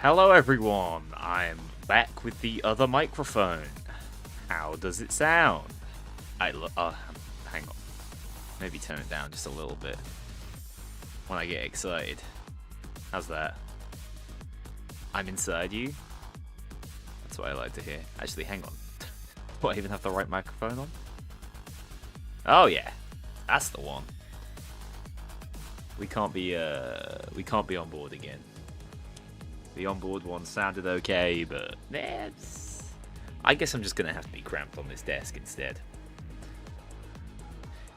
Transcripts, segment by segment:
Hello everyone, I'm back with the other microphone. How does it sound? Hang on. Maybe turn it down just a little bit when I get excited. How's that? I'm inside you? That's what I like to hear. Actually, hang on. Do I even have the right microphone on? Oh yeah, that's the one. We can't be on board again. The onboard one sounded okay, but I guess I'm just gonna have to be cramped on this desk instead.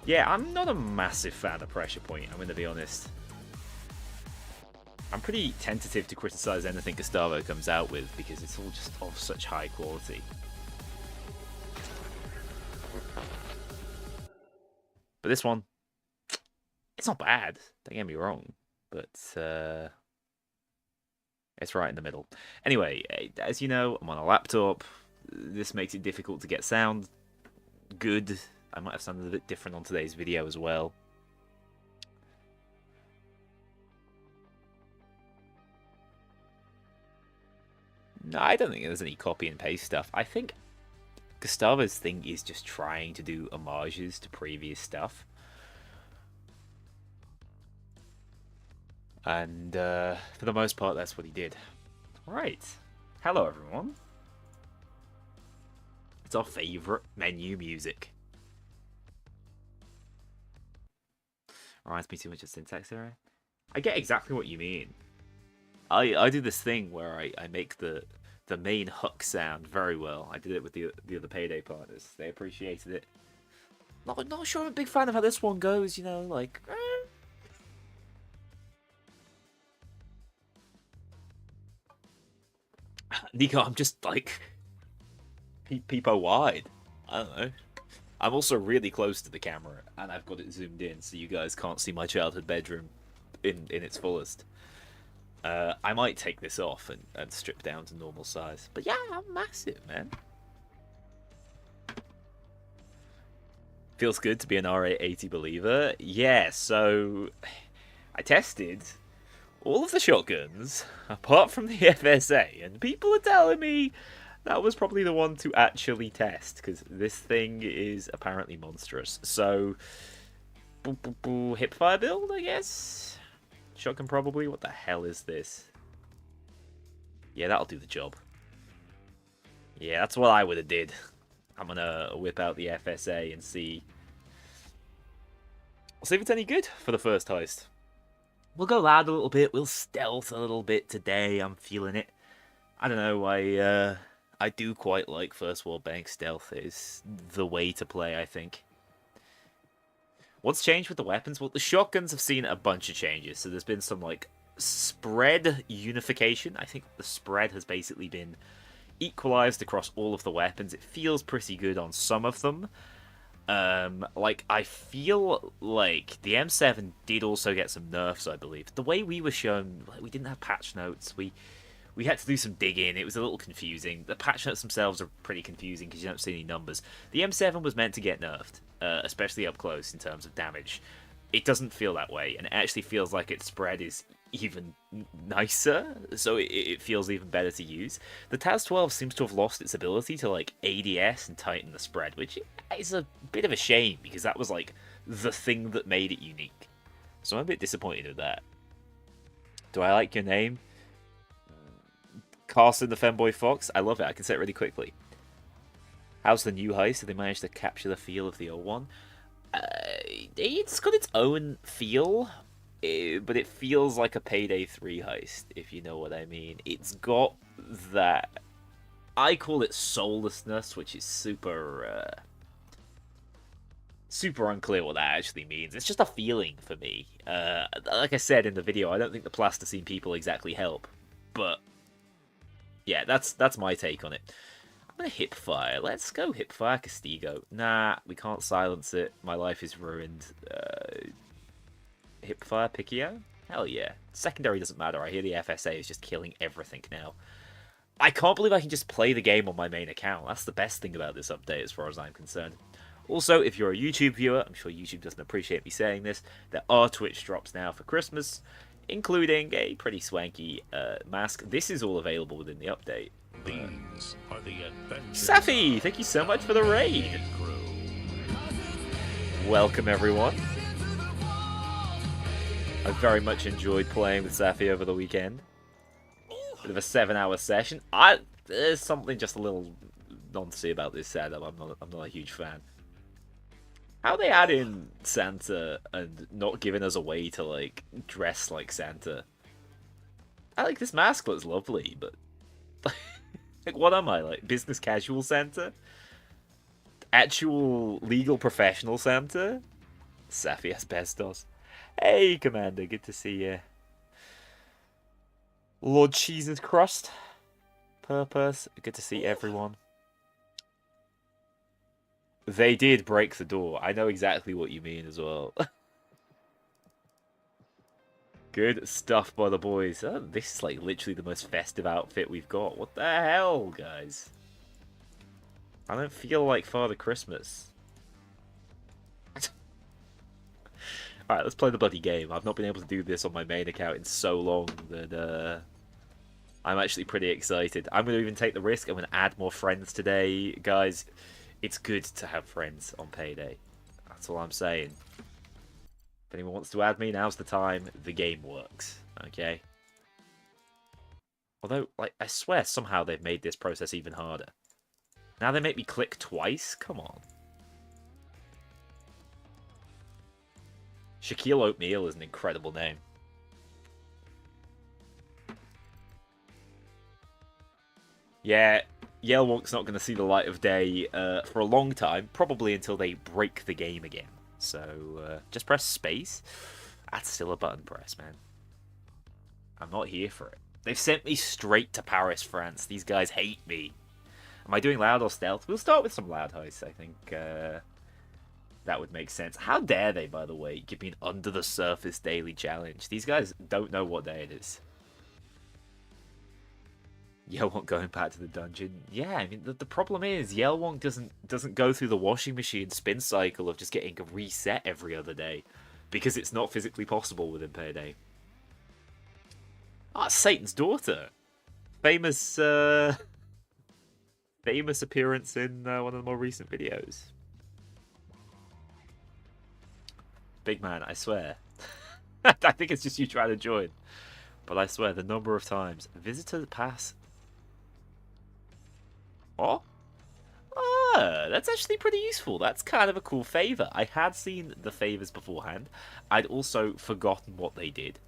Yeah, I'm not a massive fan of Pressure Point, I'm gonna be honest. I'm pretty tentative to criticize anything Gustavo comes out with because it's all just of such high quality. But this one, it's not bad, don't get me wrong, but it's right in the middle. Anyway, as you know, I'm on a laptop. This makes it difficult to get sound good. I might have sounded a bit different on today's video as well. No, I don't think there's any copy and paste stuff. I think Gustavo's thing is just trying to do homages to previous stuff. And for the most part, that's what he did. Right. Hello, everyone. It's our favourite menu music. Reminds me too much of syntax error. I get exactly what you mean. I do this thing where I make the main hook sound very well. I did it with the other Payday partners. They appreciated it. Not sure I'm a big fan of how this one goes, you know, like... Nico, I'm just like peepo wide. I don't know. I'm also really close to the camera, and I've got it zoomed in, so you guys can't see my childhood bedroom in its fullest. I might take this off and strip down to normal size. But yeah, I'm massive, man. Feels good to be an RA80 believer. Yeah, so I tested all of the shotguns, apart from the FSA, and people are telling me that was probably the one to actually test, because this thing is apparently monstrous. So, hipfire build, I guess? Shotgun probably? What the hell is this? Yeah, that'll do the job. Yeah, that's what I would have did. I'm gonna whip out the FSA and see if it's any good for the first heist. We'll go loud a little bit, we'll stealth a little bit today, I'm feeling it. I don't know, I do quite like First World Bank stealth. It's the way to play, I think. What's changed with the weapons? Well, the shotguns have seen a bunch of changes, so there's been some, like, spread unification. I think the spread has basically been equalized across all of the weapons. It feels pretty good on some of them. Like, I feel like the M7 did also get some nerfs, I believe. The way we were shown, we didn't have patch notes. We had to do some digging. It was a little confusing. The patch notes themselves are pretty confusing because you don't see any numbers. The M7 was meant to get nerfed, especially up close in terms of damage. It doesn't feel that way, and it actually feels like its spread is even nicer, so it feels even better to use. The TAS-12 seems to have lost its ability to, like, ADS and tighten the spread, which is a bit of a shame, because that was, like, the thing that made it unique. So I'm a bit disappointed with that. Do I like your name? Carson the Femboy Fox? I love it, I can say it really quickly. How's the new heist? Did they manage to capture the feel of the old one? It's got its own feel, but it feels like a Payday 3 heist, if you know what I mean. It's got that... I call it soullessness, which is super unclear what that actually means. It's just a feeling for me. Like I said in the video, I don't think the plasticine people exactly help, but yeah, that's my take on it. I'm gonna hipfire. Let's go hipfire Castigo. Nah, we can't silence it. My life is ruined. Hipfire Picchio? Hell yeah. Secondary doesn't matter. I hear the FSA is just killing everything now. I can't believe I can just play the game on my main account. That's the best thing about this update as far as I'm concerned. Also, if you're a YouTube viewer, I'm sure YouTube doesn't appreciate me saying this, there are Twitch drops now for Christmas. including a pretty swanky mask. This is all available within the update. These are the adventures. Safi, thank you so much for the raid. Welcome, everyone. I very much enjoyed playing with Safi over the weekend. Bit of a 7-hour session. There's something just a little nonsense about this setup. I'm not a huge fan. How they add in Santa and not giving us a way to like dress like Santa. I like this mask looks lovely, but like what am I, like business casual Santa? Actual legal professional Santa? Safi Asbestos. Hey Commander, good to see you. Lord Cheese's Crust. Purpose, good to see everyone. They did break the door. I know exactly what you mean as well. Good stuff by the boys. Oh, this is like literally the most festive outfit we've got. What the hell, guys? I don't feel like Father Christmas. Alright, let's play the bloody game. I've not been able to do this on my main account in so long that I'm actually pretty excited. I'm going to even take the risk. I'm going to add more friends today. Guys, it's good to have friends on Payday. That's all I'm saying. If anyone wants to add me, now's the time. The game works. Okay? Although, like, I swear somehow they've made this process even harder. Now they make me click twice? Come on. Shaquille Oatmeal is an incredible name. Yeah, Yalewonk's not going to see the light of day for a long time, probably until they break the game again. So, just press space. That's still a button press, man. I'm not here for it. They've sent me straight to Paris, France. These guys hate me. Am I doing loud or stealth? We'll start with some loud heists, I think. That would make sense. How dare they, by the way, give me an under-the-surface daily challenge? These guys don't know what day it is. Yelwonk going back to the dungeon. Yeah, I mean, the problem is Yelwonk doesn't go through the washing machine spin cycle of just getting a reset every other day. Because it's not physically possible within Payday. Ah, Satan's daughter. Famous, famous appearance in one of the more recent videos. Big man, I swear. I think it's just you trying to join. But I swear, the number of times. Visitor pass. Oh? Ah, that's actually pretty useful. That's kind of a cool favour. I had seen the favours beforehand. I'd also forgotten what they did.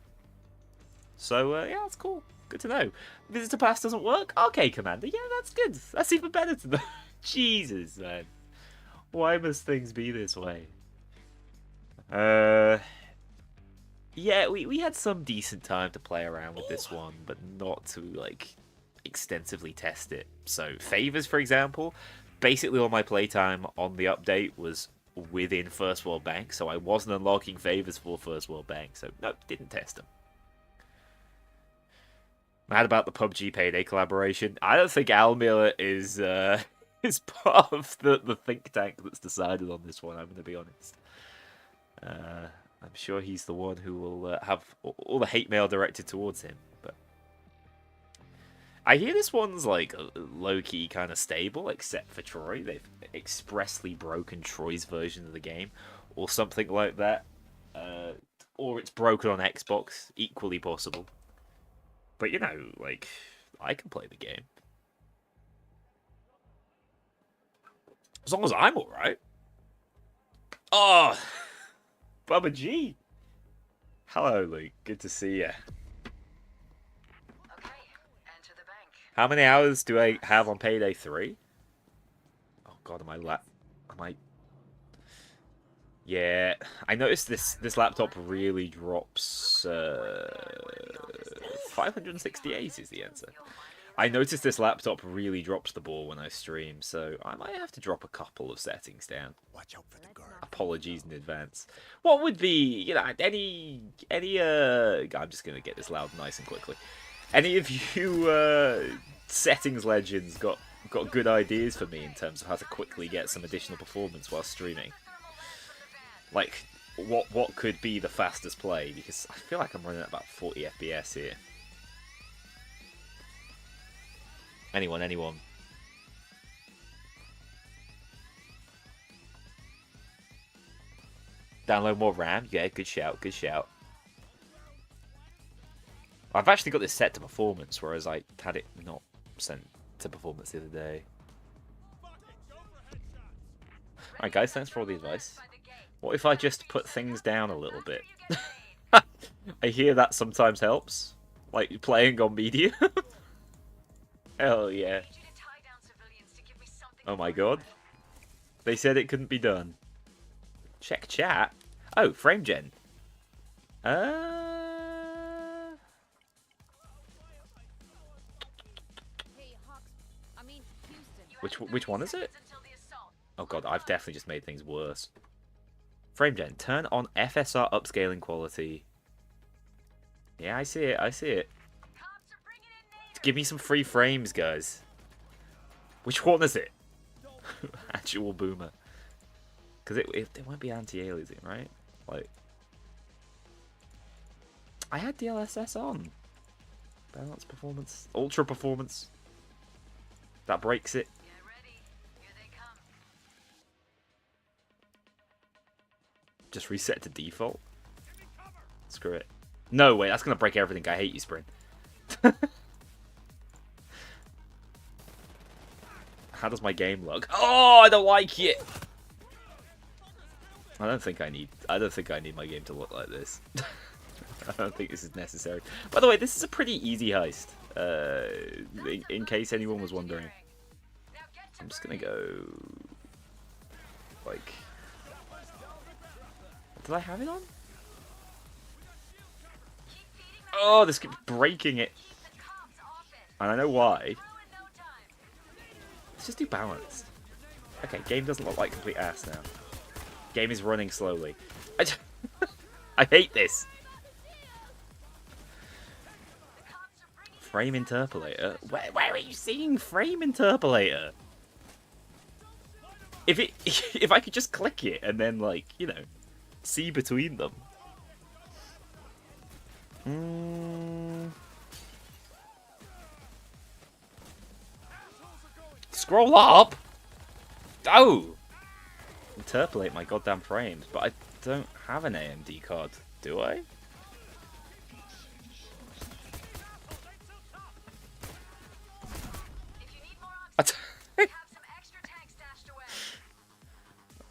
So, yeah, that's cool. Good to know. Visitor pass doesn't work? Okay, Commander. Yeah, that's good. That's even better to know. Jesus, man. Why must things be this way? Yeah, we had some decent time to play around with this one, but not to, like, extensively test it. So, favors, for example, basically all my playtime on the update was within First World Bank, so I wasn't unlocking favors for First World Bank, so, nope, didn't test them. Mad about the PUBG Payday collaboration. I don't think Almir is part of the think tank that's decided on this one, I'm going to be honest. I'm sure he's the one who will have all the hate mail directed towards him. But I hear this one's like low-key kind of stable, except for Troy. They've expressly broken Troy's version of the game, or something like that. Or it's broken on Xbox, equally possible. But you know, like, I can play the game. As long as I'm alright. Oh! Bubba G! Hello, Luke. Good to see you. Okay, enter the bank. How many hours do I have on Payday 3? Oh god, am I... Yeah, I noticed this laptop really drops... 568 is the answer. I noticed this laptop really drops the ball when I stream, so I might have to drop a couple of settings down. Watch out for the guard. Apologies in advance. What would be, you know, any I'm just gonna get this loud nice and quickly. Any of you settings legends got good ideas for me in terms of how to quickly get some additional performance while streaming? Like, what could be the fastest play, because I feel like I'm running at about 40 FPS here. Anyone. Download more RAM? Yeah, good shout. I've actually got this set to performance, whereas I had it not sent to performance the other day. Alright guys, thanks for all the advice. What if I just put things down a little bit? I hear that sometimes helps. Like playing on medium. Hell yeah. Oh my god. They said it couldn't be done. Check chat. Oh, frame gen. Which one is it? Oh god, I've definitely just made things worse. Frame gen. Turn on FSR upscaling quality. Yeah, I see it. Give me some free frames, guys. Which one is it? Actual boomer. Because it won't be anti-aliasing, right? Like, I had DLSS on. Balance performance. Ultra performance. That breaks it. Just reset to default. Screw it. No way, that's going to break everything. I hate you, Spring. How does my game look? Oh, I don't like it. I don't think I need my game to look like this. I don't think this is necessary. By the way, this is a pretty easy heist. In case anyone was wondering. I'm just gonna go like, did I have it on? Oh, this keeps breaking it. And I know why. Let's just do balanced. Okay, game doesn't look like complete ass now. Game is running slowly. I hate this. Frame interpolator? Where are you seeing frame interpolator? If I could just click it and then, like, you know, see between them. Scroll up! Oh! Interpolate my goddamn frames, but I don't have an AMD card, do I?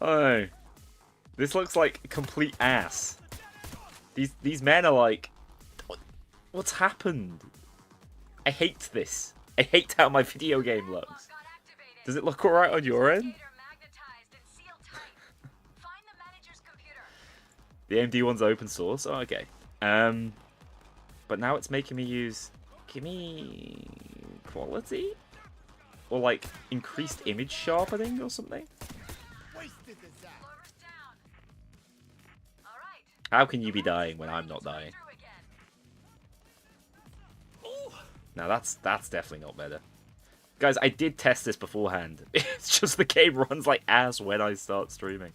Oh, this looks like complete ass. These men are like, what's happened? I hate this. I hate how my video game looks. Does it look alright on your end? The AMD one's open source. Oh, okay. But now it's making me use. Give me quality, or like increased image sharpening or something. How can you be dying when I'm not dying? Now that's definitely not better. Guys, I did test this beforehand. It's just the game runs like ass when I start streaming.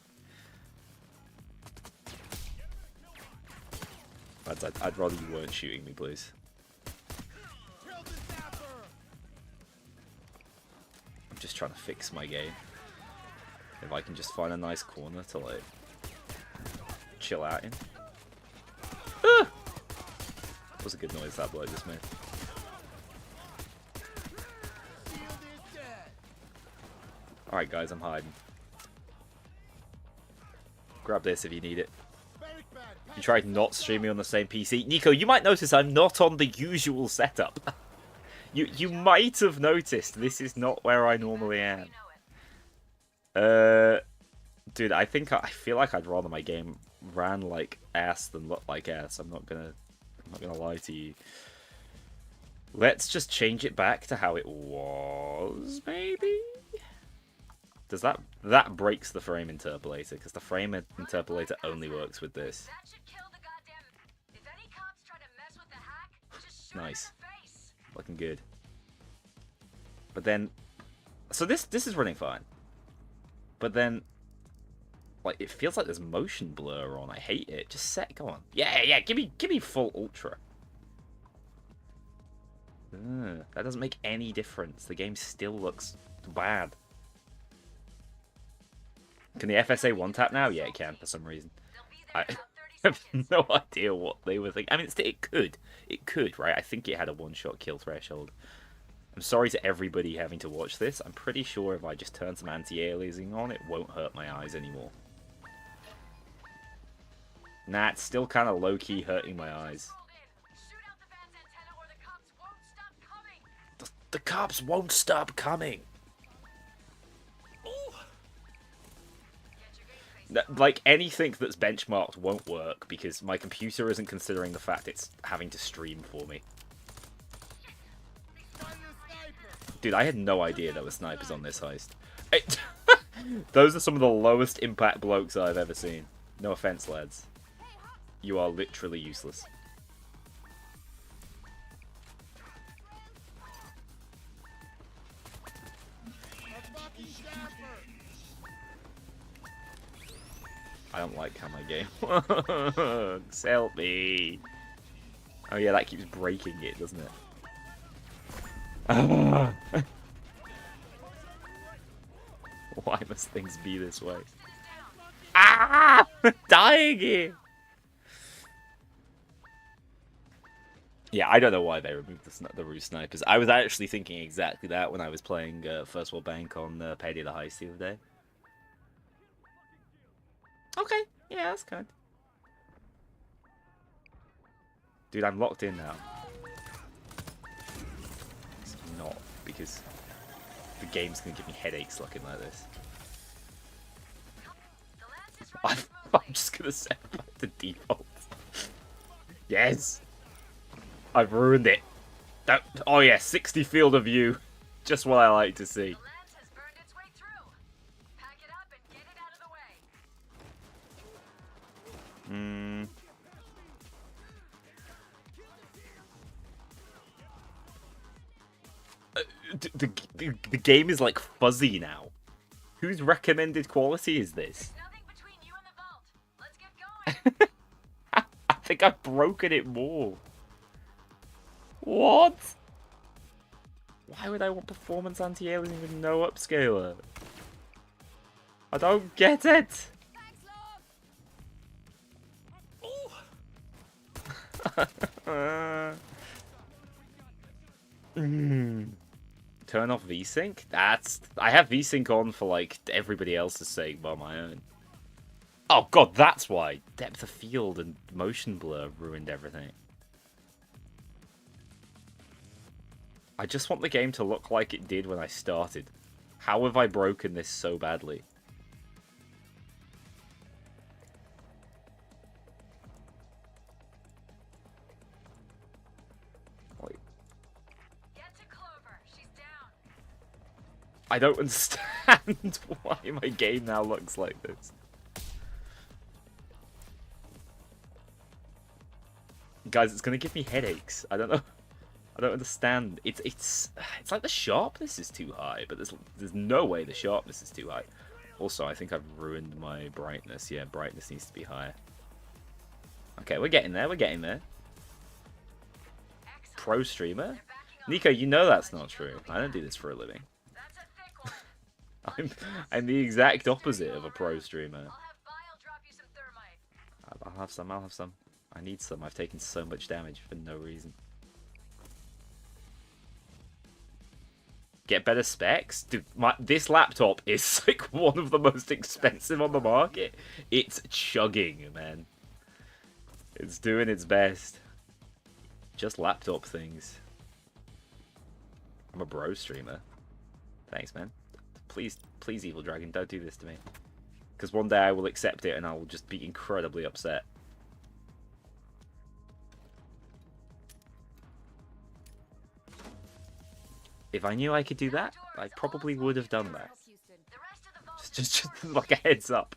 I'd rather you weren't shooting me, please. I'm just trying to fix my game. If I can just find a nice corner to, like, chill out in. Ah! That was a good noise that bloke just made. Alright guys, I'm hiding. Grab this if you need it. You tried not streaming on the same PC. Nico, you might notice I'm not on the usual setup. You might have noticed this is not where I normally am. Dude, I feel like I'd rather my game ran like ass than looked like ass. I'm not gonna lie to you. Let's just change it back to how it was, maybe? Does that breaks the frame interpolator, because the frame interpolator only works with this. Nice. Looking good. But then, so this is running fine. But then Like, it feels like there's motion blur on. I hate it. Just set, go on. Yeah, give me full ultra. That doesn't make any difference. The game still looks bad. Can the FSA one-tap now? Yeah, it can, for some reason. I have no idea what they were thinking. I mean, it could. It could, right? I think it had a one-shot kill threshold. I'm sorry to everybody having to watch this. I'm pretty sure if I just turn some anti-aliasing on, it won't hurt my eyes anymore. Nah, it's still kind of low-key hurting my eyes. The cops won't stop coming! Like, anything that's benchmarked won't work because my computer isn't considering the fact it's having to stream for me. Dude, I had no idea there were snipers on this heist. Those are some of the lowest impact blokes I've ever seen. No offense, lads. You are literally useless. I don't like how my game works. Help me. Oh yeah, that keeps breaking it, doesn't it? Why must things be this way? Ah! Dying here! Yeah, I don't know why they removed the roost snipers. I was actually thinking exactly that when I was playing First World Bank on Payday the Heist the other day. Okay, yeah, that's kind. Dude, I'm locked in now. It's not, because the game's gonna give me headaches looking like this. I'm just gonna set it back to default. Yes! I've ruined it. Oh yeah, 60 field of view. Just what I like to see. The game is like fuzzy now. Whose recommended quality is this? I think I've broken it more. What? Why would I want performance anti-aliasing with no upscaler? I don't get it. Turn off VSync? I have VSync on for like everybody else's sake but my own. Oh god, that's why. Depth of field and motion blur ruined everything. I just want the game to look like it did when I started. How have I broken this so badly? Wait. Get to Clover. She's down. I don't understand why my game now looks like this. Guys, it's gonna give me headaches. I don't know. I don't understand. It's like the sharpness is too high, but there's no way the sharpness is too high. Also, I think I've ruined my brightness. Yeah, brightness needs to be higher. Okay, we're getting there. We're getting there. Pro streamer? Nico, you know that's not true. I don't do this for a living. I'm the exact opposite of a pro streamer. I'll have some. I'll have some. I need some. I've taken so much damage for no reason. Get better specs? Dude, this laptop is like one of the most expensive on the market. It's chugging, man. It's doing its best. Just laptop things. I'm a bro streamer. Thanks, man. Please, please, Evil Dragon, don't do this to me. Because one day I will accept it and I will just be incredibly upset. If I knew I could do that, I probably would have done that. Just like a heads up.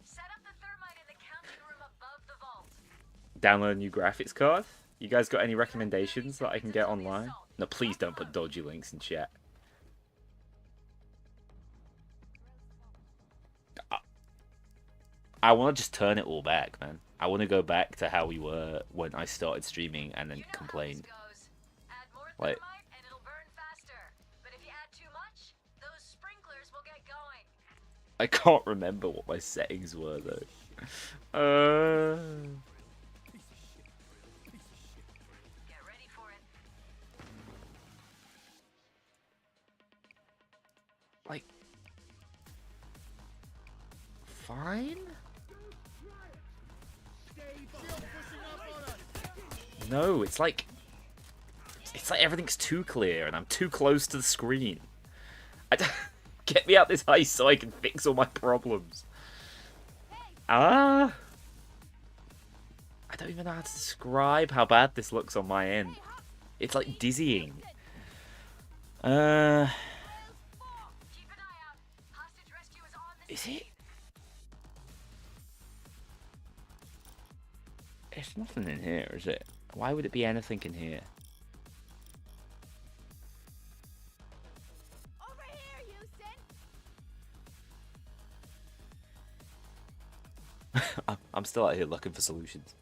Download a new graphics card? You guys got any recommendations that I can get online? No, please don't put dodgy links in chat. I want to just turn it all back, man. I want to go back to how we were when I started streaming and then complain. Like, I can't remember what my settings were though. Like, fine? No, it's like everything's too clear and I'm too close to the screen. Get me out this heist so I can fix all my problems. I don't even know how to describe how bad this looks on my end. It's like dizzying. Is it? There's nothing in here, is it? Why would it be anything in here? Over here, Houston. I'm still out here looking for solutions.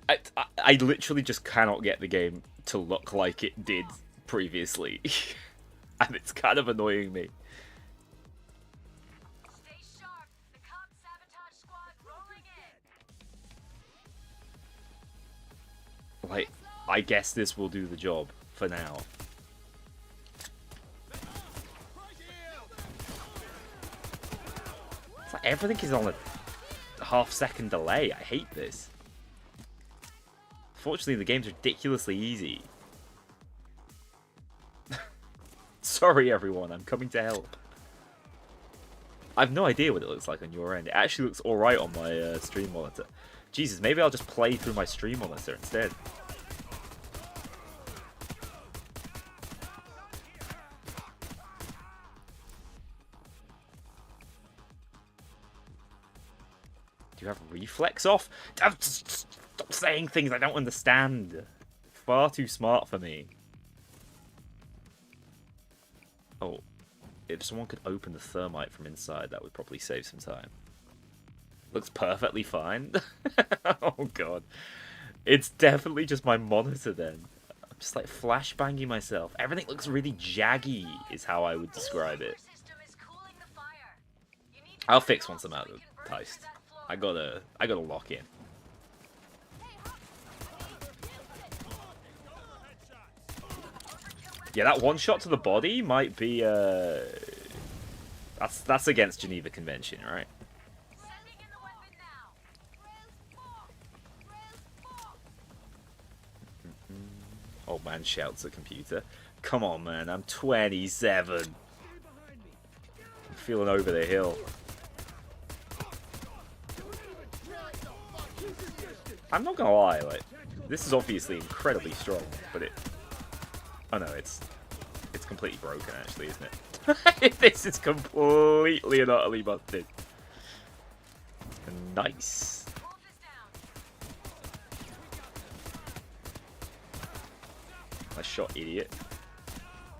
I literally just cannot get the game to look like it did previously. And it's kind of annoying me. Stay sharp. The cop sabotage squad rolling in. Like, I guess this will do the job for now. It's like everything is on a half-second delay. I hate this. Fortunately, the game's ridiculously easy. Sorry, everyone. I'm coming to help. I have no idea what it looks like on your end. It actually looks alright on my stream monitor. Jesus, maybe I'll just play through my stream monitor instead. Do you have reflex off? Stop saying things I don't understand. Far too smart for me. Oh, if someone could open the thermite from inside, that would probably save some time. Looks perfectly fine. Oh god. It's definitely just my monitor then. I'm just like flashbanging myself. Everything looks really jaggy is how I would describe it. I'll fix once I'm out of the heist. I gotta lock in. Yeah, that one shot to the body might be that's against Geneva Convention, right? Old man shouts at computer. Come on, man, I'm 27. I'm feeling over the hill. I'm not gonna lie, like, this is obviously incredibly strong, but it... Oh no, it's completely broken actually, isn't it? This is completely and utterly busted. Nice. Nice shot, idiot.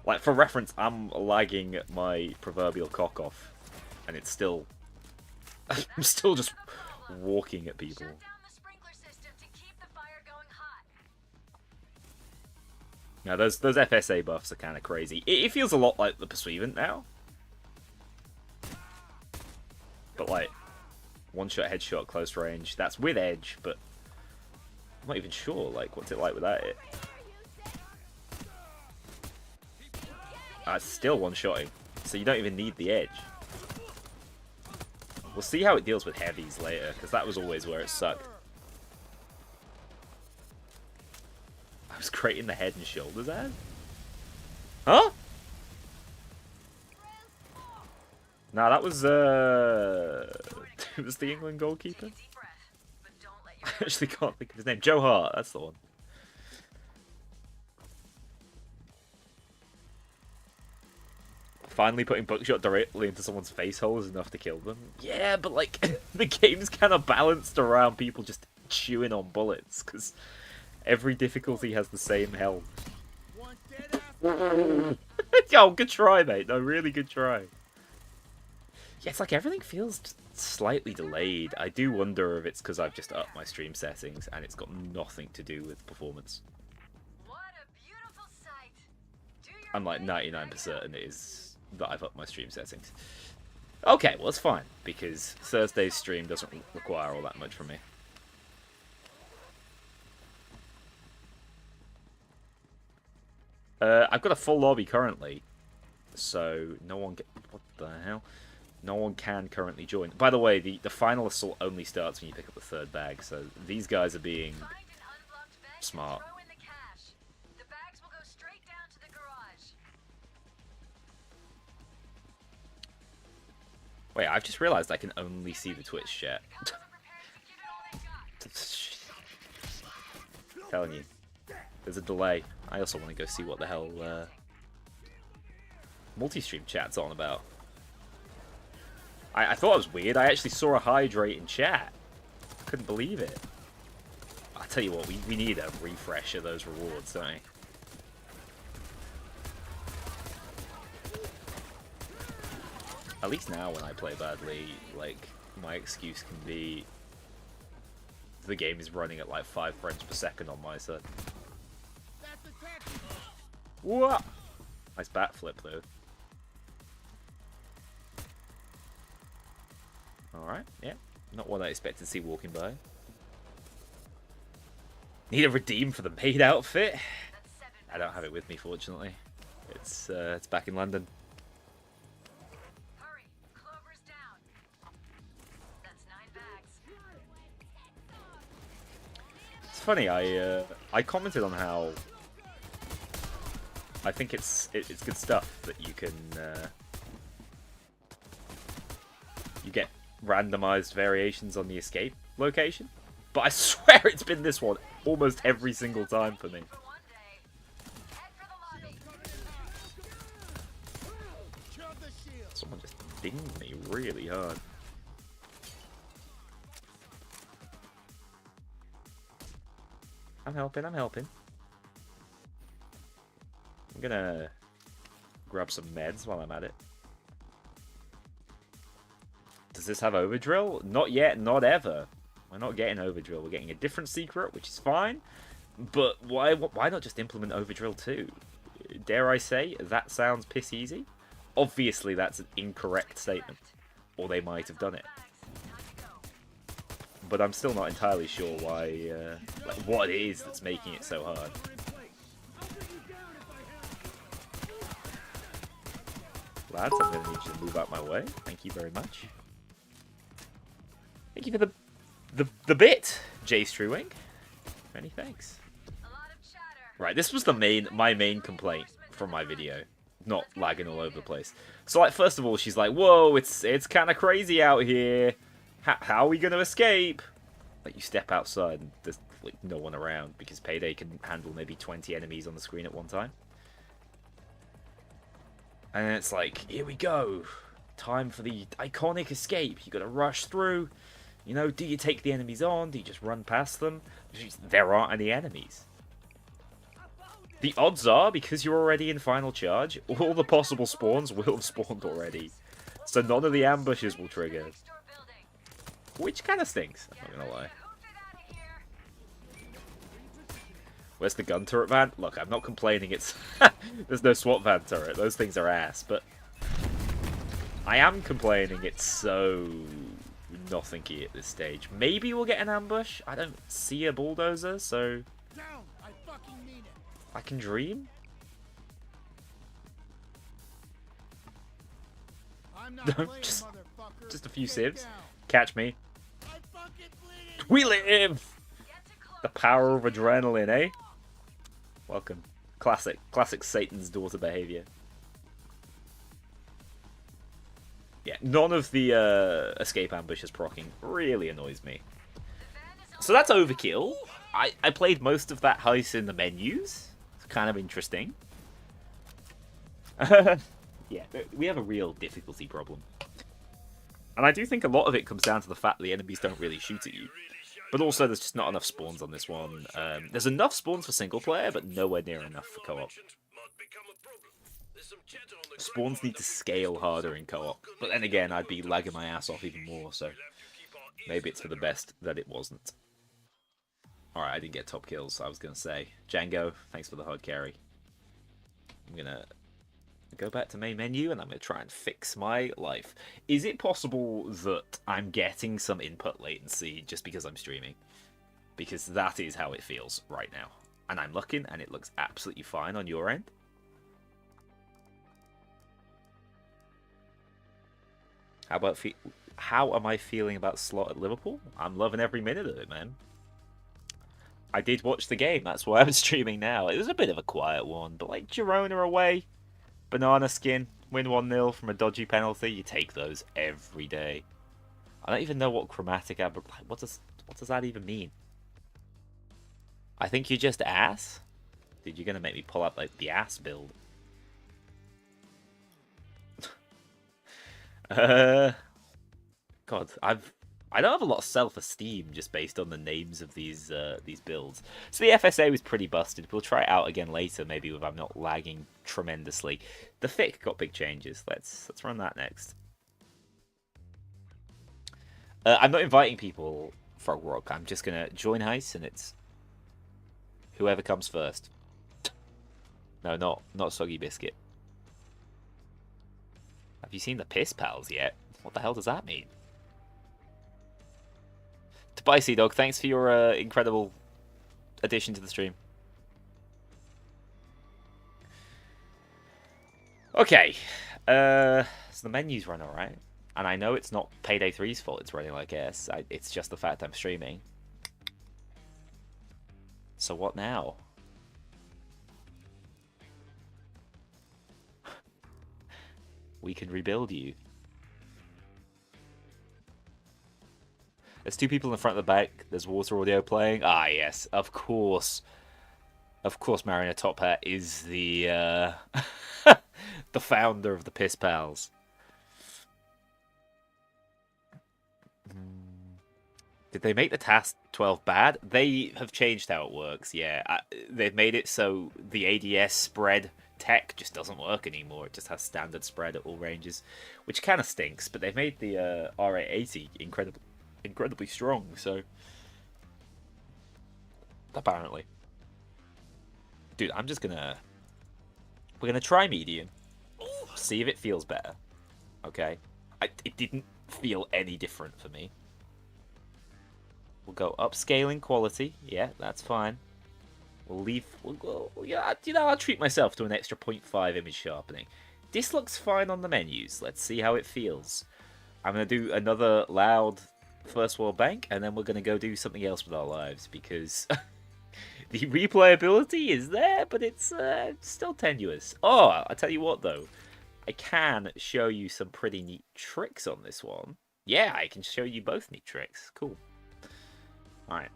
Like, for reference, I'm lagging my proverbial cock off, and it's still... I'm still just walking at people. Now, those FSA buffs are kind of crazy. It feels a lot like the Pursuivant now. But, like, one-shot, headshot, close range. That's with edge, but I'm not even sure, like, what's it like without it? It's still one-shotting, so you don't even need the edge. We'll see how it deals with heavies later, because that was always where it sucked. I was creating the head and shoulders ad? Huh? Nah, that was, it was the England goalkeeper. I actually can't think of his name. Joe Hart, that's the one. Finally putting buckshot directly into someone's face hole is enough to kill them. Yeah, but like, the game's kind of balanced around people just chewing on bullets, because every difficulty has the same health. Oh, good try, mate. No, really good try. Yeah, it's like everything feels slightly delayed. I do wonder if it's because I've just upped my stream settings and it's got nothing to do with performance. What a beautiful sight. Do your I'm like thing, 99% Echo. certain it is that I've upped my stream settings. Okay, well, it's fine, because Thursday's stream doesn't require all that much from me. I've got a full lobby currently, so no one what the hell? No one can currently join. By the way, the final assault only starts when you pick up the third bag, so these guys are being Find an unblocked bank and smart. throw in the cash. The bags will go straight down to the garage. Wait, I've just realized I can only see the Twitch chat. Cops are prepared to give it all they've got. Telling you, there's a delay. I also want to go see what the hell multi-stream chat's on about. I thought it was weird. I actually saw a hydrate in chat. Couldn't believe it. I'll tell you what, we need a refresh of those rewards, don't we? At least now when I play badly, like, my excuse can be the game is running at like 5 frames per second on my side. What? Nice bat flip though. Alright, yeah. Not what I expected to see walking by. Need a redeem for the maid outfit? That's 7 I don't have it with me, fortunately. It's back in London. Hurry, Clover's down. That's 9 bags. It's funny, I commented on how I think it's good stuff that you can you get randomized variations on the escape location, but I swear it's been this one almost every single time for me. For one day. Head for the lobby. Someone just dinged me really hard. I'm helping, I'm helping. I'm gonna grab some meds while I'm at it. Does this have overdrill? Not yet, not ever. We're not getting overdrill. We're getting a different secret, which is fine. But why not just implement overdrill too? Dare I say, that sounds piss easy? Obviously, that's an incorrect statement. Or they might have done it. But I'm still not entirely sure why, like, what it is that's making it so hard. Lads, I'm going to need you to move out my way. Thank you very much. Thank you for the bit, Jay Struwing. Many thanks. A lot of chatter. Right, this was my main complaint from my video. Not lagging all over the place. So, like, first of all, she's like, whoa, it's kind of crazy out here. How are we going to escape? Like, you step outside and there's, like, no one around because Payday can handle maybe 20 enemies on the screen at one time. And it's like, here we go. Time for the iconic escape. You gotta rush through. You know, do you take the enemies on? Do you just run past them? There aren't any enemies. The odds are, because you're already in final charge, all the possible spawns will have spawned already. So none of the ambushes will trigger. Next door building. Which kind of stinks, I'm not gonna lie. Hoofed it out of here. Where's the gun turret van? Look, I'm not complaining, it's... There's no SWAT van turret, those things are ass, but... I am complaining it's so... nothingy at this stage. Maybe we'll get an ambush? I don't see a bulldozer, so... Down! I fucking mean it! I can dream? I'm not No, playing, just motherfucker. a few Get civs. down. Catch me. I fucking bleeding! We live! Get to The Clover. power of adrenaline, eh? Welcome. Classic Satan's daughter behavior. Yeah, none of the escape ambushes proccing really annoys me. The van is on So that's overkill. I played most of that heist in the menus. It's kind of interesting. Yeah, we have a real difficulty problem. And I do think a lot of it comes down to the fact that the enemies don't really shoot at you. But also, there's just not enough spawns on this one. There's enough spawns for single player, but nowhere near enough for co-op. Spawns need to scale harder in co-op, but then again, I'd be lagging my ass off even more, so maybe it's for the best that it wasn't. Alright, I didn't get top kills, I was going to say. Django, thanks for the hard carry. I'm going to go back to main menu, and I'm going to try and fix my life. Is it possible that I'm getting some input latency just because I'm streaming? Because that is how it feels right now. And I'm looking, and it looks absolutely fine on your end. How am I feeling about slot at Liverpool? I'm loving every minute of it, man. I did watch the game, that's why I'm streaming now. It was a bit of a quiet one, but like Girona away, banana skin, win 1-0 from a dodgy penalty, you take those every day. I don't even know what chromatic what does that even mean? I think you're just ass? Dude, you're gonna make me pull up like the ass build. God, I don't have a lot of self-esteem just based on the names of these builds. So the FSA was pretty busted. We'll try it out again later, maybe if I'm not lagging tremendously. The FIC got big changes. Let's run that next. I'm not inviting people, Frog Rock. I'm just gonna join heist, and it's whoever comes first. No, not Soggy Biscuit. Have you seen the Piss Pals yet? What the hell does that mean? Bye, Sea Dog. Thanks for your incredible addition to the stream. Okay. So the menus run alright. And I know it's not Payday 3's fault it's running like ass. It's just the fact I'm streaming. So what now? We can rebuild you. There's two people in the front of the back. There's water audio playing. Ah, yes, of course. Of course, Mariner Top Hat is the the founder of the Piss Pals. Did they make the Task 12 bad? They have changed how it works, yeah. They've made it so the ADS spread tech just doesn't work anymore. It just has standard spread at all ranges, which kind of stinks, but they've made the RA80 incredibly strong, so apparently. Dude, I'm just gonna we're gonna try medium, see if it feels better. Okay, it didn't feel any different for me. We'll go upscaling quality. Yeah, that's fine. Yeah, you know, I'll treat myself to an extra 0.5 image sharpening. This looks fine on the menus. Let's see how it feels. I'm gonna do another loud First World Bank, and then we're going to go do something else with our lives, because the replayability is there, but it's still tenuous. Oh, I tell you what, though. I can show you some pretty neat tricks on this one. Yeah, I can show you both neat tricks. Cool. Alright.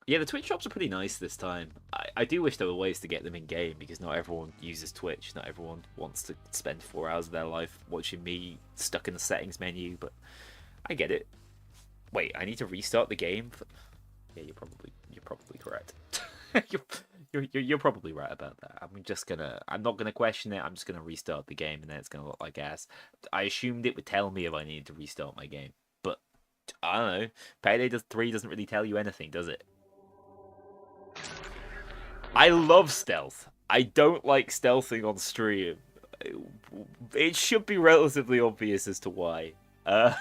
Yeah, the Twitch drops are pretty nice this time. I do wish there were ways to get them in-game, because not everyone uses Twitch. Not everyone wants to spend 4 hours of their life watching me stuck in the settings menu, but I get it. Wait, I need to restart the game? Yeah, you're probably correct. you're probably right about that. I'm not gonna question it. I'm just gonna restart the game, and then it's gonna look like ass. I assumed it would tell me if I needed to restart my game, but I don't know. Payday 3 doesn't really tell you anything, does it? I love stealth. I don't like stealthing on stream. It should be relatively obvious as to why. I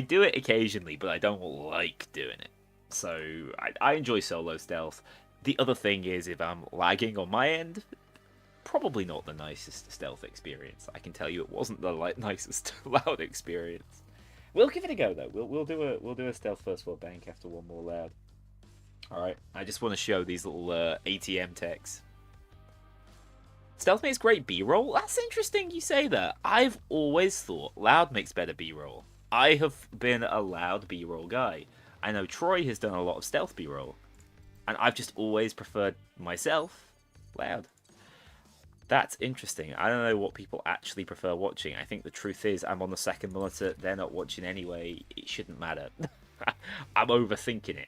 do it occasionally, but I don't like doing it. So I enjoy solo stealth. The other thing is, if I'm lagging on my end, probably not the nicest stealth experience. I can tell you it wasn't the nicest loud experience. We'll give it a go though. We'll do a stealth First World Bank after one more loud. Alright, I just want to show these little ATM techs. Stealth makes great B-roll? That's interesting you say that. I've always thought loud makes better B-roll. I have been a loud B-roll guy. I know Troy has done a lot of stealth B-roll. And I've just always preferred myself loud. That's interesting. I don't know what people actually prefer watching. I think the truth is I'm on the second monitor. They're not watching anyway. It shouldn't matter. I'm overthinking it.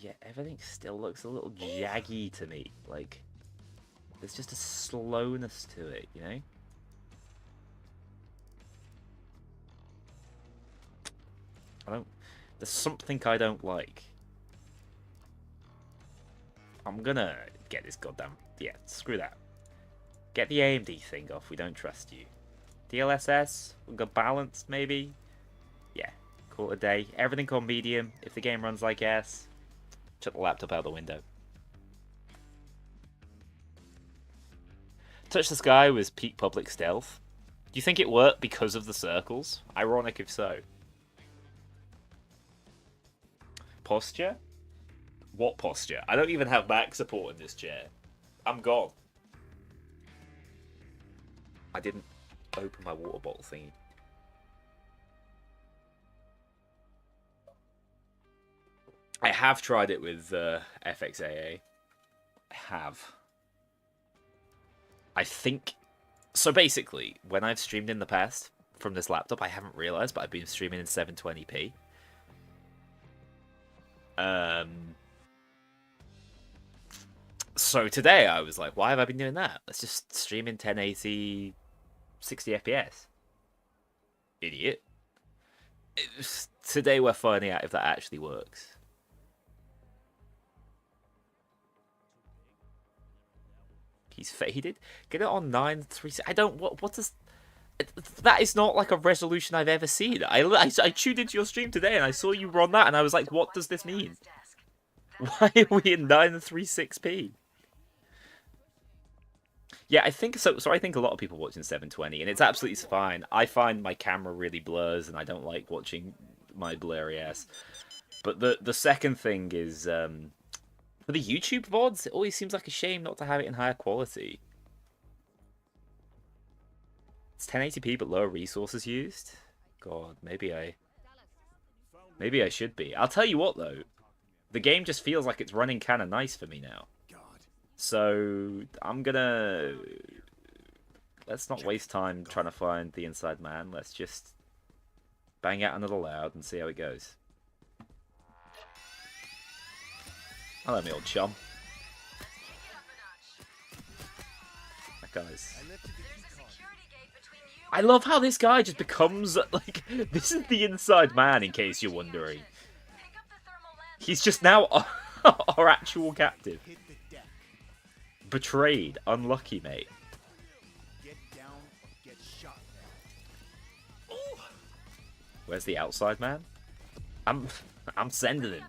yeah, everything still looks a little jaggy to me. Like, there's just a slowness to it, you know? There's something I don't like. I'm gonna get this goddamn... Yeah, screw that. Get the AMD thing off, we don't trust you. DLSS, we'll go balanced maybe? Yeah, call it a day. Everything on medium. If the game runs like S, chuck the laptop out the window. Touch the Sky was peak public stealth. Do you think it worked because of the circles? Ironic if so. Posture? What posture? I don't even have back support in this chair. I'm gone. I didn't open my water bottle thingy. I have tried it with FXAA. I have. I think... So basically, when I've streamed in the past from this laptop, I haven't realised, but I've been streaming in 720p. So today I was like, why have I been doing that? Let's just stream in 1080, 60 FPS. Idiot. Today we're finding out if that actually works. He's faded. Get it on 936. I don't. What does? That is not like a resolution I've ever seen. I tuned into your stream today and I saw you run that and I was like, what does this mean? Why are we in 936p? Yeah, I think so. So I think a lot of people watching 720 and it's absolutely fine. I find my camera really blurs and I don't like watching my blurry ass. But the second thing is for the YouTube VODs, it always seems like a shame not to have it in higher quality. It's 1080p but lower resources used. God, maybe I should be. I'll tell you what though, the game just feels like it's running kind of nice for me now. So I'm gonna... Let's not waste time trying to find the inside man. Let's just bang out another loud and see how it goes. Hello, my old chum. That guy's... I love how this guy just becomes, like, this is the inside man, in case you're wondering. He's just now our actual captive. Betrayed. Unlucky, mate. Where's the outside man? I'm sending him.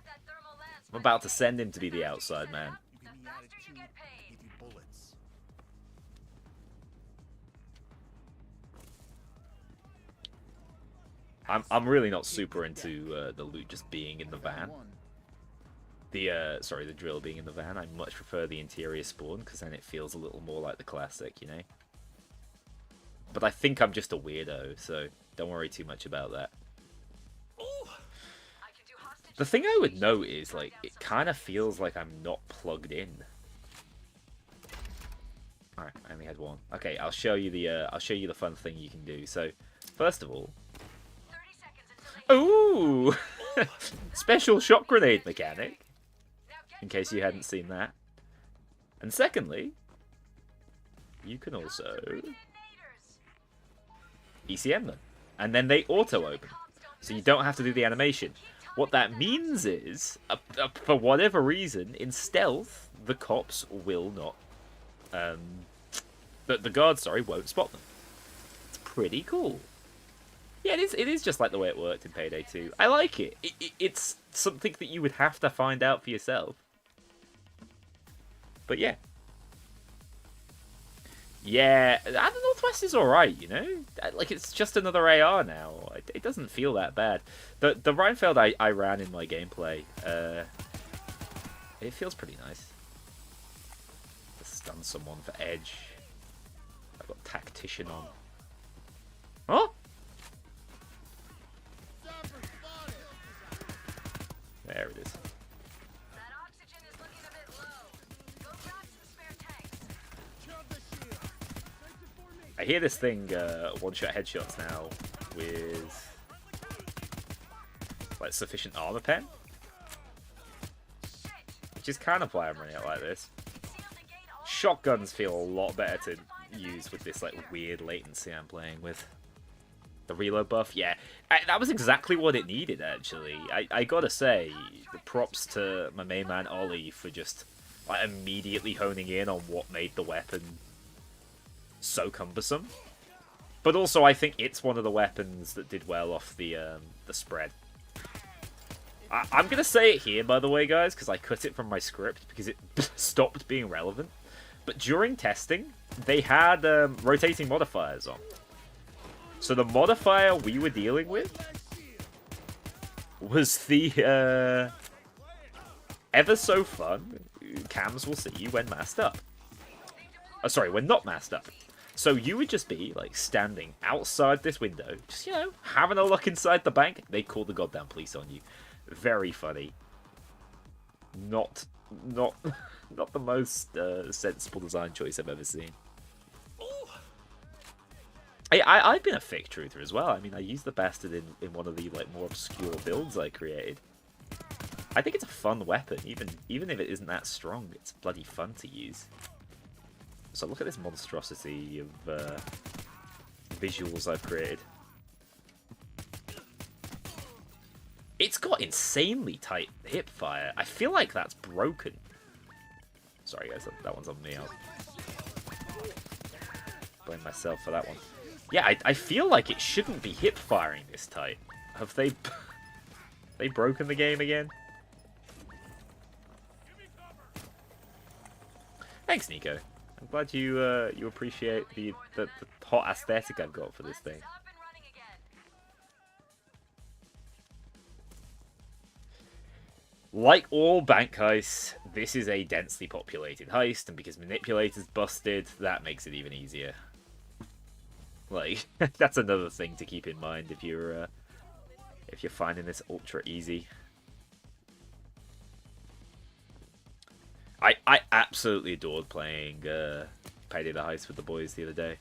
I'm about to send him to be the outside man. I'm really not super into the loot just being in the van. The drill being in the van. I much prefer the interior spawn because then it feels a little more like the classic, you know. But I think I'm just a weirdo, so don't worry too much about that. The thing I would note is, like, it kind of feels like I'm not plugged in. Alright, I only had one. Okay, I'll show you the fun thing you can do. So, first of all, ooh, special shot grenade mechanic. In case you hadn't seen that. And secondly, you can also ECM them, and then they auto open, so you don't have to do the animation. What that means is, for whatever reason, in stealth, the cops will not, the guards, sorry, won't spot them. It's pretty cool. Yeah, it is just like the way it worked in Payday 2. I like it. It's something that you would have to find out for yourself. But yeah. Yeah, the Northwest is alright, you know? Like, it's just another AR now. It doesn't feel that bad. The Rheinfeld I ran in my gameplay, it feels pretty nice. Just stun someone for edge. I've got Tactician on. Huh? There it is. I hear this thing one-shot headshots now with like sufficient armor pen. which is kind of why I'm running it like this. Shotguns feel a lot better to use with this like weird latency I'm playing with. The reload buff, yeah, that was exactly what it needed, actually. I gotta say, the props to my main man Ollie for just like immediately honing in on what made the weapon so cumbersome. But also, I think it's one of the weapons that did well off the spread. I'm gonna say it here, by the way, guys, because I cut it from my script because it stopped being relevant. But during testing, they had rotating modifiers on. So the modifier we were dealing with was the ever so fun cams will see you when masked up. Sorry, when not masked up. So you would just be like standing outside this window, just, you know, having a look inside the bank. They call the goddamn police on you. Very funny. Not the most sensible design choice I've ever seen. I've been a fake truther as well. I mean, I used the bastard in one of the like more obscure builds I created. I think it's a fun weapon, even if it isn't that strong. It's bloody fun to use. So look at this monstrosity of visuals I've created. It's got insanely tight hip fire. I feel like that's broken. Sorry guys, that one's on me. I'll blame myself for that one. Yeah, I feel like it shouldn't be hip firing this tight. Have they broken the game again? Thanks, Nico. I'm glad you you appreciate the hot aesthetic I've got for this thing. Like all bank heists, this is a densely populated heist, and because Manipulator's busted, that makes it even easier. Like, that's another thing to keep in mind if you're finding this ultra easy. I absolutely adored playing Payday the Heist with the boys the other day.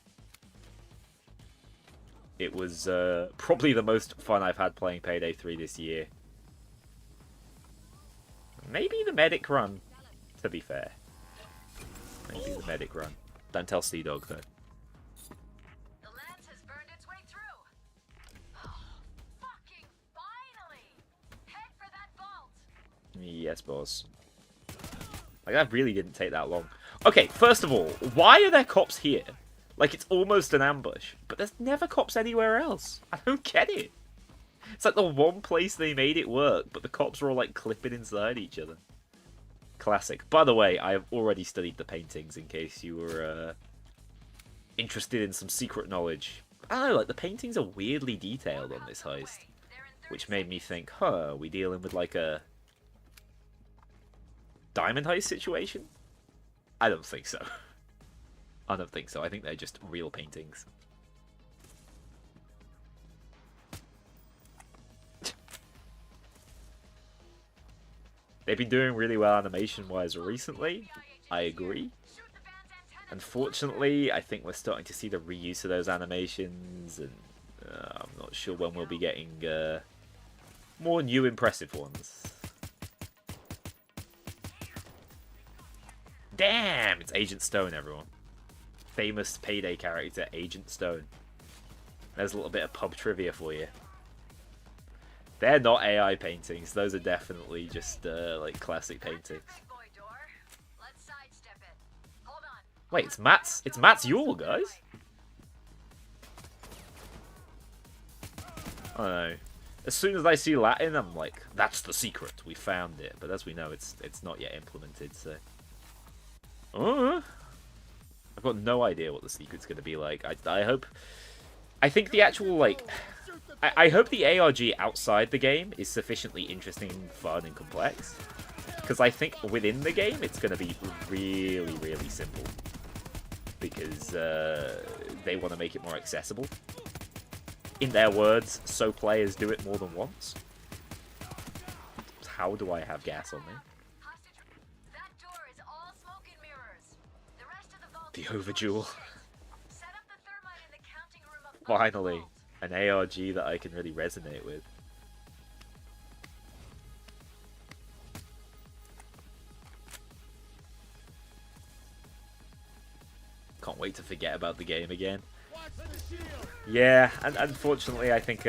It was probably the most fun I've had playing Payday 3 this year. Maybe the medic run, to be fair. Maybe the medic run. Don't tell Sea-Dog, though. The lance has burned its way through. Oh, fucking finally! Head for that vault. Yes, boss. Like, that really didn't take that long. Okay, first of all, why are there cops here? Like, it's almost an ambush, but there's never cops anywhere else. I don't get it. It's like the one place they made it work, but the cops are all, like, clipping inside each other. Classic. By the way, I have already studied the paintings in case you were interested in some secret knowledge. I don't know, like, the paintings are weirdly detailed on this heist, which made me think, huh, are we dealing with, like, a diamond heist situation? I don't think so. I don't think so. I think they're just real paintings. They've been doing really well animation-wise recently. I agree. Unfortunately, I think we're starting to see the reuse of those animations, and I'm not sure when we'll be getting more new impressive ones. Damn! It's Agent Stone, everyone. Famous Payday character, Agent Stone. There's a little bit of pub trivia for you. They're not AI paintings. Those are definitely just, like, classic paintings. Wait, it's Matt's Yule, guys? I don't know. As soon as I see Latin, I'm like, that's the secret. We found it. But as we know, it's not yet implemented, so... I've got no idea what the secret's going to be like. I hope... I think the actual, like... I hope the ARG outside the game is sufficiently interesting, fun, and complex. Because I think within the game, it's going to be really, really simple. Because they want to make it more accessible. In their words, so players do it more than once. How do I have gas on me? The Overduel. Finally, an ARG that I can really resonate with. can't wait to forget about the game again. Watch the shield. Yeah, and unfortunately, I think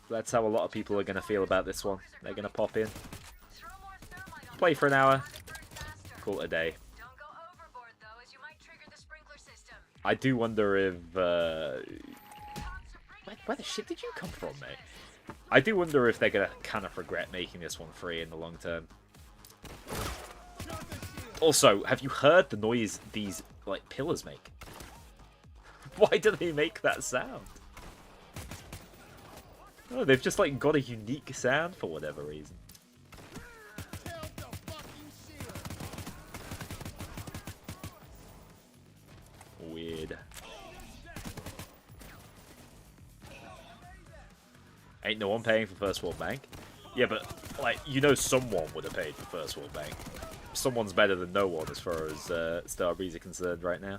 that's how a lot of people are going to feel about this one. They're going to pop in, Throw more thermite on play the for an hour, burn faster. call it a day. Don't go overboard though, as you might trigger the sprinkler system. I do wonder if... Cops are bringing where the shit did you come from, mate? I do wonder if they're going to kind of regret making this one free in the long term. Also, have you heard the noise these, like, pillars make? Why do they make that sound? Oh, they've just, like, got a unique sound for whatever reason. Held the fucking shield. Weird. Ain't no one paying for First World Bank? Yeah, but, like, you know someone would have paid for First World Bank. Someone's better than no one as far as Starbreeze are concerned right now.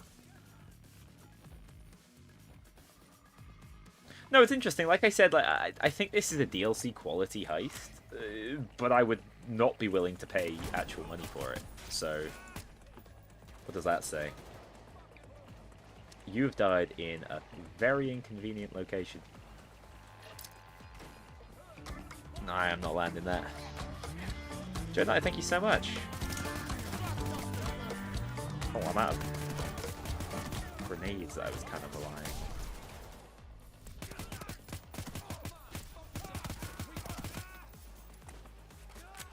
No, it's interesting. Like I said, like I think this is a DLC quality heist, but I would not be willing to pay actual money for it. So, what does that say? You have died in a very inconvenient location. No, I am not landing that. Joe Knight, thank you so much. Oh, I'm out of grenades that I was kind of relying.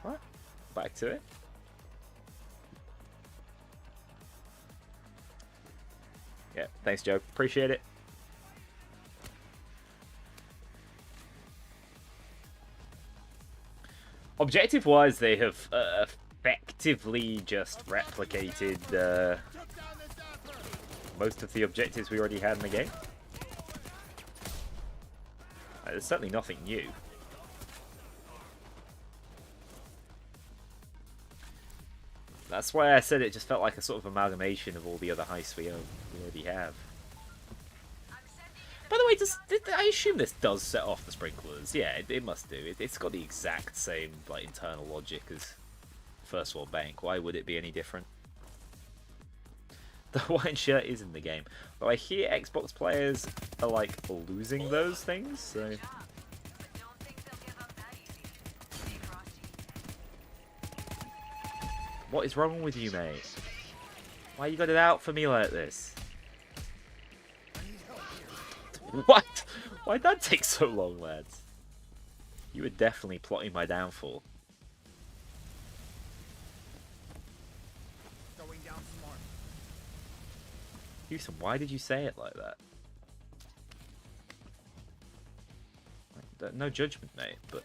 What? Back to it. Yeah, thanks, Joe. Appreciate it. Objective-wise, they have effectively just replicated most of the objectives we already had in the game. There's certainly nothing new. That's why I said it just felt like a sort of amalgamation of all the other heists we already have. By the way, I assume this does set off the sprinklers. Yeah, it must do. It's got the exact same like internal logic as First World Bank. Why would it be any different? The white shirt is in the game. Though I hear Xbox players are like losing those things, so... But don't think they'll give up that easy. Stay frosty. What is wrong with you, mate? Why you got it out for me like this? What? Why'd that take so long, lads? You were definitely plotting my downfall. Throwing down smart. Houston, why did you say it like that? No judgment, mate, but...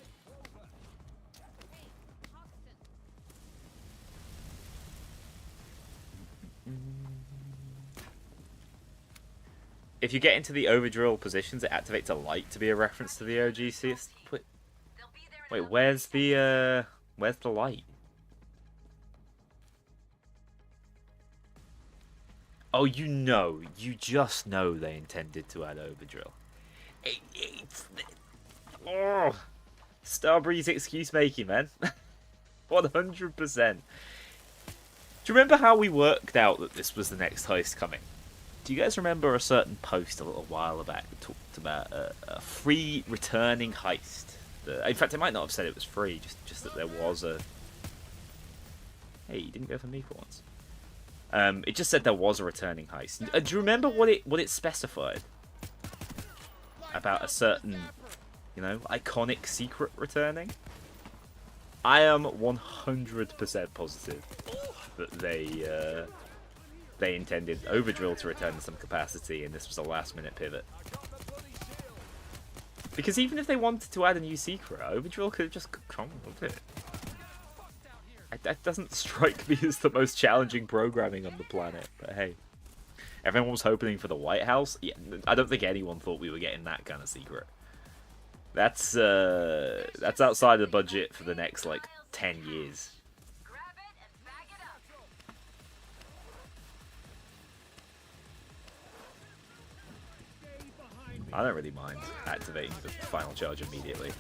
If you get into the overdrill positions, it activates a light to be a reference to the OGC. Wait, They'll be there in wait, about where's 30 seconds. where's the light? Oh, you just know they intended to add overdrill. Oh, Starbreeze excuse making, man. 100%. Do you remember how we worked out that this was the next heist coming? Do you guys remember a certain post a little while back that talked about a free returning heist? In fact, it might not have said it was free, just that there was a... Hey, you didn't go for me for once. It just said there was a returning heist. Do you remember what it specified? About a certain, iconic secret returning? I am 100% positive that they intended Overdrill to return in some capacity, and this was a last-minute pivot. Because even if they wanted to add a new secret, Overdrill could have just come with it. That doesn't strike me as the most challenging programming on the planet, but hey. Everyone was hoping for the White House. Yeah, I don't think anyone thought we were getting that kind of secret. That's outside the budget for the next, 10 years. Grab it and bag it up. I don't really mind activating the final charge immediately.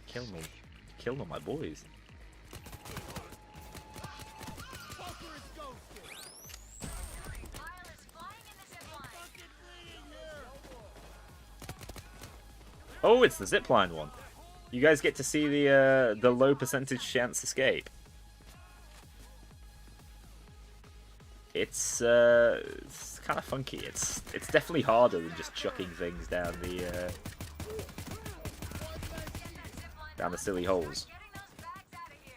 Kill me. Kill all my boys. Oh, it's the zipline one. You guys get to see the low percentage chance escape. It's kind of funky. It's definitely harder than just chucking things down the silly holes. Getting those bags out of here.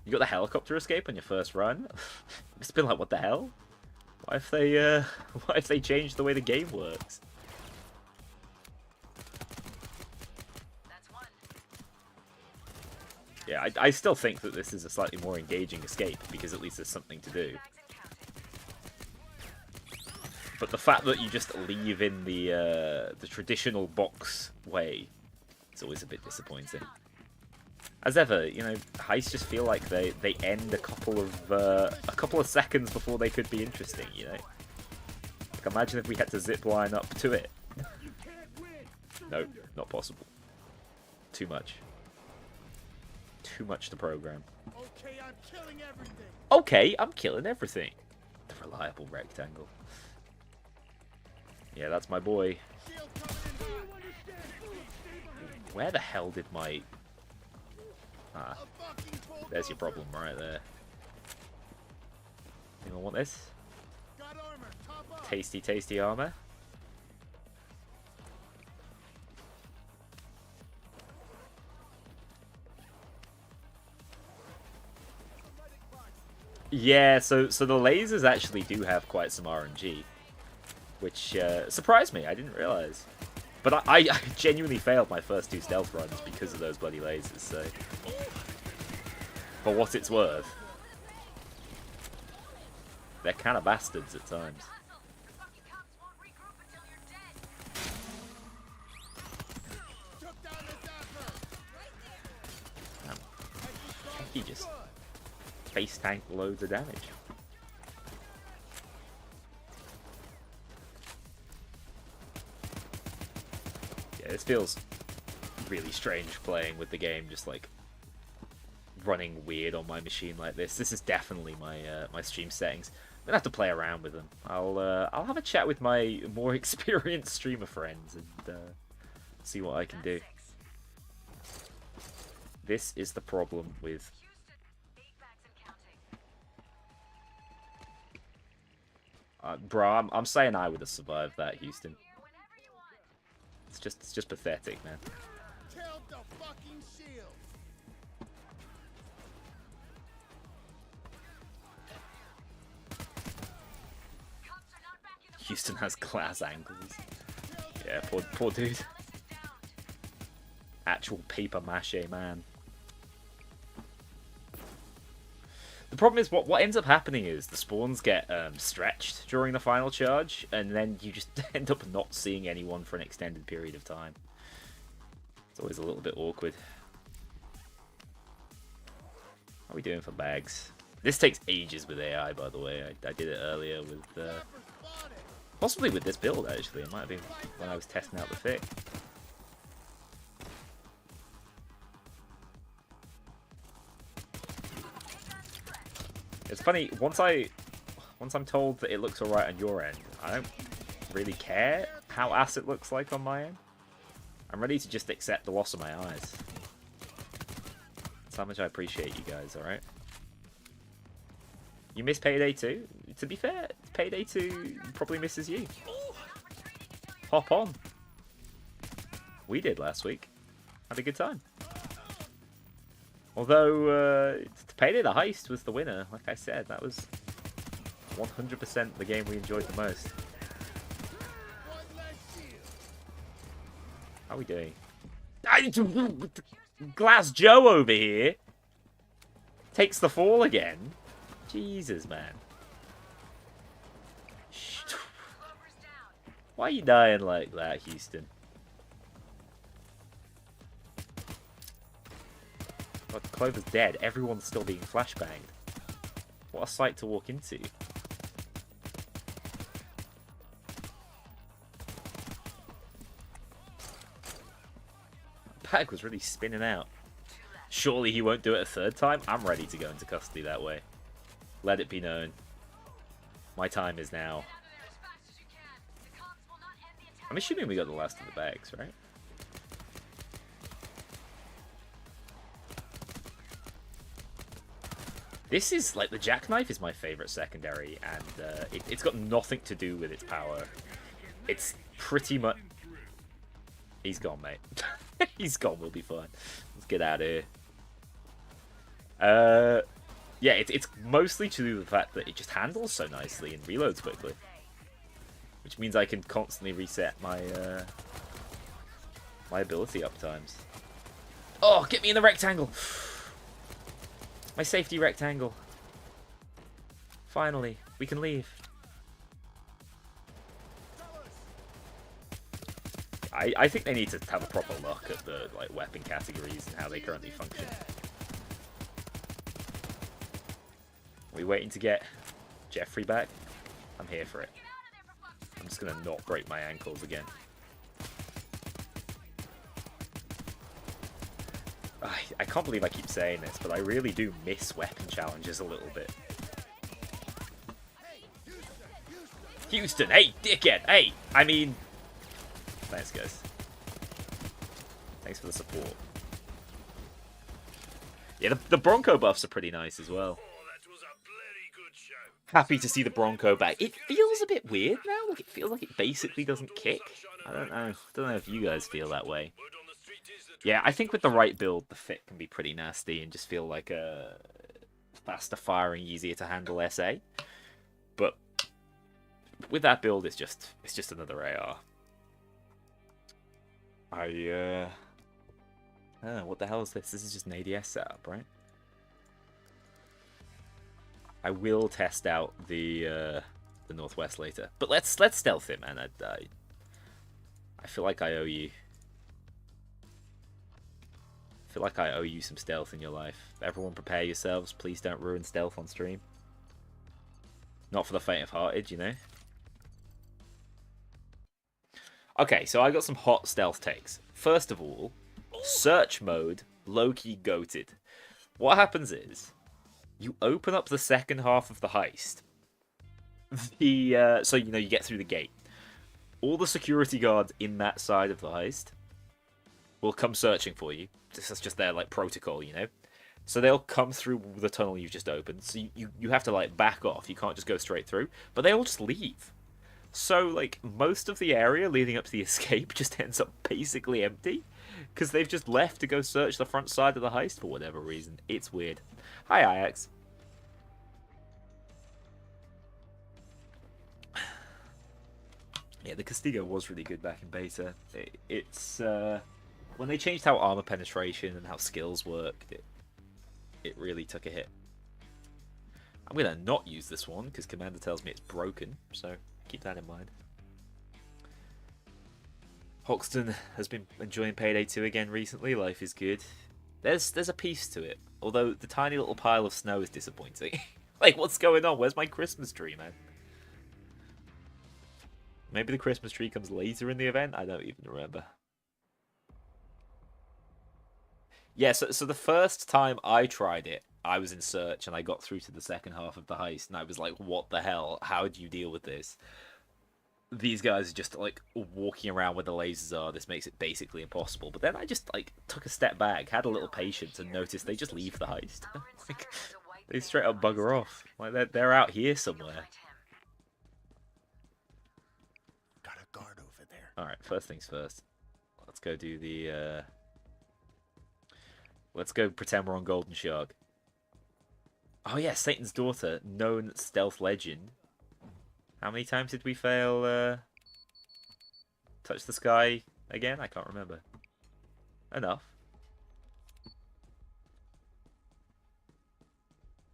You got the helicopter escape on your first run. It's been like, what the hell? What if they what if they changed the way the game works? That's one. Yeah, I still think that this is a slightly more engaging escape because at least there's something to do. Bags and counting. But the fact that you just leave in the traditional box way, it's always a bit disappointing. As ever, you know, heists just feel like they end a couple of seconds before they could be interesting. You know, like imagine if we had to zip line up to it. No, not possible. Too much. Too much to program. Okay, I'm killing everything. Okay, I'm killing everything. The reliable rectangle. Yeah, that's my boy. Shield coming in. Where the hell did my... Ah, A fucking there's your bulldozer. problem right there. Anyone want this? Got armor. Top up. Tasty, tasty armor. Yeah, so the lasers actually do have quite some RNG, which surprised me. I didn't realize. But I genuinely failed my first two stealth runs because of those bloody lasers, so... For what it's worth. They're kind of bastards at times. Hustle. The fucking cops won't regroup until you're dead. Took down the zapper. Damn. Exit He zone just good. face tanked loads of damage. Yeah, this feels really strange playing with the game, just like running weird on my machine like this. This is definitely my my stream settings. I'm gonna have to play around with them. I'll have a chat with my more experienced streamer friends and see what I can do. Six. This is the problem with Houston. 8 bags and counting. bro. I'm saying I would have survived that, Houston. Here whenever you want. It's just pathetic, man. Killed the fucking shield. Cops are not back in the Houston has glass angles. Killed the Yeah, poor dude. Alice is down. Actual paper mache man. The problem is what ends up happening is the spawns get stretched during the final charge, and then you just end up not seeing anyone for an extended period of time. It's always a little bit awkward. How are we doing for bags? This takes ages with AI, by the way. I did it earlier with zapper spotted. possibly with this build actually. It might have been when I was testing out the fic. It's funny, once I'm told that it looks alright on your end, I don't really care how ass it looks like on my end. I'm ready to just accept the loss of my eyes. That's how much I appreciate you guys, alright? You miss Payday 2? To be fair, Payday 2 probably misses you. Hop on. We did last week. Had a good time. Although, Payday the Heist was the winner, like I said. That was 100% the game we enjoyed the most. One less shield. How are we doing? Glass Joe over here takes the fall again. Jesus, man. Clover's down. Why are you dying like that, Houston? God, Clover's dead. Everyone's still being flashbanged. What a sight to walk into. Bag was really spinning out. Surely he won't do it a third time? I'm ready to go into custody that way. Let it be known. My time is now. I'm assuming we got the last of the bags, right? This is, like, the jackknife is my favorite secondary, and it's got nothing to do with its power. It's pretty much... He's gone, mate. He's gone, we'll be fine. Let's get out of here. Yeah, it's mostly to do with the fact that it just handles so nicely and reloads quickly. Which means I can constantly reset my my ability uptimes. Oh, get me in the rectangle! My safety rectangle. Finally, we can leave. I think they need to have a proper look at the weapon categories and how they currently function. Are we waiting to get Jeffrey back? I'm here for it. I'm just gonna not break my ankles again. I can't believe I keep saying this, but I really do miss weapon challenges a little bit. Houston, hey, dickhead, hey! I mean... Thanks, guys. Thanks for the support. Yeah, the Bronco buffs are pretty nice as well. Happy to see the Bronco back. It feels a bit weird now. Like, it feels like it basically doesn't kick. I don't know. I don't know if you guys feel that way. Yeah, I think with the right build, the fit can be pretty nasty and just feel like a faster firing, easier to handle SA. But with that build, it's just another AR. What the hell is this? This is just an ADS setup, right? I will test out the Northwest later, but let's stealth it, man. I feel like I owe you. I feel like I owe you some stealth in your life. Everyone, prepare yourselves. Please don't ruin stealth on stream. Not for the faint of hearted, you know. Okay, so I got some hot stealth takes. First of all, search mode, low-key goated. What happens is, you open up the second half of the heist. So, you know, you get through the gate. All the security guards in that side of the heist will come searching for you. This is just their, like, protocol, you know? So they'll come through the tunnel you've just opened. So you have to, like, back off. You can't just go straight through. But they all just leave. So, like, most of the area leading up to the escape just ends up basically empty. Because they've just left to go search the front side of the heist for whatever reason. It's weird. Hi, Ajax. Yeah, the Castigo was really good back in beta. It's when they changed how armor penetration and how skills worked, it really took a hit. I'm gonna not use this one because Commander tells me it's broken, so keep that in mind. Hoxton has been enjoying Payday 2 again recently. Life is good. There's a piece to it, although the tiny little pile of snow is disappointing. Like, what's going on? Where's my Christmas tree, man? Maybe the Christmas tree comes later in the event? I don't even remember. Yeah, so the first time I tried it, I was in search and I got through to the second half of the heist and I was like, what the hell? How do you deal with this? These guys are just, like, walking around where the lasers are. This makes it basically impossible. But then I just, like, took a step back, had a little patience, and noticed they just leave the heist. Like, they straight up bugger off. Like, they're out here somewhere. Got a guard over there. Alright, first things first. Let's go do the, Let's go pretend we're on Golden Shark. Oh yeah, Satan's Daughter, known stealth legend. How many times did we fail, touch the sky again? I can't remember. Enough.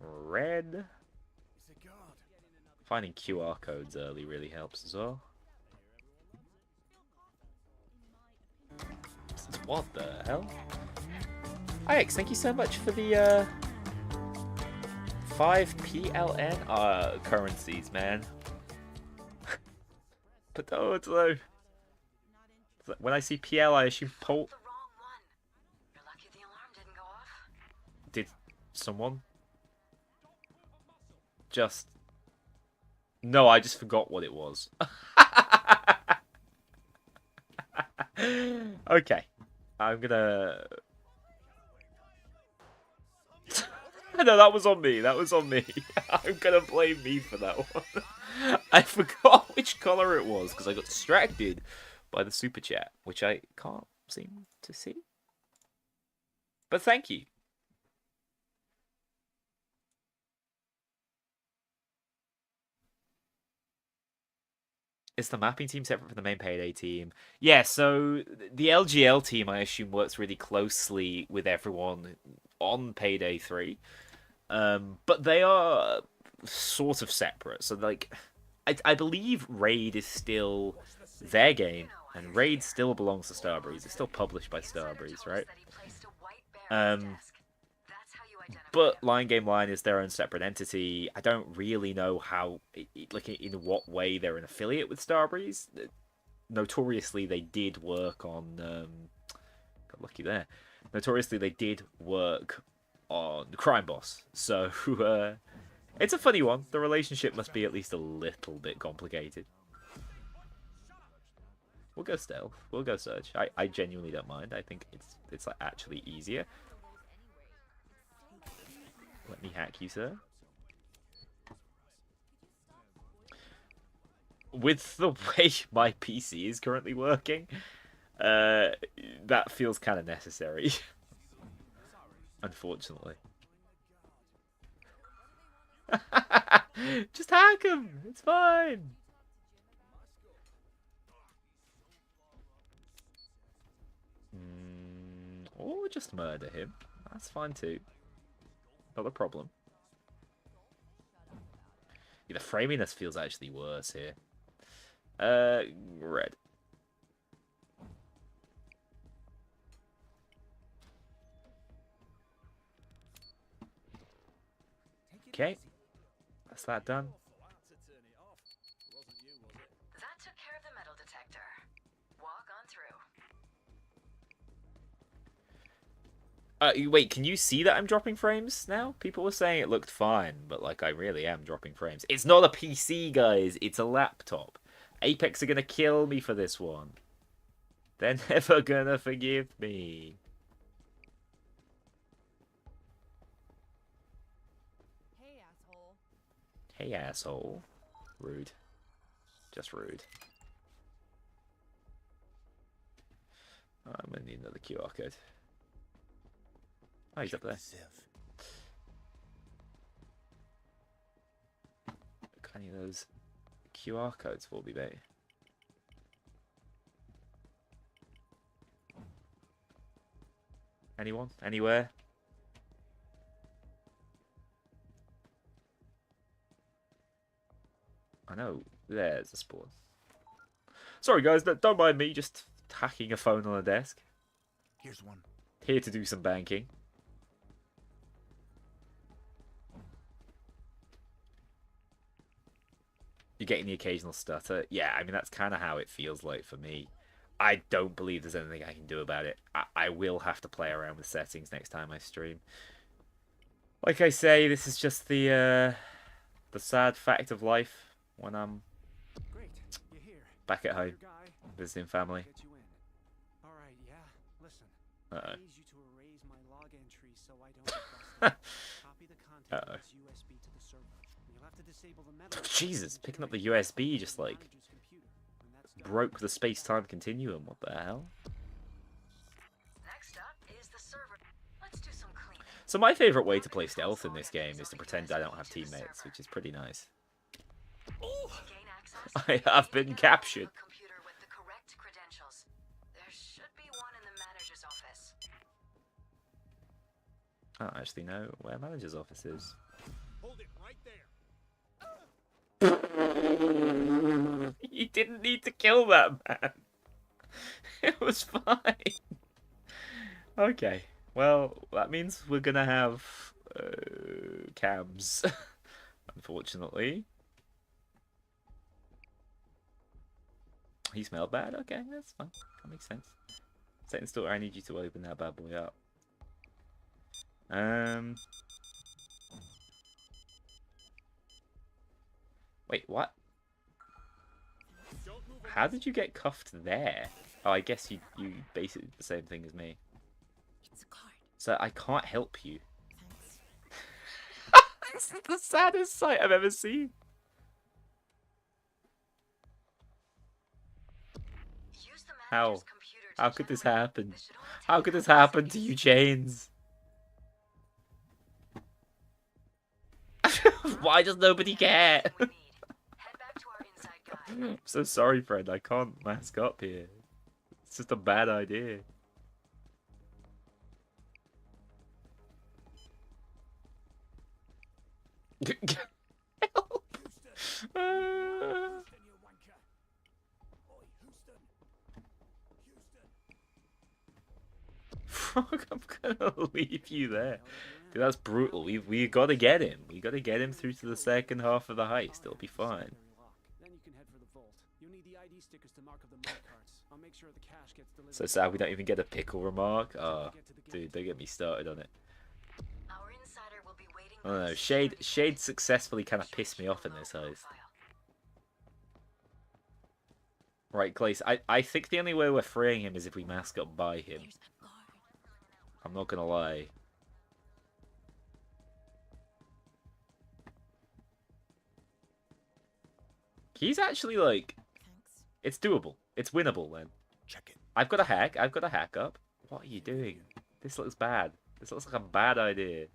Red. Finding QR codes early really helps as well. What the hell? Ix, thank you so much for the 5 PLN currencies, man. But oh, though. When I see PL, I assume Pol. The wrong one. You're lucky the alarm didn't go off. someone. Just... No, I just forgot what it was. Okay. I'm gonna... No, that was on me. That was on me. I'm gonna blame me for that one. I forgot which color it was because I got distracted by the super chat, which I can't seem to see. But thank you. Is the mapping team separate from the main Payday team? Yeah, so the LGL team, I assume, works really closely with everyone on Payday 3. But they are sort of separate. So, like, I believe Raid is still their game, and Raid still belongs to Starbreeze. It's still published by Starbreeze, right? But Line Game Line is their own separate entity. I don't really know how, like, in what way they're an affiliate with Starbreeze. Notoriously, they did work on. Got lucky there. Notoriously, they did work on Crime Boss. So, it's a funny one. The relationship must be at least a little bit complicated. We'll go stealth. We'll go search. I genuinely don't mind. I think it's like actually easier. Let me hack you, sir. With the way my PC is currently working, that feels kind of necessary. Unfortunately. Just hack him. It's fine. Or just murder him. That's fine too. Not a problem. Yeah, the framiness feels actually worse here. Red. Okay. That's that done. That took care of the metal detector. Walk on through. Wait, can you see that I'm dropping frames now? People were saying it looked fine, but like I really am dropping frames. It's not a PC, guys. It's a laptop. Apex are gonna kill me for this one. They're never gonna forgive me. Hey, asshole. Hey, asshole. Rude. Just rude. I'm gonna need another QR code. Oh, he's up there. Ziv. Got any of those QR codes for me, mate? Anyone? Anywhere? I know. There's a spawn. Sorry, guys. Don't mind me just hacking a phone on a desk. Here's one. Here to do some banking. You're getting the occasional stutter. Yeah, I mean, that's kind of how it feels like for me. I don't believe there's anything I can do about it. I will have to play around with settings next time I stream. Like I say, this is just the sad fact of life when I'm Great, you're here. back at home Your guy, visiting family. get you in. All right, yeah. Listen. Uh-oh. I need you to erase my log entry so I don't get busted. Copy the content of this USB to the server. You'll have to disable the metal. Jesus, picking up the USB just like broke the space-time continuum. What the hell? Next up is the server. Let's do some cleaning. So my favourite way to play stealth in this game is to pretend I don't have teammates, which is pretty nice. Gain access. I have been captured. Computer with the correct credentials. There should be one in the manager's office. I don't actually know where manager's office is. Hold it right there. You didn't need to kill that man. It was fine. Okay. Well, that means we're gonna have cams. Unfortunately. He smelled bad? Okay, that's fine. That makes sense. Second store, I need you to open that bad boy up. Wait, what? Don't move. How did you get cuffed there? Oh, I guess you basically the same thing as me. It's a card. So I can't help you. Thanks. This is the saddest sight I've ever seen. Use the How? manager's computer to How could this generate- happen? This should only take How a could this couple happen to seconds. you, Chains? Why does nobody care? We need. Head back to our inside guy. I'm so sorry, friend. I can't mask up here. It's just a bad idea. Help! Houston, you wanker. Oi, Houston. Houston. Frog, I'm gonna leave you there. Dude, that's brutal. We gotta get him. We gotta get him through to the second half of the heist. It'll be fine. Then you can head for the vault. You'll need the ID stickers to mark up the mine carts. I'll make sure the cash gets delivered. So sad we don't even get a pickle remark. Oh, dude, don't get me started on it. Our insider will be waiting. I don't know. Shade successfully kind of pissed me off in this heist. Right, Glace, I think the only way we're freeing him is if we mask up by him. There's a guard. I'm not gonna lie. He's actually like, Thanks. it's doable. It's winnable then. Check it. I've got a hack. I've got a hack up. What are you doing? This looks bad. This looks like a bad idea.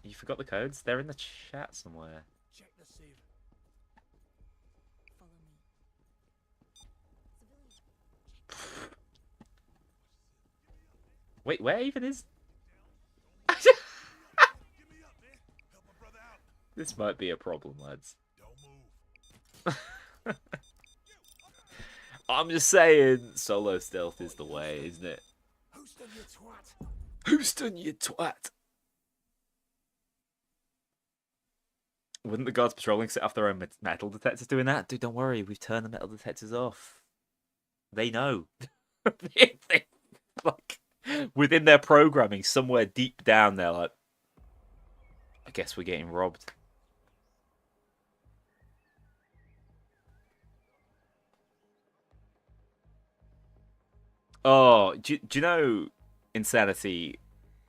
You forgot the codes? They're in the chat somewhere. Check the safe. Follow me. Civilian. Wait, where even is... Give me up, man. Help a brother out. This might be a problem, lads. Don't move. I'm just saying, solo stealth is the way, isn't it? Houston, you twat. Houston, you twat! Wouldn't the guards patrolling set off their own metal detectors doing that? Dude, don't worry, we've turned the metal detectors off. They know. Like, within their programming, somewhere deep down, they're like, I guess we're getting robbed. Oh, do you know, Insanity,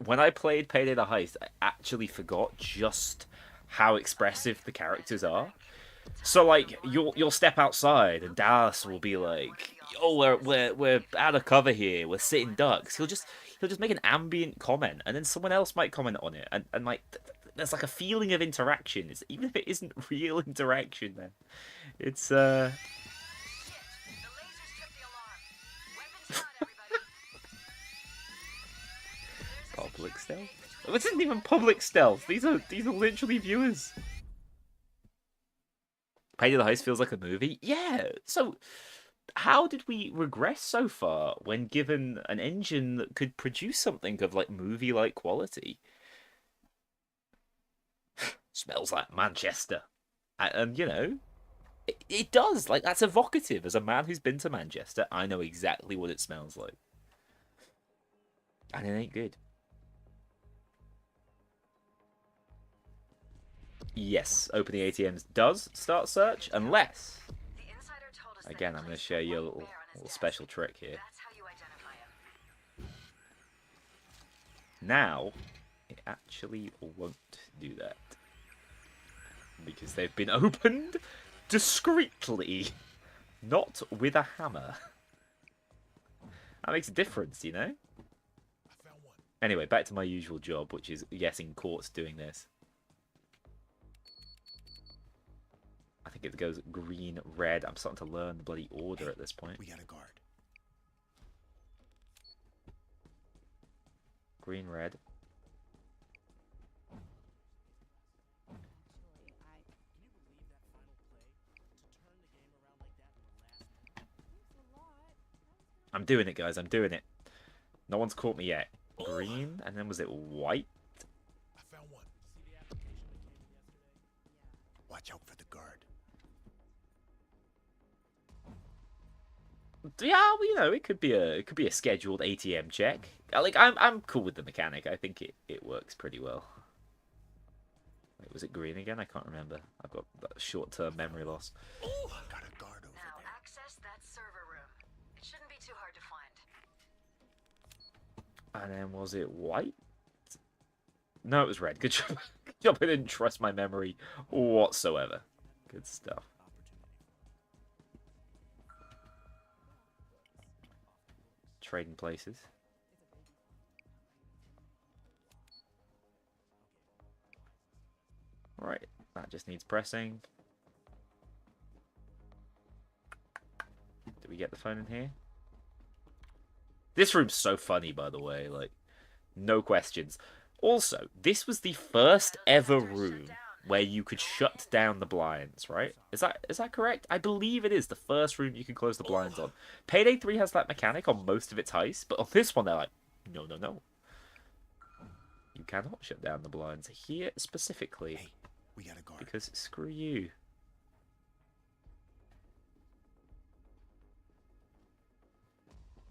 when I played Payday the Heist, I actually forgot just how expressive the characters are. So like you'll step outside and Dallas will be like, "Oh, we're out of cover here. We're sitting ducks." He'll just make an ambient comment, and then someone else might comment on it, and like there's like a feeling of interaction. It's, even if it isn't real interaction, then it's Shit! The lasers tripped the alarm. Weapons out, everybody. public stealth. This isn't even public stealth. These are literally viewers. Payday the Heist feels like a movie. Yeah. So, how did we regress so far when given an engine that could produce something of like movie-like quality? Smells like Manchester, and you know, it does. Like that's evocative. As a man who's been to Manchester, I know exactly what it smells like, and it ain't good. Yes, opening ATMs does start search, unless... The insider told us that Again, he I'm going to placed show you a one little bear on his desk. special trick here. That's how you identify him. Now, it actually won't do that. Because they've been opened discreetly, not with a hammer. That makes a difference, you know? I found one. Anyway, back to my usual job, which is, yes, in courts doing this. I think it goes green, red. I'm starting to learn the bloody order at this point. We got a guard. Green, red. Actually, I. Can you believe that final play? To turn the game around like that in the last minute. Thanks a lot. I'm doing it, guys. I'm doing it. No one's caught me yet. Green, and then was it white? I found one. See the application that came in yesterday? Watch out for the guard. Yeah, well, you know, it could be a scheduled ATM check. I'm cool with the mechanic. I think it works pretty well. Wait, was it green again? I can't remember. I've got short-term memory loss. Got a guard over Now there. access that server room. It shouldn't be too hard to find. And then was it white? No, it was red. Good job. Good job. I didn't trust my memory whatsoever. Good stuff. Trading places. Right, that just needs pressing. Do we get the phone in here? This room's so funny, by the way, like, no questions. Also, this was the first ever room where you could shut down the blinds, right? Is that correct? I believe it is the first room you can close the blinds on. Payday 3 has that mechanic on most of its heists, but on this one they're like, no, no, no. You cannot shut down the blinds here specifically. Hey, we got a guard. Because screw you.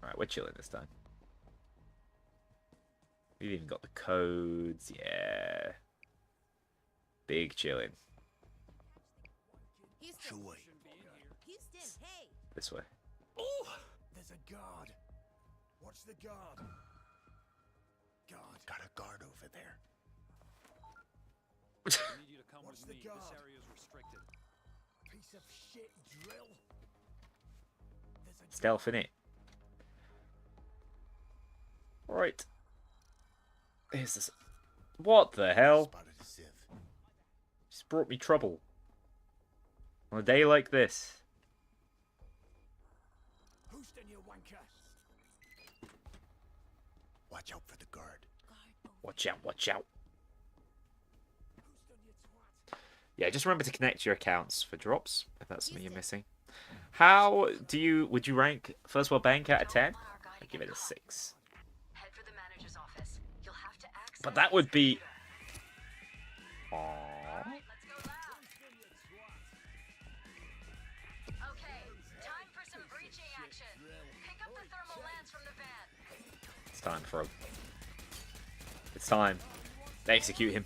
Alright, we're chilling this time. We've even got the codes, yeah. Big chilling. Houston. Away. Houston, hey! This way. Oh, there's a guard. Watch the guard. Guard. Got a guard over there. I need you to come What's with the me. guard? This area is restricted. Piece of shit drill. There's a Stealth in it. Right. Here's this. What the hell? Spotted a sieve. Just brought me trouble. On a day like this. Houston, you wanker. Watch out for the guard. Watch out, watch out. Houston, you twat. Yeah, just remember to connect your accounts for drops, if that's something you're missing. How do you, would you rank First World Bank out of 10? I'd give it a 6. Head for the manager's office. You'll have to access But that would be... All Aww. right, let's go loud. Okay, time for some breaching action. Pick up the thermal lance from the van. It's time for a... It's time. Execute him.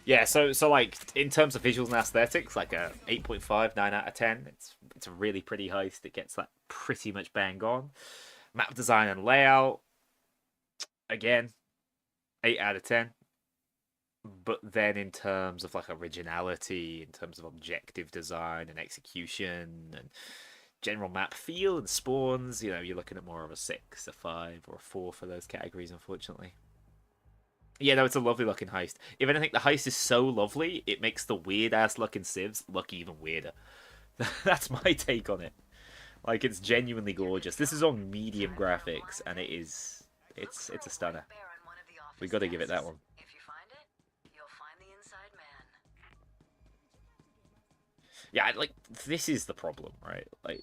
Yeah, so like in terms of visuals and aesthetics, like a 8.5, 9 out of 10. It's a really pretty heist. It gets that pretty much bang on. Map design and layout, again, 8 out of 10. But then in terms of like originality, in terms of objective design and execution and general map feel and spawns, you know, you're looking at more of a 6, a 5, or a 4 for those categories, unfortunately. Yeah, no, it's a lovely looking heist. If anything, the heist is so lovely, it makes the weird ass looking civs look even weirder. That's my take on it. Like, it's genuinely gorgeous. This is on medium graphics, and it's a stunner. We got to give it that one. If you find it, you'll find the inside man. Yeah, like, this is the problem, right? Like,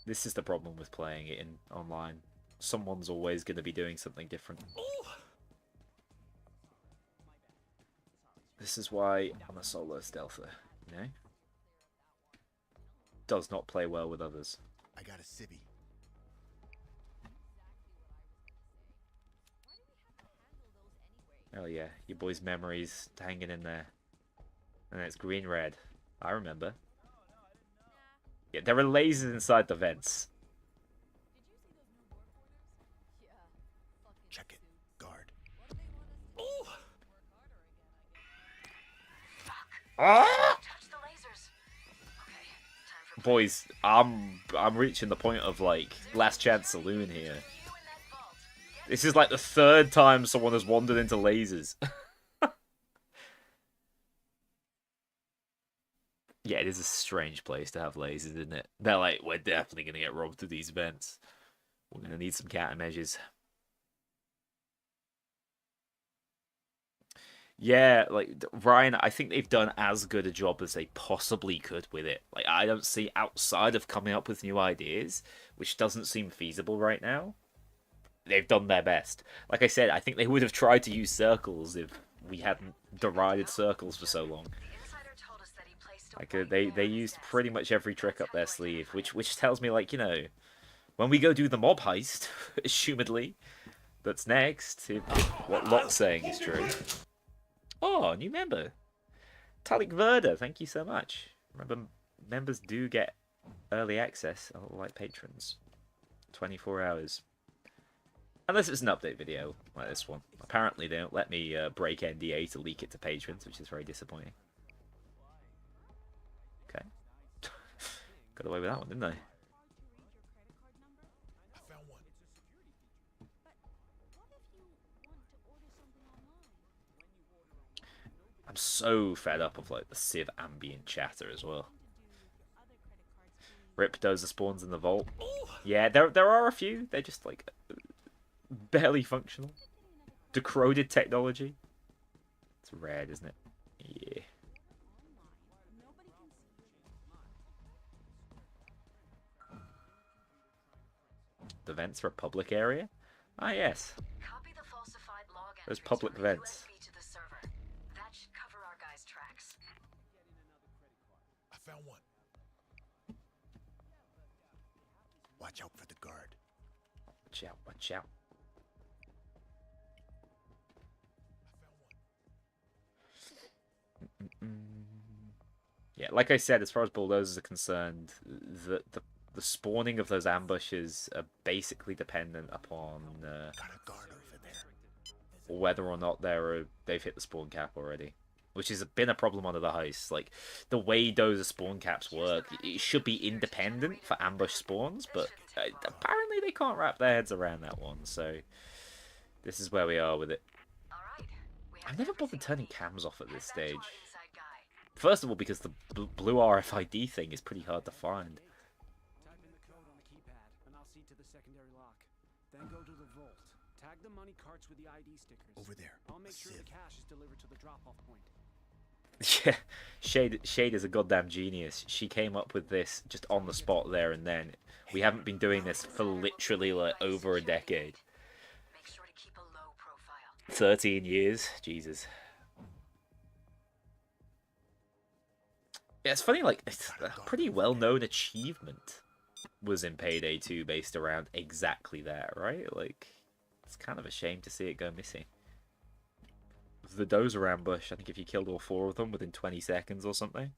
this is the problem with playing it in online. Someone's always going to be doing something different. This is why I'm a solo stealther, you know? Does not play well with others. I got a civvy. Oh yeah, your boy's memories hanging in there. And it's green-red. I remember. Yeah, there are lasers inside the vents. Check it. Guard. Ah! Touch the lasers. Okay, time for Boys, I'm reaching the point of like last chance saloon here. you in that vault. Get This is like the 3rd time someone has wandered into lasers. Yeah, it is a strange place to have lasers, isn't it? They're like, we're definitely gonna get robbed through these vents. We're gonna need some countermeasures. Yeah, like Ryan, I think they've done as good a job as they possibly could with it. Like, I don't see outside of coming up with new ideas, which doesn't seem feasible right now. They've done their best. Like I said, I think they would have tried to use circles if we hadn't derided circles for so long. The insider told us that he placed Like they used pretty much every trick up their sleeve, which tells me, like, you know, when we go do the mob heist, assumedly, that's next, if what Locke's saying is true. Oh, new member. Talik Verda, thank you so much. Remember, members do get early access, like patrons. 24 hours. Unless it's an update video, like this one. Apparently they don't let me break NDA to leak it to patrons, which is very disappointing. Okay. Got away with that one, didn't I? I found one. I'm so fed up of, like, the Civ ambient chatter as well. Rip Dozer spawns in the vault. Yeah, there are a few. They're just, like, barely functional. Decroded technology. It's rad, isn't it? Yeah. The vents for a public area? Ah, yes. Copy the falsified log Those entries public from the vents. USB to the server. That should cover our guys' tracks. I found one. Watch out for the guard. Watch out, watch out. Yeah, like I said, as far as bulldozers are concerned, the spawning of those ambushes are basically dependent upon Got a guard over there. whether or not they've hit the spawn cap already, which has been a problem under the heist. Like, the way dozer spawn caps work, it should be independent for ambush spawns, but apparently they can't wrap their heads around that one. So this is where we are with it. All right. We have I've never bothered everything we turning need. cams off at this Head back to stage. our inside guy. First of all, because the blue RFID thing is pretty hard to find. Type in the code on the keypad, and I'll see to the secondary lock. Then go to the vault. Tag the money carts with the ID stickers. Over there. I'll make A sure the sieve. cash is delivered to the drop-off point. Yeah, Shade is a goddamn genius. She came up with this just on the spot there and then. We haven't been doing this for literally, like, over a decade. Make sure to keep a low profile. 13 years? Jesus. Yeah, it's funny, like, it's a pretty well-known achievement was in Payday 2 based around exactly that, right? Like, it's kind of a shame to see it go missing. The dozer ambush, I think if you killed all 4 of them within 20 seconds or something.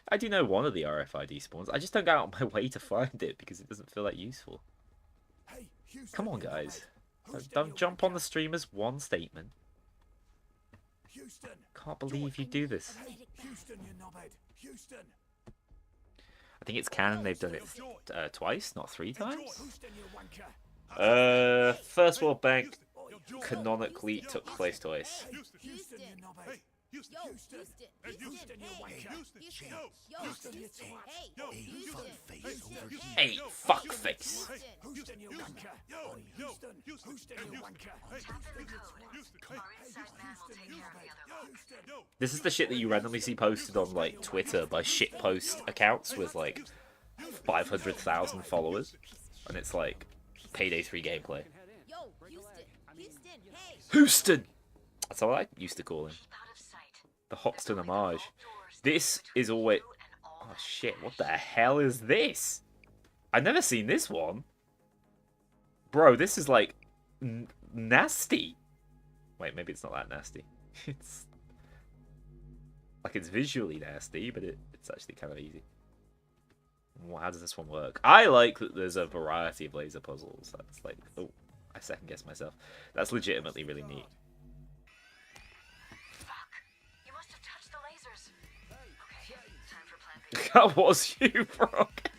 I do know one of the RFID spawns. I just don't go out of my way to find it because it doesn't feel that useful. Hey, Houston, Come on, you guys. knobhead. Don't jump on the stream as one statement. Houston. Can't believe you do this. Hey, Houston, you knobhead. Houston. I think it's canon they've done it twice, not 3 times. Houston, you wanker. First World Bank canonically took place twice. Houston, you knobhead. Yo, Houston. Houston, you Hey, wanker. Houston. Yo, Houston, you Houston. twat. Hey, Hey, Houston. fuckface over here. Hey, fuckface. Houston, you wanker. On Houston. Houston, you wanker. Tap in the code. Our inside man will take care of the other lot. This is the shit that you randomly see posted on, like, Twitter by shitpost accounts with, like, 500,000 followers. And it's like, Payday 3 gameplay. Yo, Houston. Houston. Hey. Houston! That's how I used to call him. Keep out of sight. The Hoxton Only the homage. vault doors This between is always... you and all Oh the shit, what cash. the hell is this? I've never seen this one. Bro, this is like... nasty. Wait, maybe it's not that nasty. It's... like, it's visually nasty, but it's actually kind of easy. Well, how does this one work? I like that there's a variety of laser puzzles. That's like... oh, I second guess myself. That's legitimately really neat. Fuck. You must have touched the lasers. Okay, time for plan B. That was you, Brock.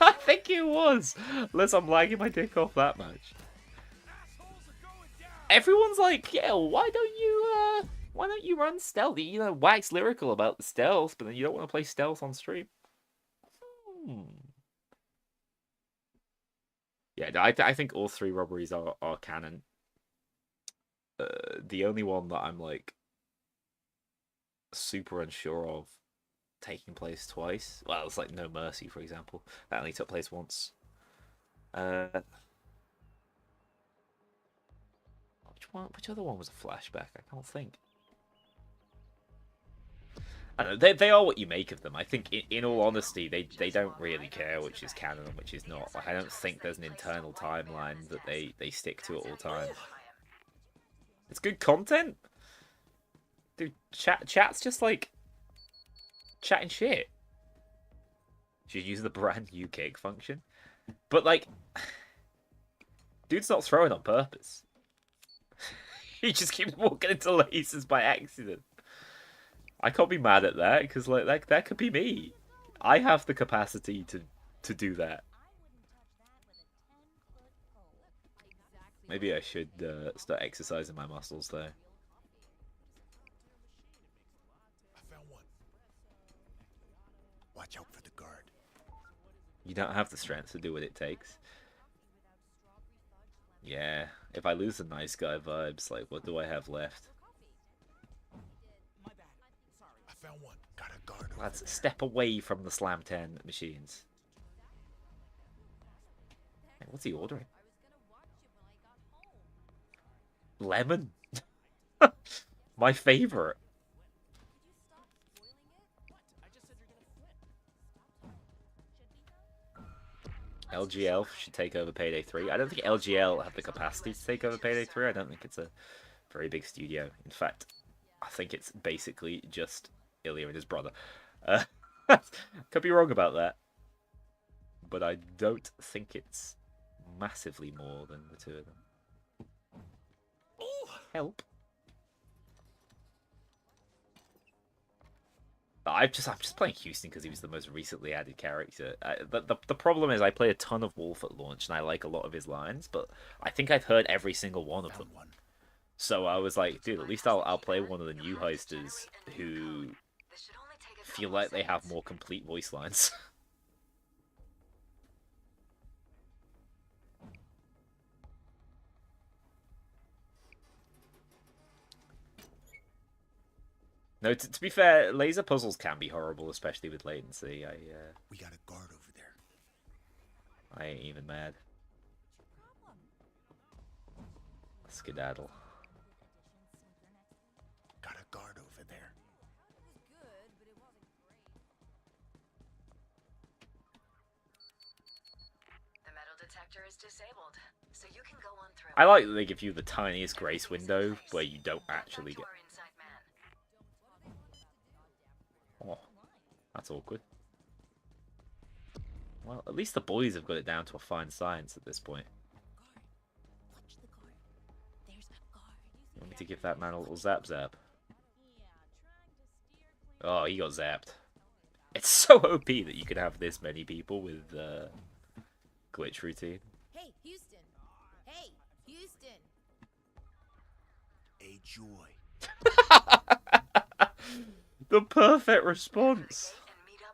I think it was. Unless I'm lagging my dick off that much. Everyone's like, yeah, why don't you run stealthy? You know, wax lyrical about the stealth, but then you don't want to play stealth on stream. Yeah, I think all 3 robberies are canon. The only one that I'm like super unsure of taking place twice. Well, it's like No Mercy, for example. That only took place once. Which other one was a flashback? I can't think. I don't know, they are what you make of them. I think, in all honesty, they don't really care which is canon and which is not. Like, I don't think there's an internal timeline that they stick to at all times. It's good content. Dude, chat's just like chatting shit. Should use the brand new kick function. But like, dude's not throwing on purpose. He just keeps walking into lasers by accident. I can't be mad at that, because like that could be me. I have the capacity to do that. Maybe I should start exercising my muscles though. I found one. Watch out for the guard. You don't have the strength to do what it takes. Yeah, if I lose the nice guy vibes, like, what do I have left? I found one. Got a guard over Let's there. step away from the Slam 10 machines. Hey, what's he ordering? Lemon? My favorite. LGL should take over Payday 3. I don't think LGL have the capacity to take over Payday 3. I don't think it's a very big studio. In fact, I think it's basically just Ilya and his brother. Could be wrong about that. But I don't think it's massively more than the two of them. Help. I'm just playing Houston because he was the most recently added character. The problem is I play a ton of Wolf at launch and I like a lot of his lines, but I think I've heard every single one of them. So I was like, dude, at least I'll play one of the new heisters who feel like they have more complete voice lines. No, to be fair, laser puzzles can be horrible, especially with latency. We got a guard over there. I ain't even mad. Skedaddle. Got a guard over there. The metal detector is disabled, so you can go on through. I like that they give you the tiniest grace window where you don't actually get... Oh, that's awkward. Well, at least the boys have got it down to a fine science at this point. You want me to give that man a little zap zap? Oh, he got zapped. It's so OP that you can have this many people with glitch routine. Hey, Houston. Hey, Houston. A joy. The perfect response.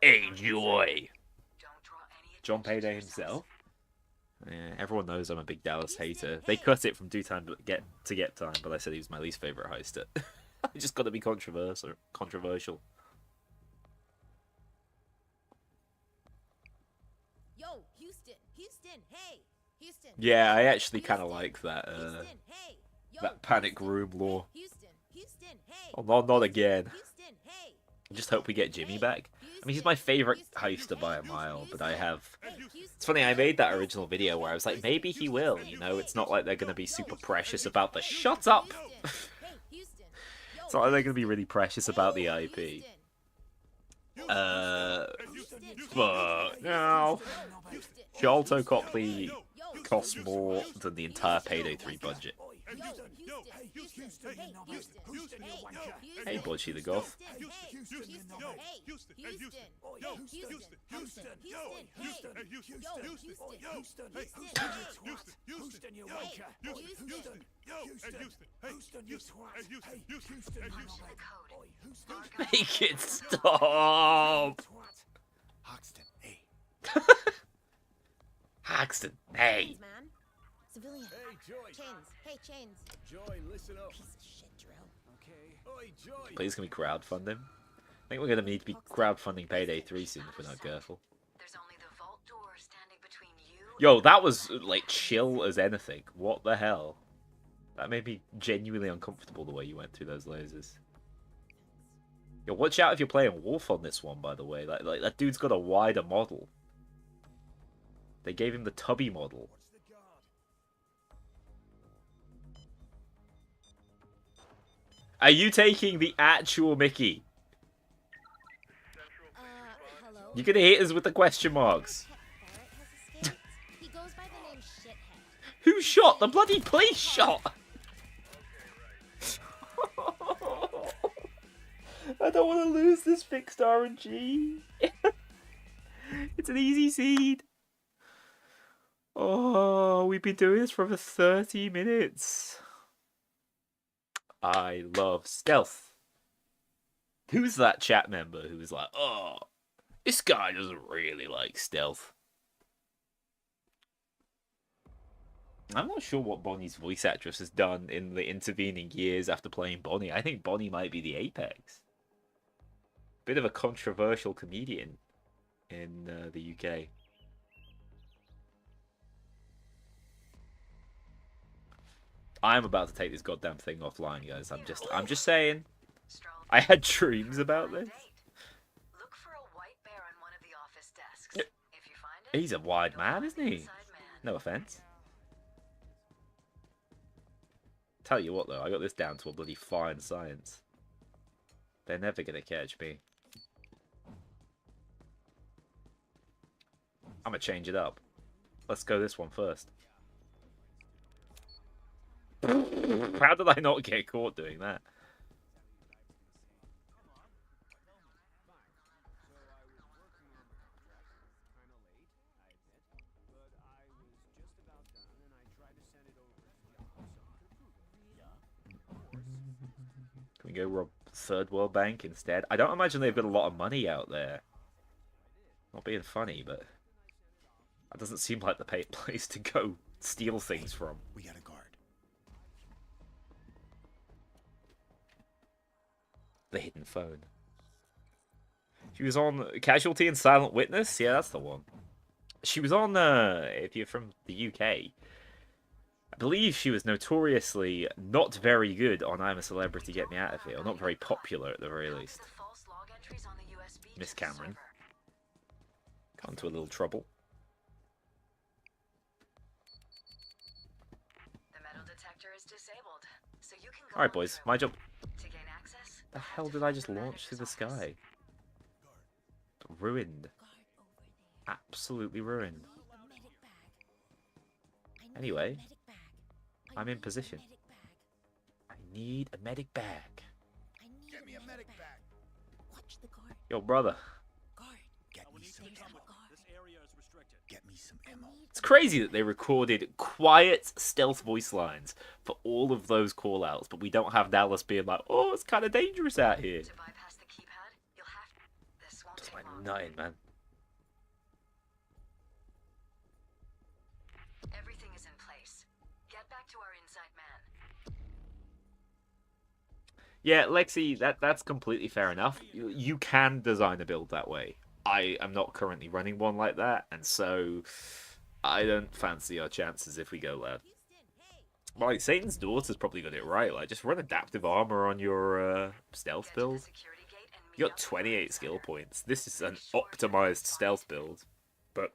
A joy. John Payday himself. Yeah, everyone knows I'm a big Dallas hater. They cut it from Do Time to Get Time, but I said he was my least favorite heister. I just got to be controversial. Yo, Houston. Houston. Hey, Houston. Yeah, I actually kind of like that Houston. Hey. Yo, that panic Houston. room lore. Houston. Houston. Hey. Oh, not again. Houston. Hey. I just hope we get Jimmy back. I mean, he's my favorite heister by a mile, but I have... It's funny, I made that original video where I was like, maybe he will, you know? It's not like they're going to be super precious about the... Shut up! It's not like they're going to be really precious about the IP. But... No. Sholto Copley costs more than the entire Payday 3 budget. Hey, Budgie the Goth. Make it stop! Hoxton, hey. Haxton, hey! Man. Civilian. Hey, Joy. Chains. Hey, chains. Joy, listen up. Piece of shit drill. Okay. Oi, Joy. Please can we crowdfund him? think we're gonna need to be crowdfunding Payday 3 soon if we're not careful. There's only the vault door standing between you. Yo, that was like chill as anything. What the hell? That made me genuinely uncomfortable the way you went through those lasers. Yo, watch out if you're playing Wolf on this one, by the way. Like that dude's got a wider model. They gave him the tubby model. Watch the guard. Are you taking the actual Mickey? Hello? You're gonna hit us with the question marks. Barrett has escaped. He goes by the name Shithead. Who shot? The bloody police shot! I don't want to lose this fixed RNG. It's an easy seed. Oh, we've been doing this for over 30 minutes. I love stealth. Who's that chat member who was like, oh, this guy doesn't really like stealth? I'm not sure what Bonnie's voice actress has done in the intervening years after playing Bonnie. I think Bonnie might be the apex. Bit of a controversial comedian in the UK. I'm about to take this goddamn thing offline, guys. I'm just saying. Stroll I had dreams about this. Look for a white bear on one of the office desks. If you find it, He's a wide you'll man, find isn't the he? inside man. No offense. Tell you what, though, I got this down to a bloody fine science. They're never gonna catch me. I'm gonna change it up. Let's go this one first. How did I not get caught doing that? Can we go rob Third World Bank instead? I don't imagine they've got a lot of money out there. Not being funny, but that doesn't seem like the place to go steal things from. We got a guard. The hidden phone. She was on Casualty and Silent Witness. Yeah, that's the one. She was on, if you're from the UK, I believe she was notoriously not very good on I'm a Celebrity, Get Me Out of Here, or not very popular at the very least. The false log entries on the USB Miss to the Cameron. server. Got into a little trouble. The metal detector is disabled, so you can go Alright, boys, through. my job. To gain access, The you have hell to did I find just the launch through the manager's office. sky? Ruined. Guard over there. Absolutely ruined. I need a medic bag. I need Anyway, a medic bag. I I'm in need a position. medic bag. I need a medic bag. I need Get me a medic bag. Watch the guard. Yo, brother. Guard. Get me some There's ammo. a guard. This area is restricted. Get me some I ammo. need It's crazy that they recorded quiet stealth voice lines for all of those call-outs, but we don't have Dallas being like, oh, it's kind of dangerous out here. To bypass the keypad, you'll have this won't Just take my long. nutting, man. Everything is in place. Get back to our inside man. Yeah, Lexi, that's completely fair enough. You can design a build that way. I am not currently running one like that, and so I don't fancy our chances if we go loud. Houston, hey. Like, Satan's daughter's probably got it right. Like, just run adaptive armor on your stealth Get to the build. security gate and meet You got up with 28 our skill insider. points. This is an optimized stealth build. But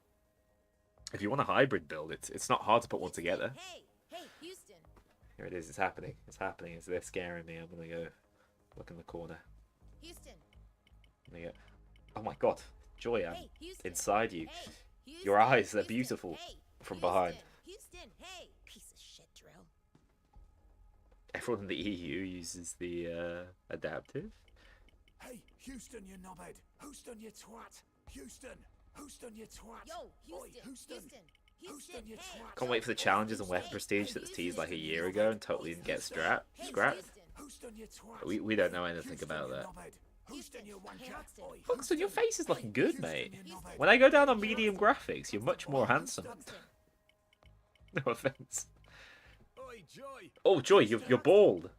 if you want a hybrid build, it's not hard to put one together. Hey, hey, Houston. Here it is. It's happening. It's happening. They're scaring me. I'm gonna go look in the corner. Houston. There you go. Oh my god, Joy, I'm Hey, Houston. inside you. Hey, Houston. Your eyes, they're Houston. beautiful Hey, from Houston. behind. Houston, hey. Piece of shit drill. Everyone in the EU uses the adaptive. Hey, Houston, you knobhead. Houston, you twat. Houston. Houston, you twat. Yo, Oi, Houston. Houston. Houston. Houston, Houston, you hey. twat. Can't wait for the challenges and weapon prestige that was teased like a year ago and totally didn't get scrapped. Hey, Scrapped. Houston. Houston, you twat. We don't know anything Houston, about you that. knobhead. Houston, you Hey, wanker. Hoxton. Oi, Hoxton, your Houston. face is looking good, Houston, mate. you knobhead. When I go down on medium graphics, you're much more handsome. Houston. No offense. Oi, Joy. Oh, Joy, you're bald.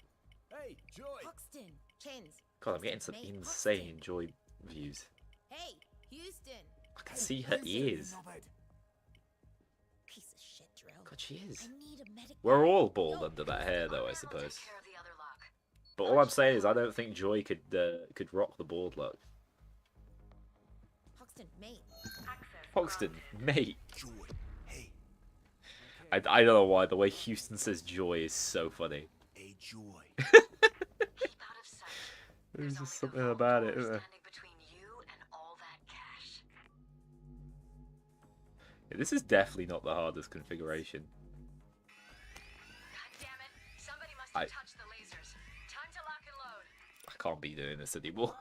Hey, Joy. Hoxton. Chins. God, I'm getting some Mate, insane Joy views. Hey, Houston. I can see her ears. Piece of shit, Drill. God, she is. I need a medic. We're all bald under that hair, though, I Take suppose. care of the other lock. But all I'm saying is, I don't think Joy could rock the bald look. Hoxton, mate. Hoxton, mate. Joy. Hey, I don't know why the way Houston says Joy is so funny. a Joy. Keep out of sight. There's There's just only the something vault about door it, isn't there? standing between you and all that cash. Yeah, this is definitely not the hardest configuration. God damn it! Somebody must I- have touched the lasers. Time to lock and load. I can't be doing this anymore.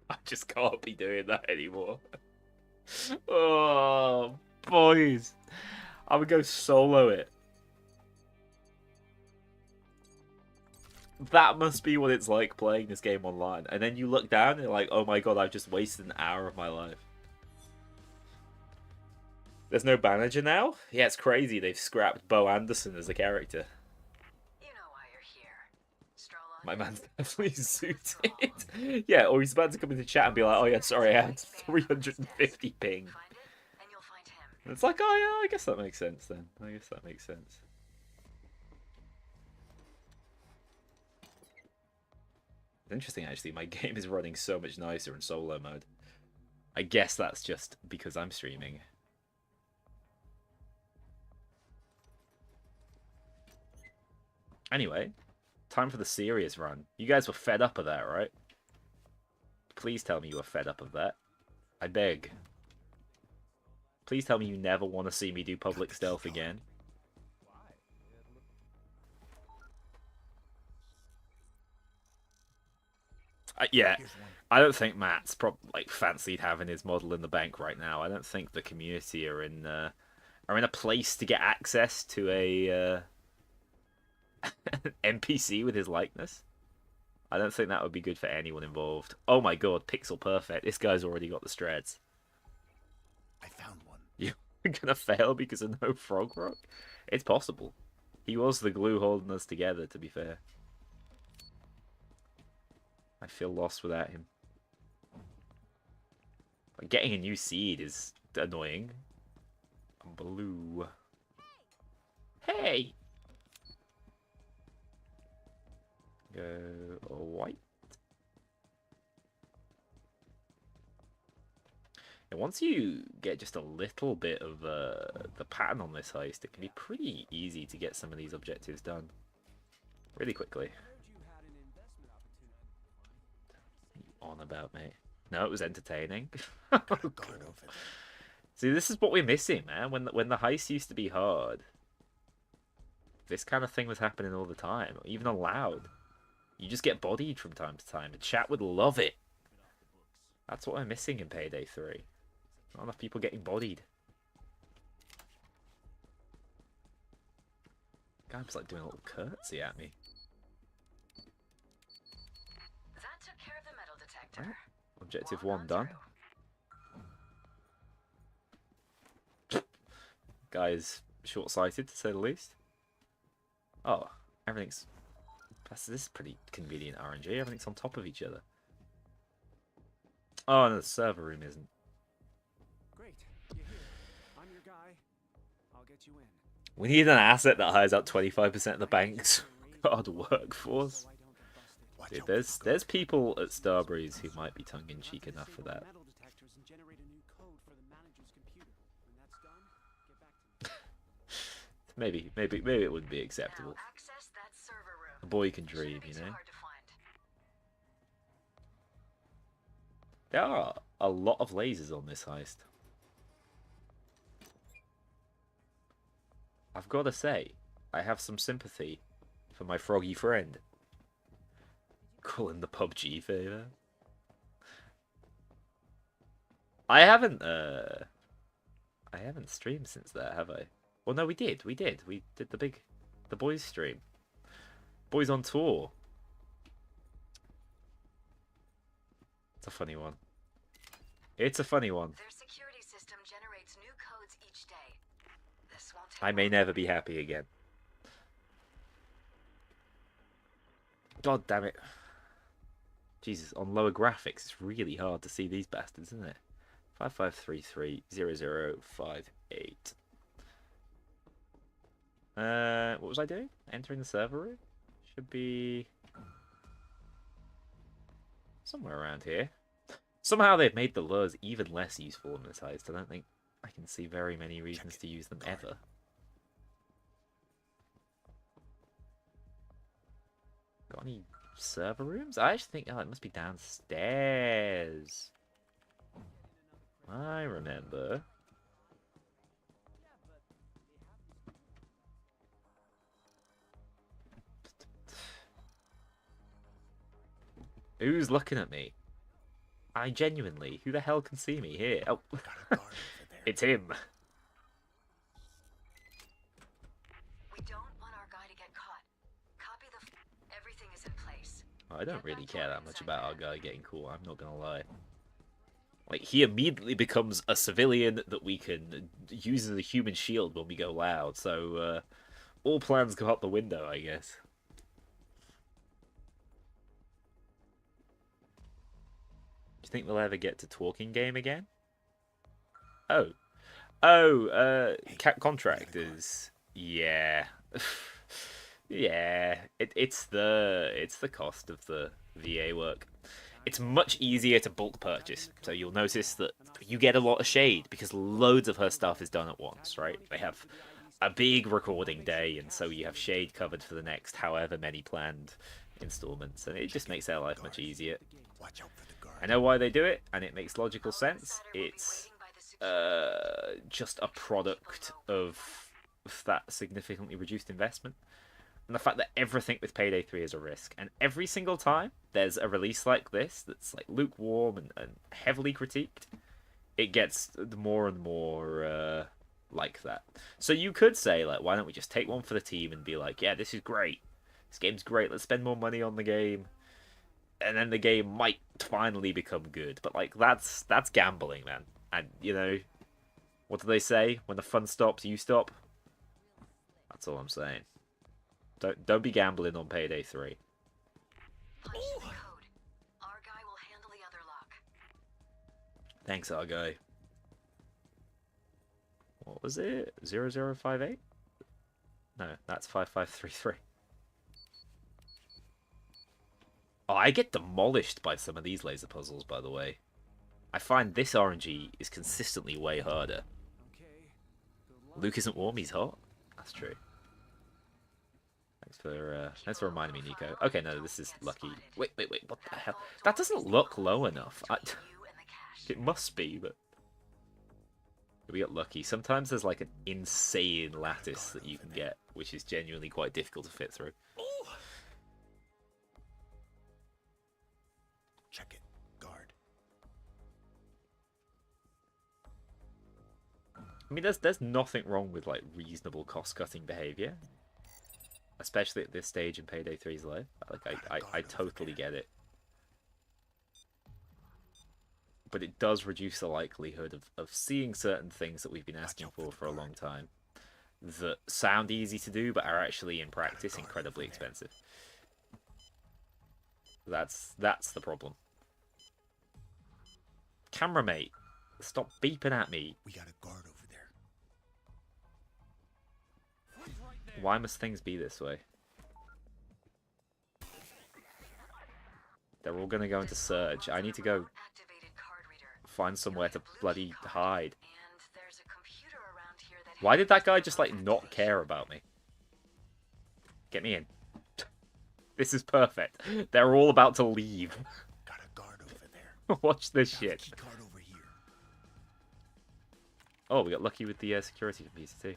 I just can't be doing that anymore. Oh, boys. I would go solo it. That must be what it's like playing this game online. And then you look down and you're like, oh my god, I've just wasted an hour of my life. There's no manager now? Yeah, it's crazy. They've scrapped Bo Anderson as a character. You know why you're here. Stroll on My in. man's definitely suited. Yeah, or he's about to come into chat and be like, oh yeah, sorry, I had 350 ping. Find it, and you'll find him. And it's like, oh yeah, I guess that makes sense then. I guess that makes sense. It's interesting, actually. My game is running so much nicer in solo mode. I guess that's just because I'm streaming. Anyway, time for the serious run. You guys were fed up of that, right? Please tell me you were fed up of that. I beg. Please tell me you never want to see me do public stealth again. Yeah, Here's one. I don't think Matt's fancied having his model in the bank right now. I don't think the community are in a place to get access to a NPC with his likeness. I don't think that would be good for anyone involved. Oh my god, pixel perfect. This guy's already got the strats. I found one. You're gonna fail because of no frog rock? It's possible. He was the glue holding us together, to be fair. I feel lost without him. Like, getting a new seed is annoying. Blue. Hey! Go white. And once you get just a little bit of the pattern on this heist, it can be pretty easy to get some of these objectives done really quickly. On about, mate. No, it was entertaining. Got a guard over there. See, this is what we're missing, man. When the heist used to be hard, this kind of thing was happening all the time, even on loud. You just get bodied from time to time. The chat would love it. That's what I'm missing in Payday 3. Not enough people getting bodied. Guy was like doing a little curtsy at me. That took care of the metal detector. Objective Walk 1 on done. through. Guy is short-sighted, to say the least. Oh, everything's... This is pretty convenient RNG. Everything's on top of each other. Oh, no, the server room isn't. Great, you're here. I'm your guy. I'll get you in. We need an asset that hires out 25% of the bank's god workforce. So I don't get busted. Watch Dude, out for there's people at Starbury's who might be tongue-in-cheek enough for that. Metal detectors and generate a new code for the manager's computer. When that's done, get back to me. Maybe it wouldn't be acceptable. Now access that server room. A boy can Shouldn't dream, be you too know. hard to find. There are a lot of lasers on this heist. I've got to say, I have some sympathy for my froggy friend. Calling the PUBG favor. I haven't streamed since that, have I? Well, no, we did. We did the boys stream. Boys on tour. It's a funny one. It's a funny one. Their security system generates new codes each day. This won't take I may long. never be happy again. God damn it. Jesus, on lower graphics, it's really hard to see these bastards, isn't it? 55330058. What was I doing? Entering the server room? Should be somewhere around here. Somehow they've made the lures even less useful in this heist. I don't think I can see very many reasons to use them ever. Got any server rooms? I actually think it must be downstairs. I remember. Who's looking at me? I genuinely, who the hell can see me here? Oh, it's him. We don't want our guy to get caught. Copy the. Everything is in place. I don't really care that much about our guy getting caught, I'm not gonna lie. Like, he immediately becomes a civilian that we can use as a human shield when we go loud, so all plans go out the window, I guess. Do you think we'll ever get to talking game again? Oh. Oh, contractors. Yeah. Yeah. It's the cost of the VA work. It's much easier to bulk purchase, so you'll notice that you get a lot of shade because loads of her stuff is done at once, right? They have a big recording day, and so you have shade covered for the next however many planned installments, and it just makes their life much easier. I know why they do it, and it makes logical sense. It's just a product of that significantly reduced investment. And the fact that everything with Payday 3 is a risk. And every single time there's a release like this that's like lukewarm and heavily critiqued, it gets more and more like that. So you could say, like, why don't we just take one for the team and be like, yeah, this is great. This game's great. Let's spend more money on the game. And then the game might finally become good. But, like, that's gambling, man. And, you know, what do they say? When the fun stops, you stop? That's all I'm saying. Don't be gambling on Payday 3. Punch the code. Our guy will handle the other lock. Thanks, our guy. What was it? 0058? No, that's 5533. Oh, I get demolished by some of these laser puzzles, by the way. I find this RNG is consistently way harder. Luke isn't warm, he's hot. That's true. Thanks for reminding me, Nico. Okay, no, this is lucky. Wait, what the hell? That doesn't look low enough. It must be, but... We got lucky. Sometimes there's like an insane lattice that you can get, which is genuinely quite difficult to fit through. Check it. Guard. I mean, there's nothing wrong with like reasonable cost-cutting behavior. Especially at this stage in Payday 3's life. Like, I totally get it. But it does reduce the likelihood of seeing certain things that we've been asking for a long time. That sound easy to do, but are actually, in practice, incredibly expensive. That's the problem. Cameramate, stop beeping at me. We got a guard over there. Why must things be this way? They're all gonna go into surge. I need to go find somewhere to bloody hide. Why did that guy just, like, not care about me? Get me in. This is perfect. They're all about to leave. Got a guard over there. Watch this shit. Key card over here. Oh, we got lucky with the security piece too.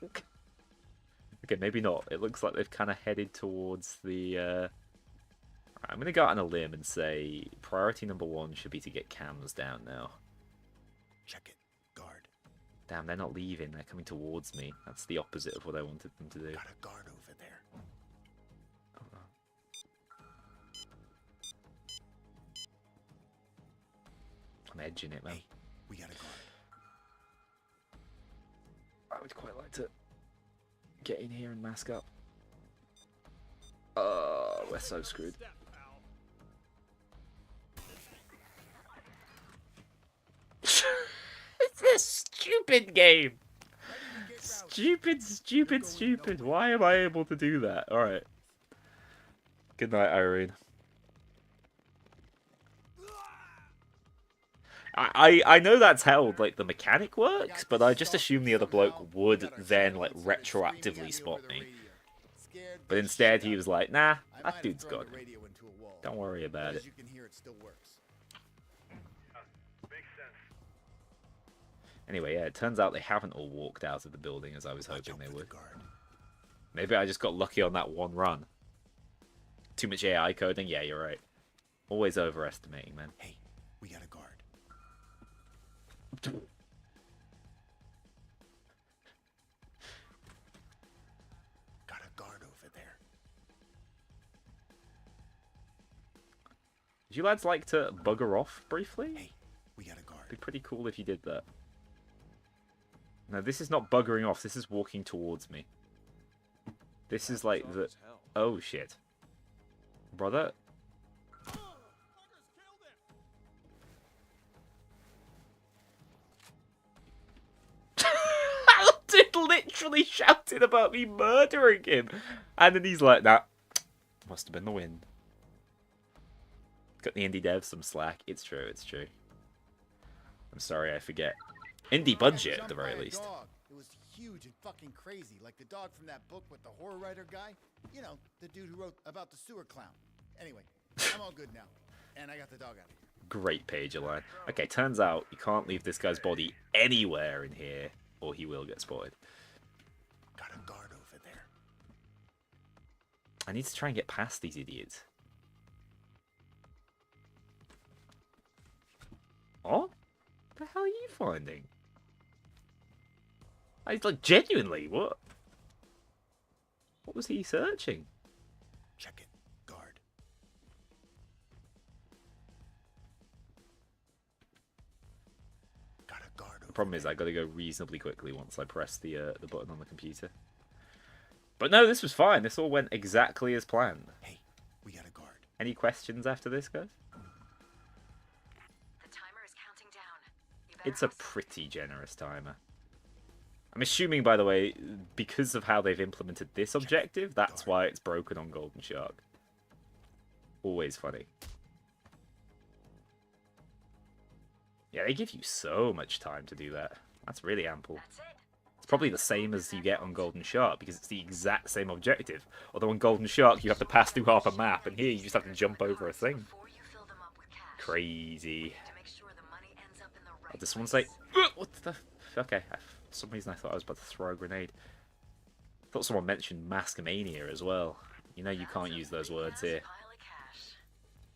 Okay, maybe not. It looks like they've kind of headed towards the... I'm going to go out on a limb and say priority number 1 should be to get cams down now. Check it. Guard. Damn, they're not leaving. They're coming towards me. That's the opposite of what I wanted them to do. Got a guard over there. I'm edging it, man. Hey, we got a guard. I would quite like to get in here and mask up. We're so screwed. Stupid game! Ready to get rowdy. Stupid, stupid, stupid. Why am I able to do that? Alright. Good night, Irene. I know that's how, like, the mechanic works, but I just assumed the other bloke would then, like, retroactively spot me. But instead he was like, nah, that dude's got it. Don't worry about it. You can hear it still works. Anyway, yeah, it turns out they haven't all walked out of the building as I was hoping they would. Maybe I just got lucky on that one run. Too much AI coding? Yeah, you're right. Always overestimating, man. Hey, we got a guard. Got a guard over there. Would you lads like to bugger off briefly? Hey, we got a guard. It'd be pretty cool if you did that. No, this is not buggering off. This is walking towards me. This is like the... Oh, shit. Brother? Dude literally shouted about me murdering him. And then he's like, nah. Must have been the wind. Got the indie devs some slack. It's true, it's true. I'm sorry, I forget. Indie budget, at the very least. It was huge and fucking crazy, like the dog from that book with the horror writer guy. You know, the dude who wrote about the sewer clown. Anyway, I'm all good now, and I got the dog out of here. Great page line. Okay, turns out you can't leave this guy's body anywhere in here, or he will get spotted. Got a guard over there. I need to try and get past these idiots. Oh? What the hell are you finding? I like genuinely, what? What was he searching? Check it, guard. Got a guard over The problem is I gotta go reasonably quickly once I press the button on the computer. But no, this was fine. This all went exactly as planned. Hey, we got a guard. Any questions after this, guys? The timer is counting down. You better It's a hustle. pretty generous timer. I'm assuming, by the way, because of how they've implemented this objective, that's why it's broken on Golden Shark. Always funny. Yeah, they give you so much time to do that. That's really ample. That's it. It's probably the same as you get on Golden Shark, because it's the exact same objective. Although on Golden Shark, you have to pass through half a map, and here you just have to jump over a thing. Before you fill them up with cash. Crazy. To make sure the money ends up in the right Does someone place. say... What the... Okay, for some reason I thought I was about to throw a grenade. I thought someone mentioned Maskmania as well. You know you can't use those words here. Pile of cash.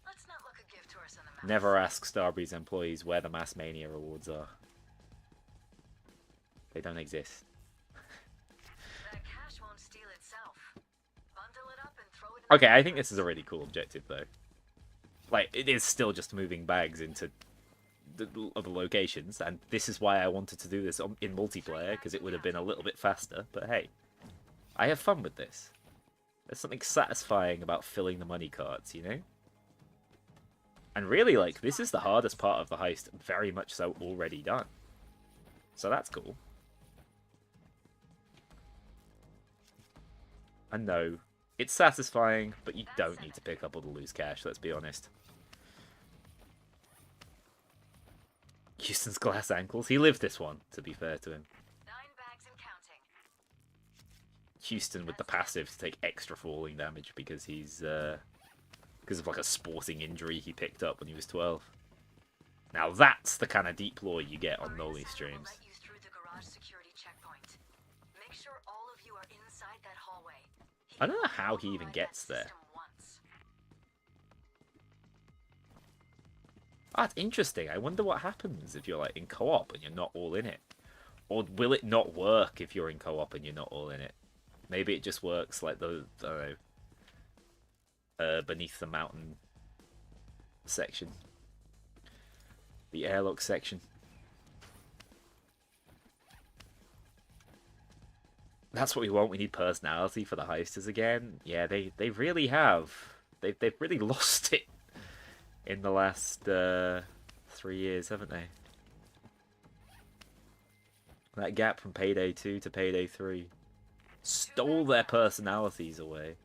Let's not look a gift horse in the mouth. Never ask Starbreeze employees where the Maskmania rewards are. They don't exist. That cash won't steal itself. Bundle it up and throw it in Okay, I think this is a really cool objective though. Like, it is still just moving bags into the other locations, and this is why I wanted to do this in multiplayer, because it would have been a little bit faster, but hey. I have fun with this. There's something satisfying about filling the money carts, you know? And really, like, this is the hardest part of the heist, very much so already done. So that's cool. And no, it's satisfying, but you don't need to pick up all the loose cash, let's be honest. Houston's glass ankles. He lived this one, to be fair to him. 9 bags and counting. Houston with the passive to take extra falling damage because he's because of like a sporting injury he picked up when he was 12. Now that's the kind of deep lore you get on Noli streams. We'll let you through the garage security checkpoint. Make sure all of you are inside that hallway. I don't know how he even gets there. Ah, it's interesting. I wonder what happens if you're like in co-op and you're not all in it. Or will it not work if you're in co-op and you're not all in it? Maybe it just works like the, I don't know, beneath the mountain section. The airlock section. That's what we want. We need personality for the heisters again. Yeah, they really have. They've really lost it in the last 3 years, haven't they? That gap from Payday 2 to Payday 3 stole their personalities away.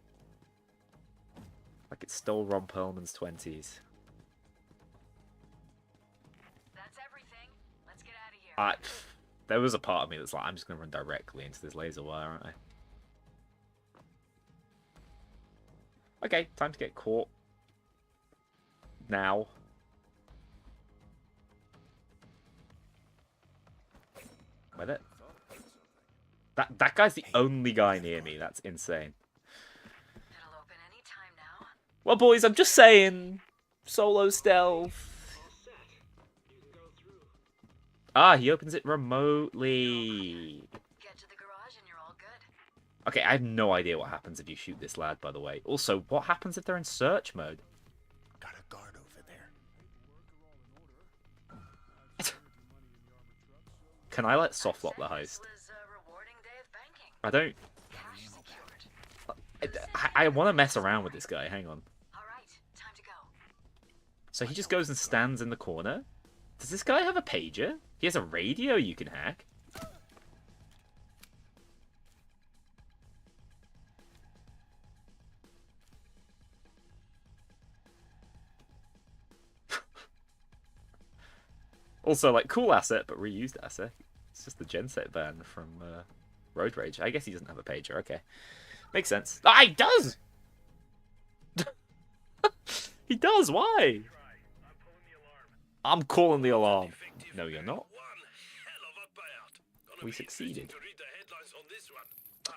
Like it stole Ron Perlman's 20s. That's everything. Let's get out of here. There was a part of me that's like, I'm just going to run directly into this laser wire, aren't I? Okay, time to get caught. Now. With it. That guy's the only guy near me. That's insane. It'll open any time now. Well, boys, I'm just saying. Solo stealth. Ah, he opens it remotely. Get to the garage and you're all good. Okay, I have no idea what happens if you shoot this lad, by the way. Also, what happens if they're in search mode? Got a guard over there. Can I, like, soft lock the heist? This was a rewarding day of banking. I don't... Cash secured. I want to mess around with this guy. Hang on. All right, time to go. So he just goes and stands in the corner? Does this guy have a pager? He has a radio you can hack? Also, like, cool asset, but reused asset. It's just the genset van from Road Rage. I guess he doesn't have a pager. Okay. Makes sense. Ah, he does! He does, why? I'm calling the alarm. No, you're not. We succeeded.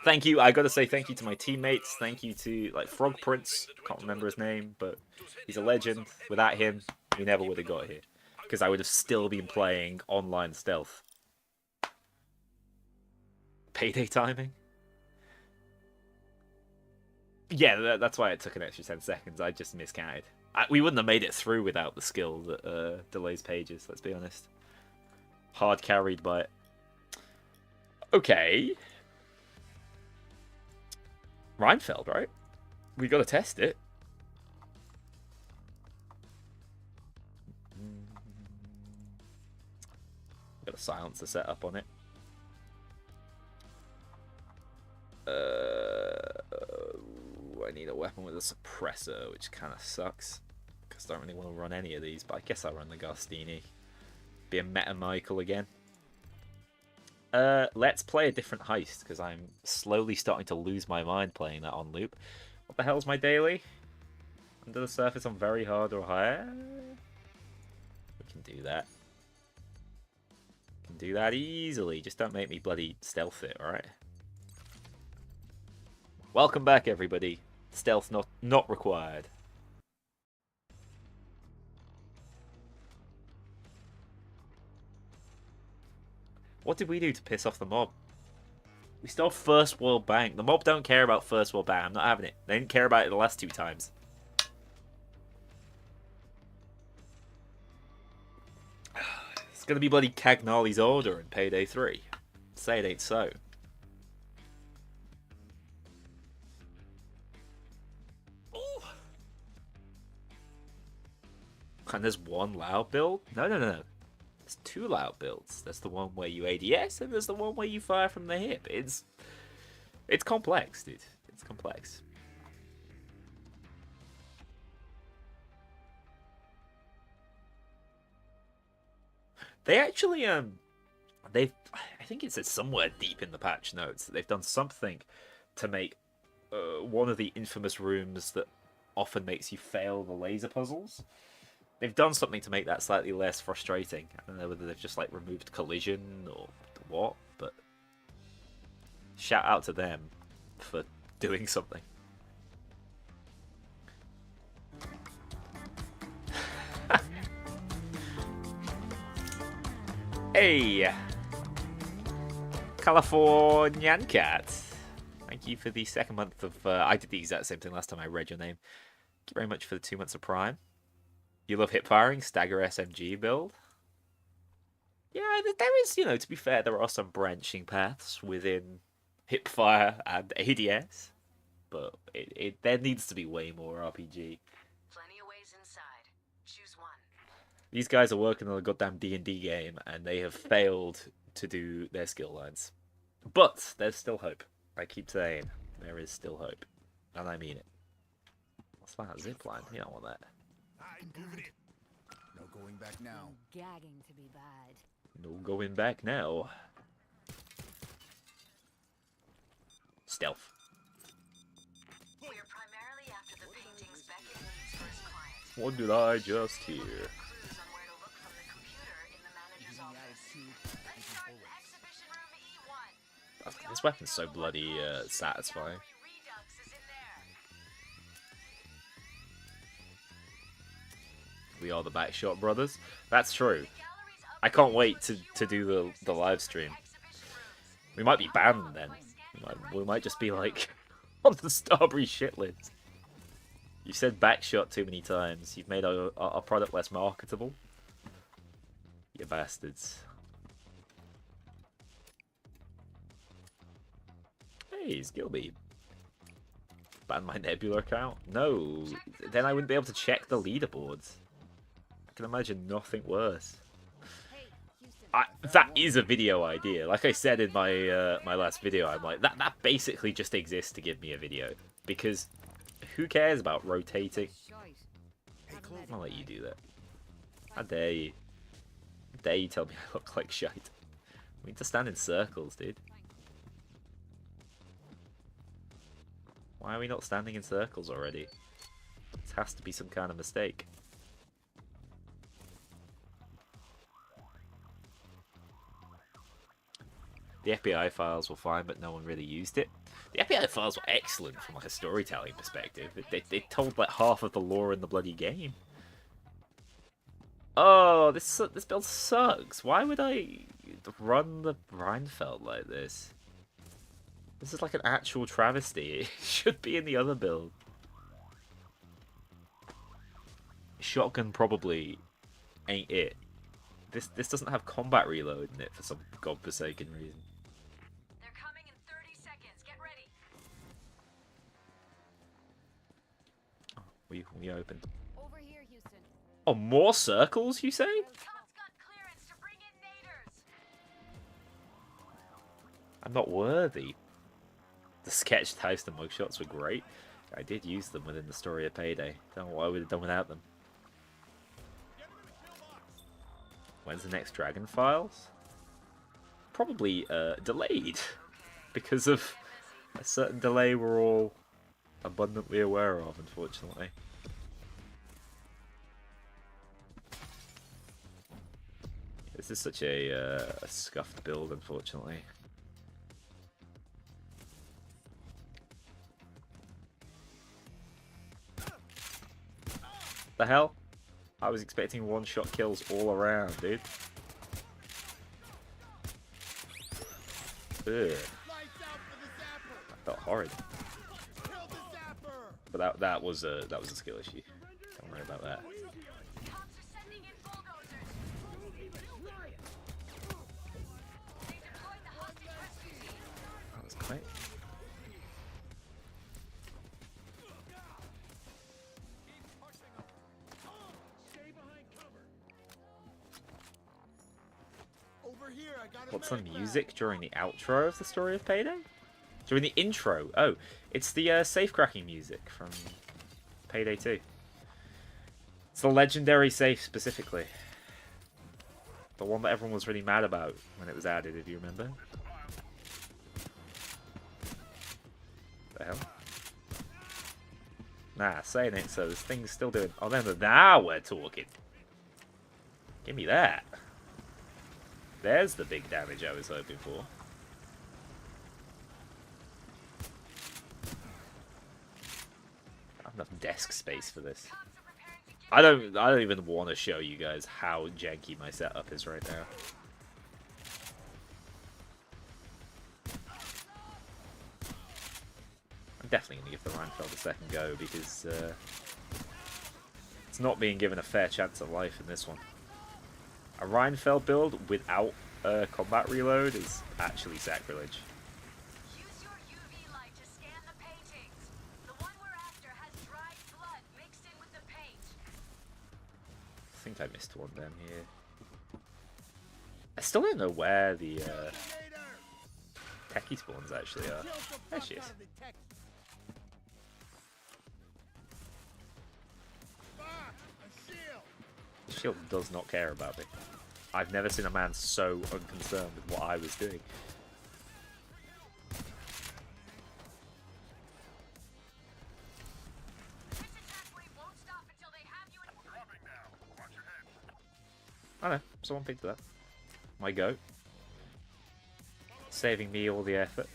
Thank you. I gotta say thank you to my teammates. Thank you to, like, Frog Prince. Can't remember his name, but he's a legend. Without him, we never would have got here. Because I would have still been playing online stealth. Payday timing? Yeah, that's why it took an extra 10 seconds. I just miscounted. We wouldn't have made it through without the skill that delays pages, let's be honest. Hard carried by it. Okay. Reinfeld, right? We gotta test it. Got a silencer set up on it. I need a weapon with a suppressor, which kind of sucks. Because I don't really want to run any of these, but I guess I'll run the Garstini. Be a Meta Michael again. Let's play a different heist, because I'm slowly starting to lose my mind playing that on loop. What the hell's my daily? Under the surface on very hard or higher? We can do that. Can do that easily. Just don't make me bloody stealth it, alright? Welcome back, everybody. Stealth not required. What did we do to piss off the mob? We stole First World Bank. The mob don't care about First World Bank. I'm not having it. They didn't care about it the last 2 times. It's gonna be bloody Cagnali's order in Payday 3. Say it ain't so. And there's one loud build? No. There's 2 loud builds. There's the one where you ADS, and there's the one where you fire from the hip. It's complex, dude. It's complex. They actually, I think it says somewhere deep in the patch notes that they've done something to make one of the infamous rooms that often makes you fail the laser puzzles. They've done something to make that slightly less frustrating. I don't know whether they've just, like, removed collision or what, but shout out to them for doing something. Hey! Californian Cat. Thank you for the 2nd month of... I did the exact same thing last time I read your name. Thank you very much for the 2 months of Prime. You love hip firing, stagger SMG build. Yeah, there is, to be fair, there are some branching paths within hip fire and ADS, but there needs to be way more RPG. Plenty of ways inside. Choose one. These guys are working on a goddamn D&D game, and they have failed to do their skill lines. But there's still hope. I keep saying there is still hope, and I mean it. What's that zip line? You don't want that. No going back now. Gagging to be bad. No going back now. Stealth. We're primarily after the paintings Beckett needs for his client. What did I just hear? Clues on where to look from the computer in the manager's office. Let's start in exhibition room E1. This weapon's so bloody satisfying. Redux is in there. We are the Backshot brothers. That's true. I can't wait to do the live stream. We might be banned then. We might just be like on the Starbury shit list. You've said Backshot too many times. You've made our product less marketable. You bastards. Hey, it's Gilby. Ban my Nebula account? No, then I wouldn't be able to check the leaderboards. I can imagine nothing worse. Hey, Houston. That is a video idea. Like I said in my my last video, I'm like, that basically just exists to give me a video. Because who cares about rotating? Shite. Hey, Haven't Clover. let I'm gonna it let you die. do that. How dare you? How dare you tell me I look like shite? We need to stand in circles, dude. Why are we not standing in circles already? This has to be some kind of mistake. The FBI files were fine, but no one really used it. The FBI files were excellent from like a storytelling perspective. They told like half of the lore in the bloody game. Oh, this build sucks. Why would I run the Rheinfeld like this? This is like an actual travesty. It should be in the other build. Shotgun probably ain't it. This doesn't have combat reload in it for some godforsaken reason. They're coming in 30 seconds. Get ready. We open. Over here, Houston. Oh, more circles, you say? Top's got clearance to bring in naders. I'm not worthy. The sketched heist and mugshots were great. I did use them within the story of Payday. Don't know what I would have done without them. When's the next Dragon Files? Probably delayed. Because of a certain delay we're all abundantly aware of, unfortunately. This is such a scuffed build, unfortunately. The hell? I was expecting one-shot kills all around, dude. Ugh, Lights out for the zapper. that felt horrid. Kill the zapper. But that was a skill issue. Don't worry about that. Cops are sending in bulldozers. They deployed the hostage rescue team. That was great. Over here, I got a What's the medic music during the outro of the story of Payday? During the intro? Oh, it's the safe cracking music from Payday 2. It's the legendary safe specifically. The one that everyone was really mad about when it was added, if you remember. The hell? Nah, saying it so this thing's still doing... Oh, then now we're talking. Give me that. There's the big damage I was hoping for. I have enough desk space for this. Cops are preparing to get I don't even want to show you guys how janky my setup is right now. I'm definitely going to give the Rheinfeld a second go because it's not being given a fair chance at life in this one. A Rheinfeld build without combat reload is actually sacrilege. use your UV light to scan the paintings. The one we're after has dried blood mixed in with the paint. I think I missed one down here. I still don't know where the techie spawns actually are. Kill the There fuck she is. out of the tech. Fuck! A shield! Shield does not care about me. I've never seen a man so unconcerned with what I was doing. This attack wave won't stop until they have you in. Dropping now. Watch your head. I know, someone picked that. My goat. Saving me all the effort.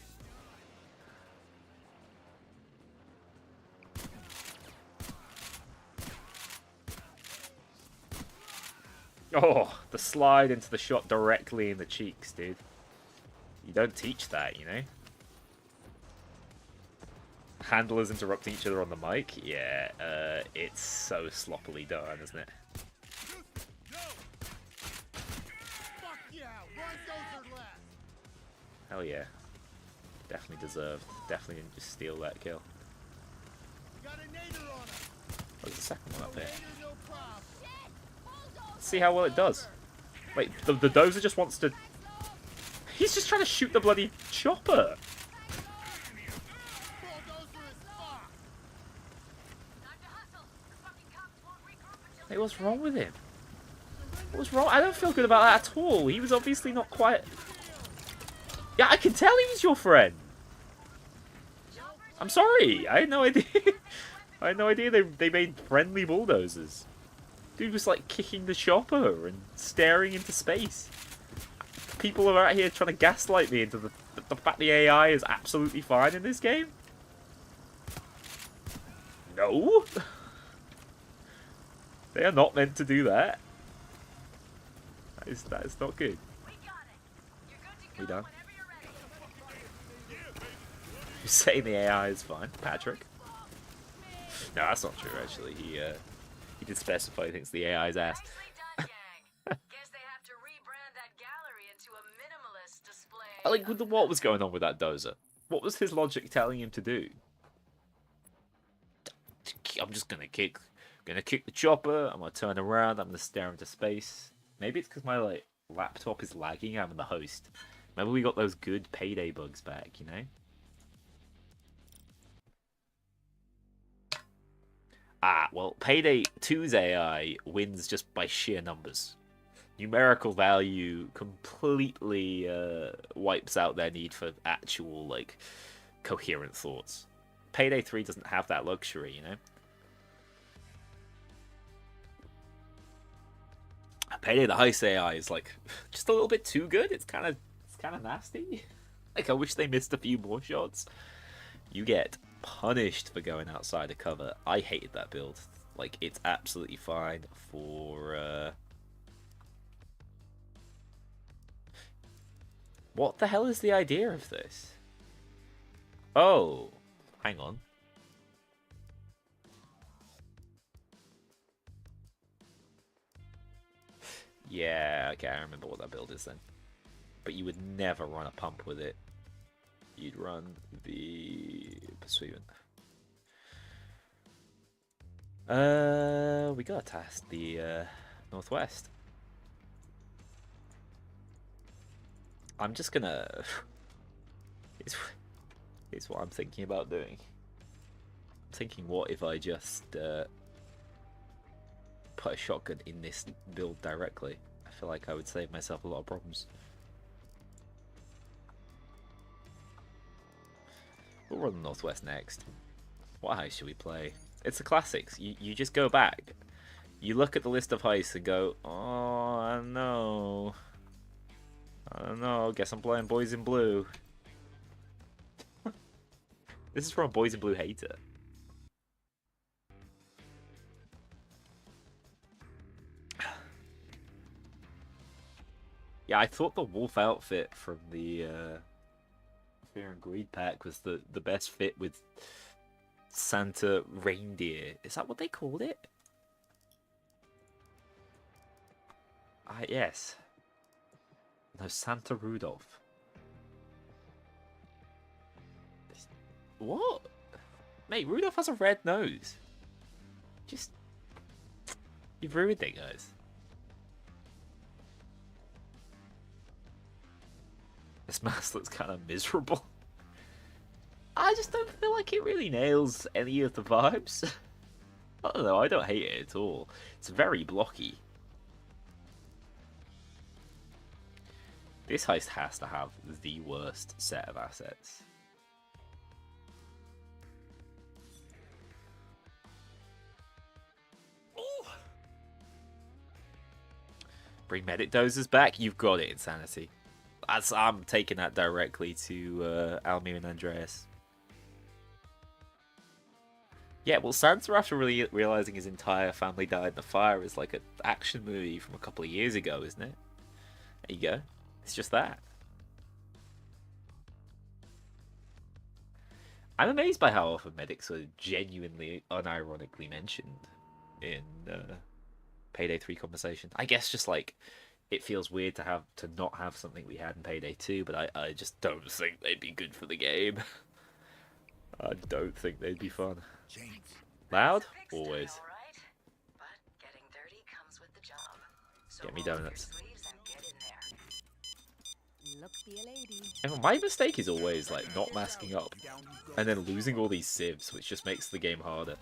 Oh, the slide into the shot directly in the cheeks, dude. You don't teach that, you know? Handlers interrupting each other on the mic? Yeah, it's so sloppily done, isn't it? No! Fuck yeah! Run those or less! Hell yeah. Definitely deserved. Definitely didn't just steal that kill. We got a nader on us! There's a second one up here. Nader, no problem. See how well it does. Wait, the dozer just wants to... He's just trying to shoot the bloody chopper. Bulldozer is fucked! Time to hustle. The fucking cops won't regroup until. Hey, what's wrong with him? What was wrong? I don't feel good about that at all. He was obviously not quite... Yeah, I can tell he was your friend. I'm sorry. I had no idea. I had no idea they made friendly bulldozers. Dude was like kicking the chopper and staring into space. People are out here trying to gaslight me into the fact the AI is absolutely fine in this game. No. They are not meant to do that. That is not good. We got it. You're good to go We done? whenever you're ready. You're saying the AI is fine, Patrick. No, that's not true. Actually, he did specify he thinks the AI's ass. Nicely done, gang. Guess they have to rebrand that gallery into a minimalist display. Like, what was going on with that dozer? What was his logic telling him to do? I'm just gonna kick the chopper. I'm gonna turn around. I'm gonna stare into space. Maybe it's because my laptop is lagging. I'm the host. Maybe we got those good Payday bugs back. You know. Ah, well, Payday 2's AI wins just by sheer numbers. Numerical value completely wipes out their need for actual, coherent thoughts. Payday 3 doesn't have that luxury, you know? Payday the heist AI is, just a little bit too good. It's kind of nasty. I wish they missed a few more shots. You get punished for going outside of cover. I hated that build. It's absolutely fine for what the hell is the idea of this? Oh, hang on. Yeah, okay, I remember what that build is then. But you would never run a pump with it. You'd run the pursuant. We gotta test the northwest. I'm just gonna. It's what I'm thinking about doing. I'm thinking, what if I just put a shotgun in this build directly? I feel like I would save myself a lot of problems. We'll run the northwest next. What heist should we play? It's the classics. You just go back. You look at the list of heists and go, oh, I don't know. I don't know. Guess I'm playing Boys in Blue. This is from a Boys in Blue hater. Yeah, I thought the wolf outfit from the Fear and Greed pack was the best fit with Santa reindeer. Is that what they called it? Yes. No, Santa Rudolph. What? Mate, Rudolph has a red nose. Just... You've ruined it, guys. This mask looks kind of miserable. I just don't feel like it really nails any of the vibes. I don't know, I don't hate it at all. It's very blocky. This heist has to have the worst set of assets. Bring medic doses back? You've got it, Insanity. I'm taking that directly to Almir and Andreas. Yeah, well, Santa, after really realizing his entire family died in the fire, is like an action movie from a couple of years ago, isn't it? There you go. It's just that. I'm amazed by how often medics are genuinely, unironically mentioned in Payday 3 conversation. I guess just like it feels weird to not have something we had in Payday 2, but I just don't think they'd be good for the game. I don't think they'd be fun. James. Loud? Fixed it, Always. all right. But getting dirty comes with the job. So Get me roll up your donuts. sleeves and get in there. Look, be a lady. And my mistake is always like not masking up and then losing all these civs, which just makes the game harder.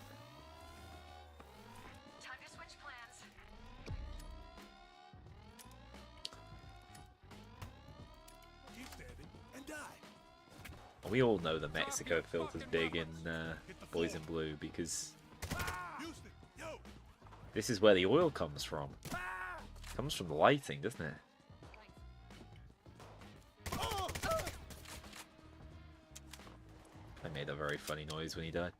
Time to switch plans. Keep stabbing and die. We all know the Mexico filter's big in Boys in Blue because Houston, yo. this is where the oil comes from. It comes from the lighting, doesn't it? I made a very funny noise when he died.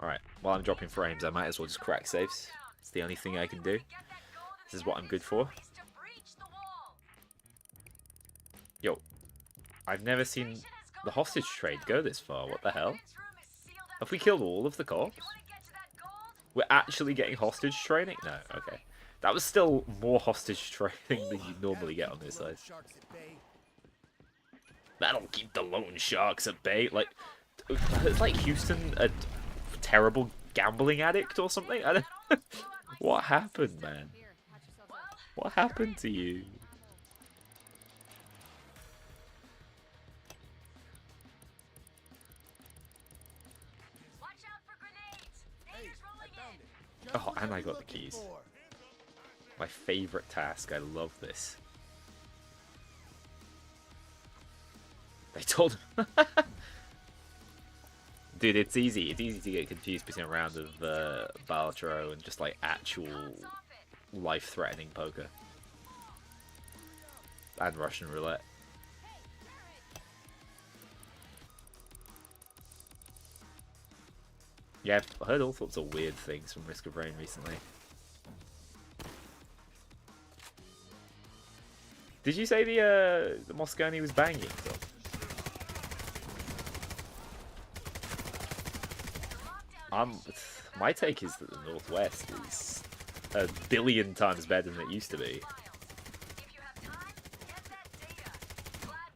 Alright, while I'm dropping frames, I might as well just crack saves. It's the only thing I can do. This is what I'm good for. Yo, I've never seen the hostage trade go this far. What the hell? Have we killed all of the cops? We're actually getting hostage training? No, okay. That was still more hostage training than you normally get on this side. Sharks at bay. That'll keep the lone sharks at bay. Like, it's like Houston a terrible gambling addict or something? I don't. What happened, man? Here, patch yourself up. What happened to you? Watch out for grenades. Hey, Danger's I rolling found in. it. Just Oh, what and I'm I got the looking keys. for. My favorite task. I love this. They told him. Dude, it's easy. It's easy to get confused between a round of Balatro and just like actual life-threatening poker. And Russian roulette. Yeah, I've heard all sorts of weird things from Risk of Rain recently. Did you say the Moscone was banging? Tom? My take is that the Northwest is a billion times better than it used to be.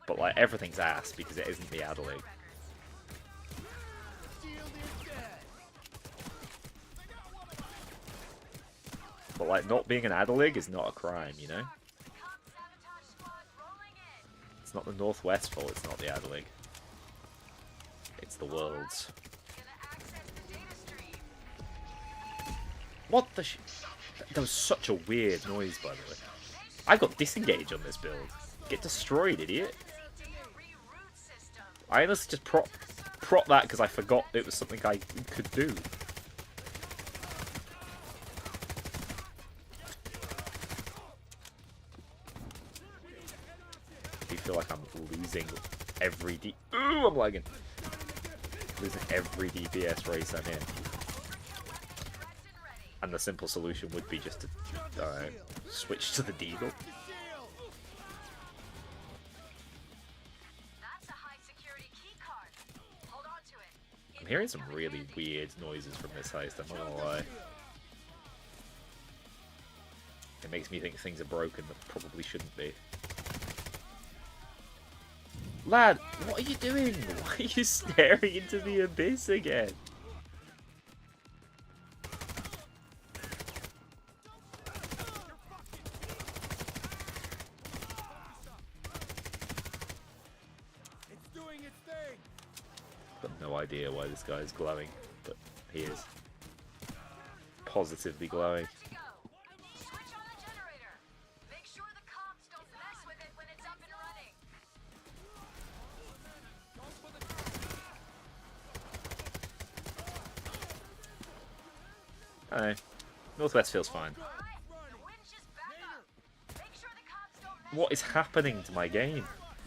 But like everything's ass because it isn't the Adelaide. But like not being an Adelaide is not a crime, you know? It's not the Northwest fault, it's not the Adelaide. It's the world's. What the sh... That was such a weird noise, by the way. I got disengaged on this build. Get destroyed, idiot. I honestly just prop that because I forgot it was something I could do. I feel like I'm losing every Ooh, I'm lagging. Losing every DPS race I'm in. And the simple solution would be just to switch to the Deagle. That's a high security key card. Hold on to it. I'm hearing some really weird noises from this heist, I'm not gonna lie. It makes me think things are broken that probably shouldn't be. Lad, what are you doing? Why are you staring into the abyss again? doing its thing. Got no idea why this guy is glowing, but he is positively glowing. Good to go. Switch on the generator. Make sure the cops don't mess with it when it's up and running. I don't know. Northwest feels fine. All right, the wind's just back up. Make sure the cops don't mess What is happening to my game?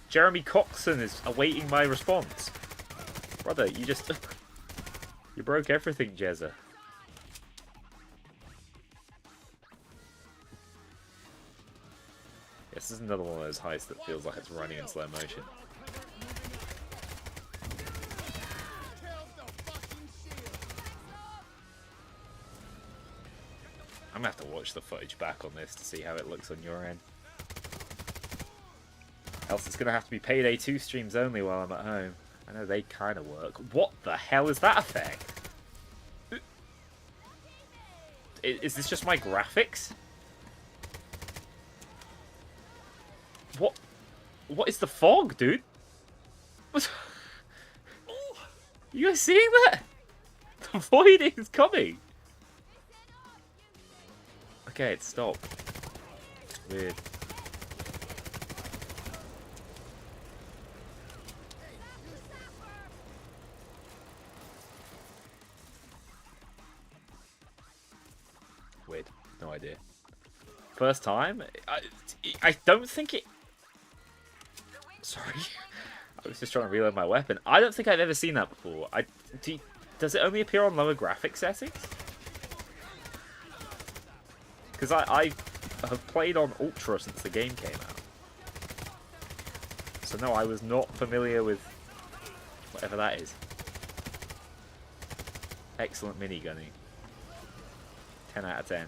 Jeremy Coxon is awaiting my response. Brother, you just... you broke everything, Jezza. This is another one of those heists that feels like it's running in slow motion. Kills the fucking shield. I'm gonna have to watch the footage back on this to see how it looks on your end. Else it's gonna have to be Payday 2 streams only while I'm at home. I know they kind of work. What the hell is that effect? Is this just my graphics? What is the fog, dude? What? You guys seeing that? The void is coming. Okay, it stopped. Weird. Weird. No idea. First time? I don't think it... Sorry. I was just trying to reload my weapon. I don't think I've ever seen that before. Does it only appear on lower graphic settings? Because I have played on Ultra since the game came out. So no, I was not familiar with whatever that is. Excellent minigunning. 10 out of 10.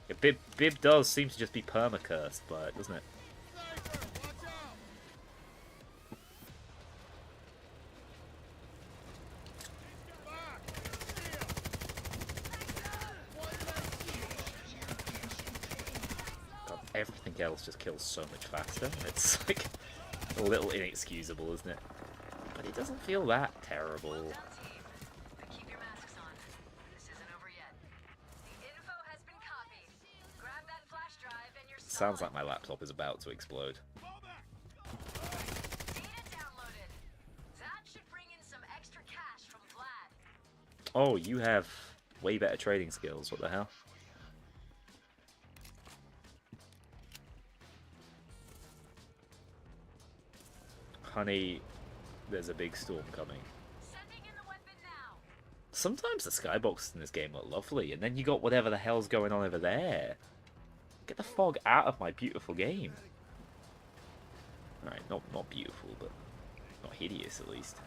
Yeah, Bib does seem to just be perma-cursed by it, doesn't it? Sniper, watch out. God, everything else just kills so much faster. It's like a little inexcusable, isn't it? But it doesn't feel that terrible. Well done, team. But keep your masks on. This isn't over yet. The info has been copied. Grab that flash drive and you're Sounds solid. like my laptop is about to explode. Data downloaded. That should bring in some extra cash from Vlad. Oh, you have way better trading skills. What the hell? Honey, there's a big storm coming. Sending in the weapon now. Sometimes the skyboxes in this game look lovely, and then you got whatever the hell's going on over there. Get the fog out of my beautiful game. Alright, not beautiful, but not hideous at least.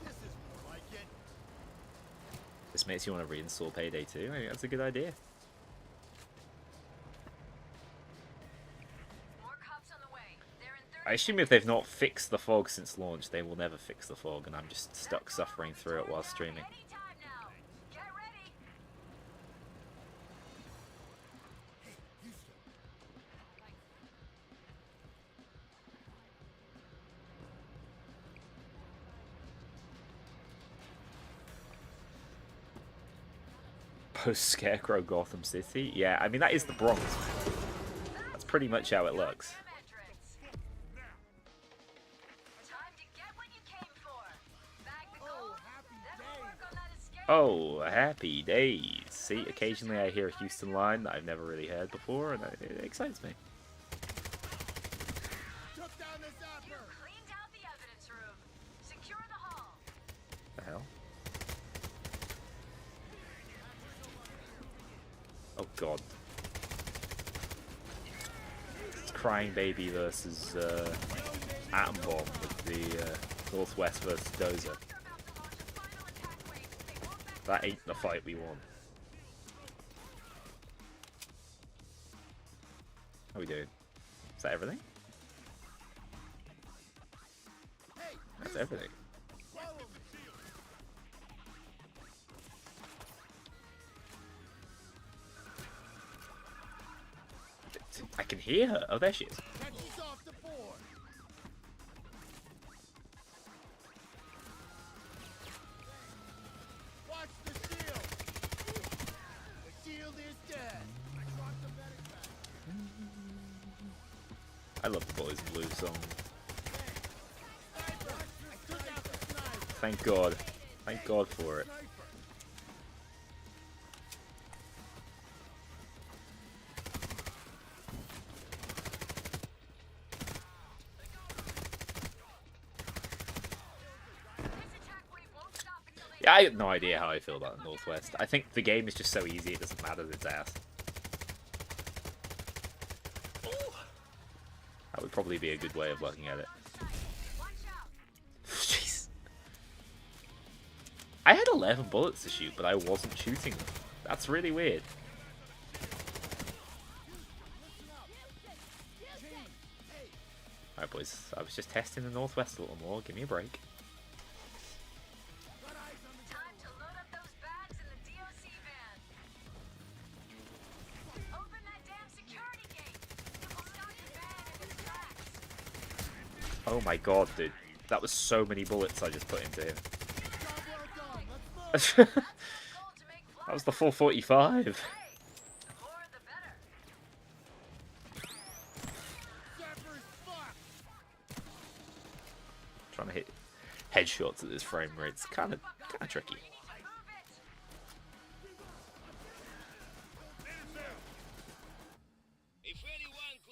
This is more like it. This makes you want to reinstall Payday 2. I think that's a good idea. More cops on the way. They're in 30 I assume if they've not fixed the fog since launch, they will never fix the fog, and I'm just stuck suffering through it while streaming. Anytime now. Get ready. Post-Scarecrow Gotham City? Yeah, I mean, that is the Bronx. That's pretty much how it looks. Time to get what you came for. Bag the gold. Then we'll work on that escape. Oh, happy days. See, occasionally I hear a Houston line that I've never really heard before, and it excites me. Took down the zapper. Cleaned out the evidence room. Secure the hall. The hell? Oh god. It's Crying Baby versus Atom Bomb with the Northwest versus Dozer. That ain't the fight we want. How are we doing? Is that everything? Hey, That's everything. follow me. I can hear her. Oh, there she is. She's off the board. Watch the shield. The shield is dead. I dropped the medic bag. I love the Boys in Blue song. Sniper! I took out the sniper. Thank God. Thank God for it. Yeah, I have no idea how I feel about the Northwest. I think the game is just so easy it doesn't matter its ass. That would probably be a good way of looking at it. Jeez. I had 11 bullets to shoot, but I wasn't shooting them. That's really weird. Alright boys, I was just testing the Northwest a little more. Give me a break. Time to load up those bags in the DOC van. Open that damn security gate. It will stop the van in its tracks. Oh my god, dude. That was so many bullets I just put into him. That's the goal to make That was the full 45. Hey, the more the better. Trying to hit headshots at this frame rate. It's kind of tricky. We need to move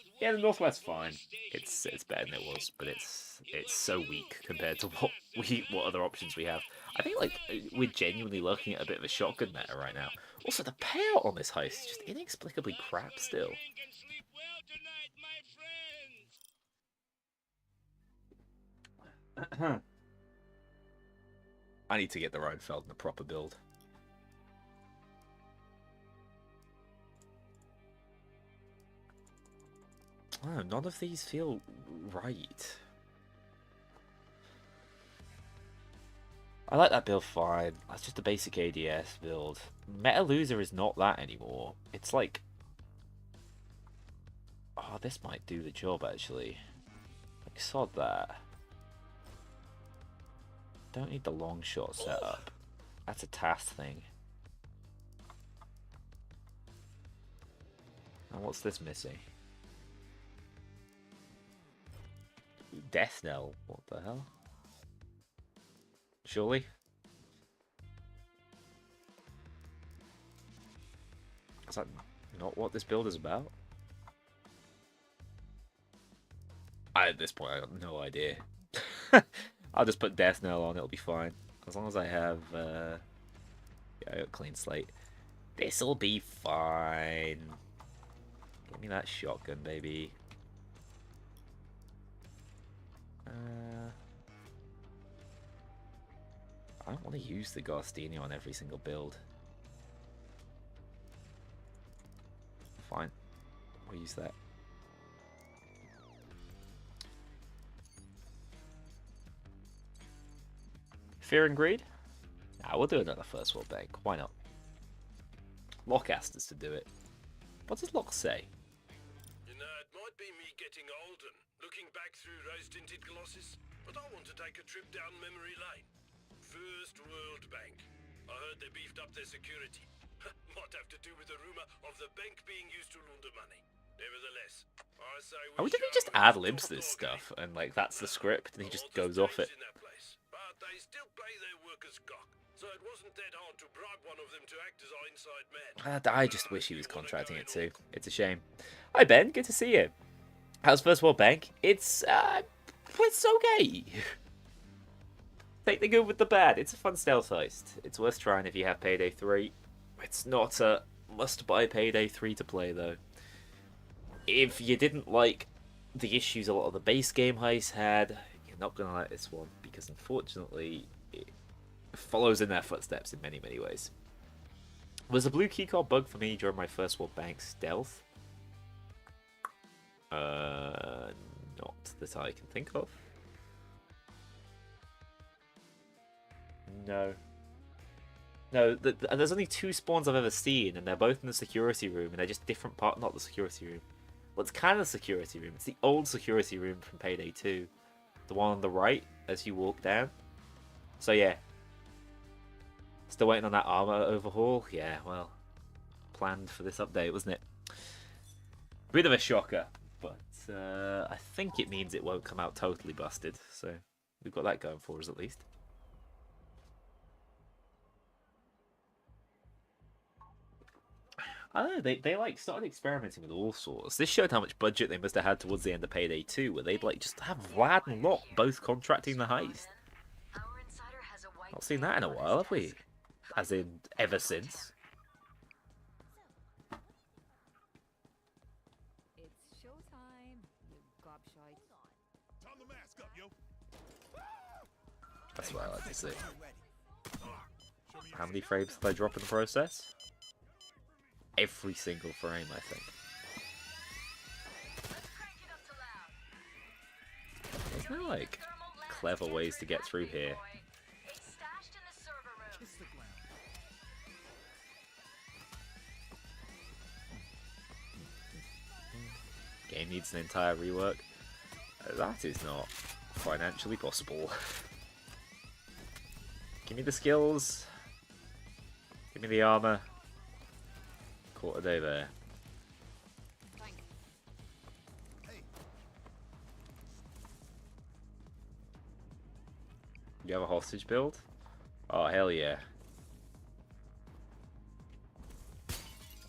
it. Yeah, the Northwest's fine. It's better than it was, but it's so weak compared to what other options we have. I think like we're genuinely looking at a bit of a shotgun meta right now. Also, the payout on this heist is just inexplicably crap still. I need to get the Reinfeld in the proper build. Oh, none of these feel right. I like that build fine. That's just a basic ADS build. Meta Loser is not that anymore. It's like... Oh, this might do the job actually. Like, sod that. Don't need the long shot setup. That's a task thing. And what's this missing? Death knell. What the hell? Surely? Is that not what this build is about? At this point, I got no idea. I'll just put death knell on, it'll be fine. As long as I have, yeah, I got clean slate. This'll be fine. Give me that shotgun, baby. I don't want to use the Garstini on every single build. Fine. We'll use that. Fear and Greed? Nah, we'll do another First World Bank. Why not? Locke asked us to do it. What does Locke say? You know, it might be me getting old and looking back through rose-tinted glasses, but I want to take a trip down memory lane. First World Bank. I heard they beefed up their security. Might have to do with the rumor of the bank being used to launder money. Nevertheless, I say we Didn't he just ad libs this stuff and like that's the script and he just goes off it? But they still pay their workers cock, so it wasn't that hard to bribe one of them to act as our inside man. I just wish he was contracting it too. It's a shame. Hi Ben, good to see you. How's First World Bank? It's okay. Take the good with the bad. It's a fun stealth heist. It's worth trying if you have Payday 3. It's not a must-buy Payday 3 to play, though. If you didn't like the issues a lot of the base game heist had, you're not going to like this one, because unfortunately, it follows in their footsteps in many, many ways. Was a blue keycard bug for me during my First World Bank stealth? Not that I can think of. No. No, there's only two spawns I've ever seen, and they're both in the security room, and they're just different part, not the security room. What's kind of security room? It's the old security room from Payday 2. The one on the right as you walk down. So yeah. Still waiting on that armor overhaul? Yeah, well, planned for this update, wasn't it? Bit of a shocker, but I think it means it won't come out totally busted. So we've got that going for us at least. I don't know, they like started experimenting with all sorts. This showed how much budget they must have had towards the end of Payday 2, where they'd like just have Vlad and Locke both contracting the heist. Our insider has a white Not seen that in a on his while, have we? desk. As in, ever since. It's showtime, you gobshite. Time to mask up, yo. That's what I like to see. How many frames did I drop in the process? Every single frame, I think. Let's crank it up to loud. Isn't there like clever ways to get through here? It's stashed in the server room. Kiss the ground. Game needs an entire rework. That is not financially possible. Give me the skills. Give me the armor. Call it a day there. Hey, You have a hostage build? Oh, hell yeah.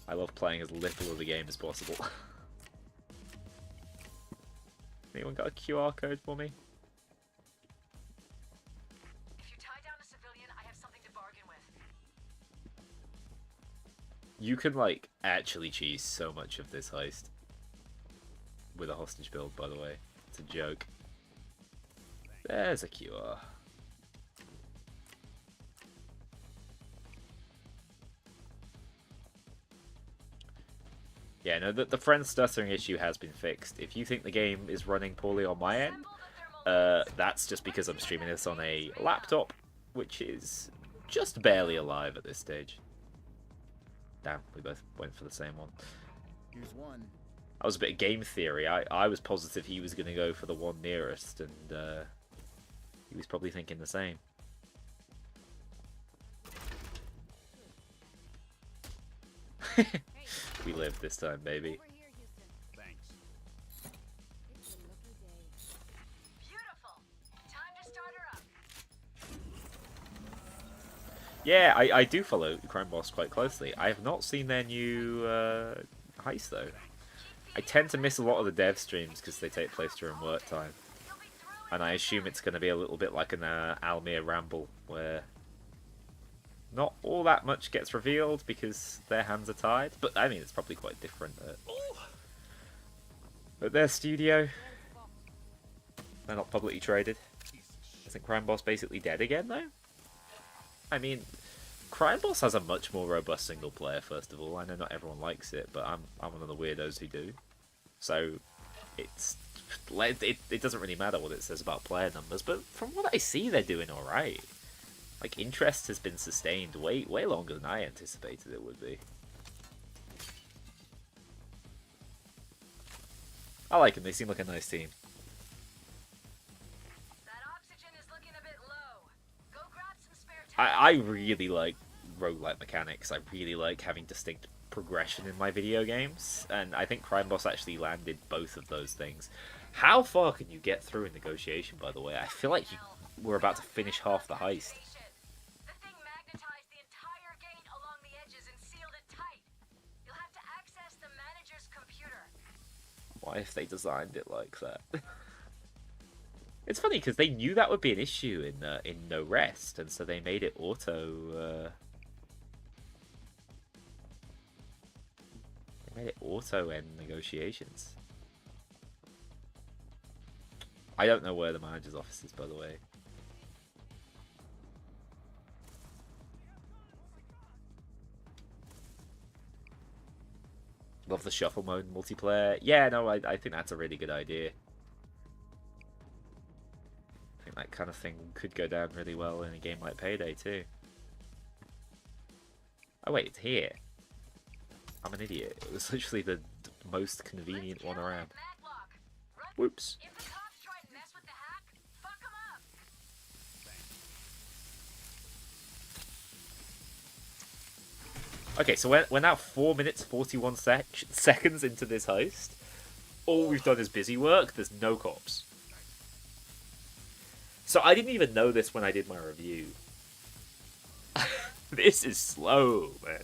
I love playing as little of the game as possible. Anyone got a QR code for me? If you tie down a civilian, I have something to bargain with. You can, like, actually cheese so much of this heist. With a hostage build, by the way. It's a joke. There's a QR. Yeah, no, the friend stuttering issue has been fixed. If you think the game is running poorly on my end, that's just because I'm streaming this on a laptop, which is just barely alive at this stage. Damn, we both went for the same one. here's one. That was a bit of game theory. I was positive he was going to go for the one nearest, and he was probably thinking the same. We lived this time, baby. Over here, Houston. Thanks. It's a lucky day. Beautiful. Time to start her up. Yeah, I do follow Crime Boss quite closely. I have not seen their new heist, though. I tend to miss a lot of the dev streams because they take place during work time. You'll be through And I assume it's going to be a little bit like an Almir Ramble, where not all that much gets revealed because their hands are tied. But, I mean, it's probably quite different at their studio. They're not publicly traded. Isn't Crime Boss basically dead again, though? I mean, Crime Boss has a much more robust single player, first of all. I know not everyone likes it, but I'm one of the weirdos who do. So, it doesn't really matter what it says about player numbers, but from what I see, they're doing alright. Like, interest has been sustained way longer than I anticipated it would be. I like them, they seem like a nice team. That oxygen is looking a bit low. Go grab some spare time. I really like roguelike mechanics. I really like having distinct progression in my video games, and I think Crime Boss actually landed both of those things. How far can you get through in negotiation, by the way? I feel like we're about to finish half the heist. The thing magnetized the entire gate along the edges and sealed it tight. You'll have to access the manager's computer. Why if they designed it like that? It's funny because they knew that would be an issue in No Rest, and so they made it auto. They made it auto end negotiations. I don't know where the manager's office is, by the way. Love the shuffle mode multiplayer. Yeah, no, I think that's a really good idea. I think that kind of thing could go down really well in a game like Payday too. Oh wait, it's here. I'm an idiot. It was literally the most convenient one around. Matlock. Run. Whoops. If the cops try and mess with the hack, fuck 'em up. Okay, so we're now 4 minutes 41 seconds into this heist. All we've done is busy work. There's no cops. So I didn't even know this when I did my review. This is slow, man.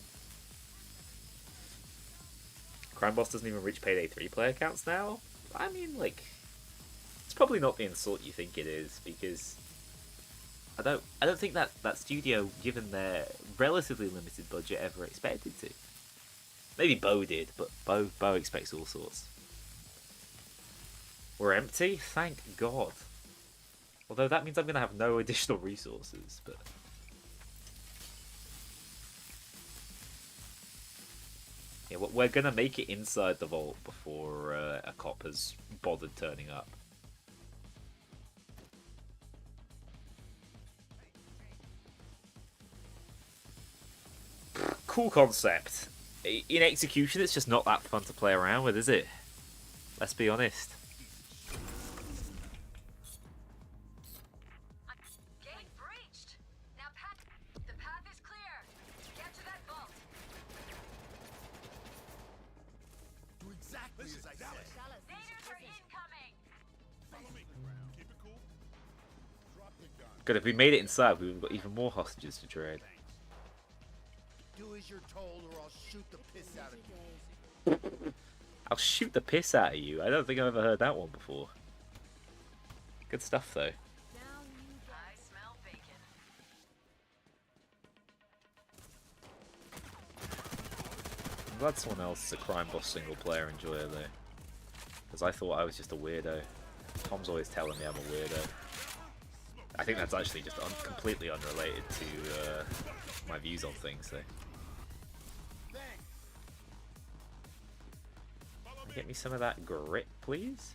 Crime Boss doesn't even reach Payday 3 player counts now? I mean, like, it's probably not the insult you think it is, because I don't think that studio, given their relatively limited budget, ever expected to. Maybe Bo did, but Bo expects all sorts. We're empty? Thank God. Although that means I'm going to have no additional resources, but... yeah, we're going to make it inside the vault before a cop has bothered turning up. Cool concept. In execution, it's just not that fun to play around with, is it? Let's be honest. Gate breached. Now, Pat, the path is clear. Get to that vault. Do exactly as I said. Invaders are incoming. Follow me. Keep it cool. Drop the gun. Good, if we made it inside, we've got even more hostages to trade. Do as you're told, or I'll shoot the piss out of you. I'll shoot the piss out of you. I don't think I've ever heard that one before. Good stuff, though. Down you go. I smell bacon. I'm glad someone else is a Crime Boss single player enjoyer, though. Because I thought I was just a weirdo. Tom's always telling me I'm a weirdo. I think that's actually just completely unrelated to my views on things, though. Get me some of that grit, please.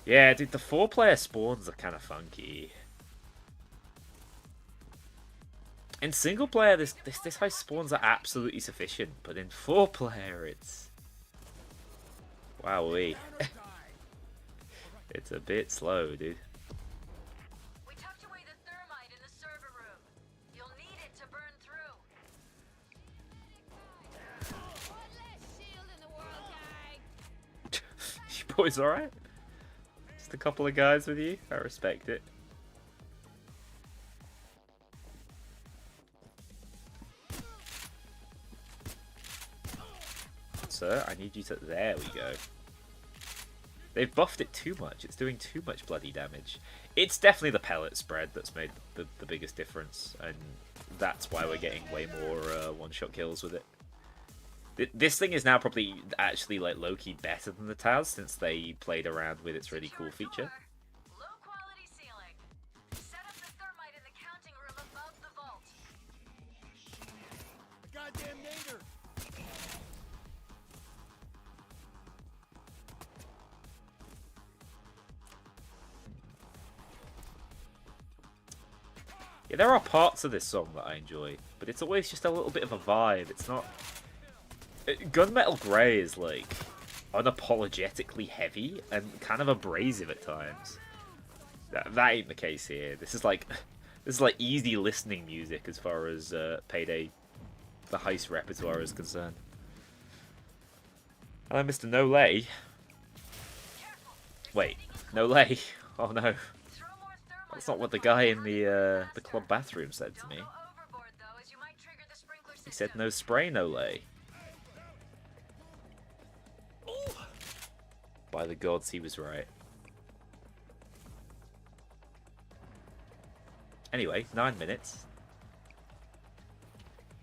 Yeah, dude, the 4-player spawns are kind of funky. In single player, this heist spawns are absolutely sufficient, but in 4-player, it's wowee. It's a bit slow, dude. We tucked away the thermite in the server room. You'll need it to burn through. One less shield in the world, gang. You boys alright? Just a couple of guys with you? I respect it. Sir, I need you to... there we go. They've buffed it too much. It's doing too much bloody damage. It's definitely the pellet spread that's made the biggest difference, and that's why we're getting way more one-shot kills with it. This thing is now probably actually like low-key better than the Taz, since they played around with its really cool feature. Low quality ceiling. Set up the thermite in the counting room above the vault. A goddamn nader! Yeah, there are parts of this song that I enjoy, but it's always just a little bit of a vibe. It's not... Gunmetal Grey is, like, unapologetically heavy and kind of abrasive at times. That ain't the case here. This is like easy listening music as far as Payday, the heist repertoire is concerned. Hello, Mr. No Lay. Wait, No Lay. Oh no. Throw more thermite That's not on what the vault guy in counting the room club faster. bathroom said to Don't me. go overboard, though, as you might trigger the sprinkler He said system. no spray, no lay. By the gods, he was right. Anyway, 9 minutes.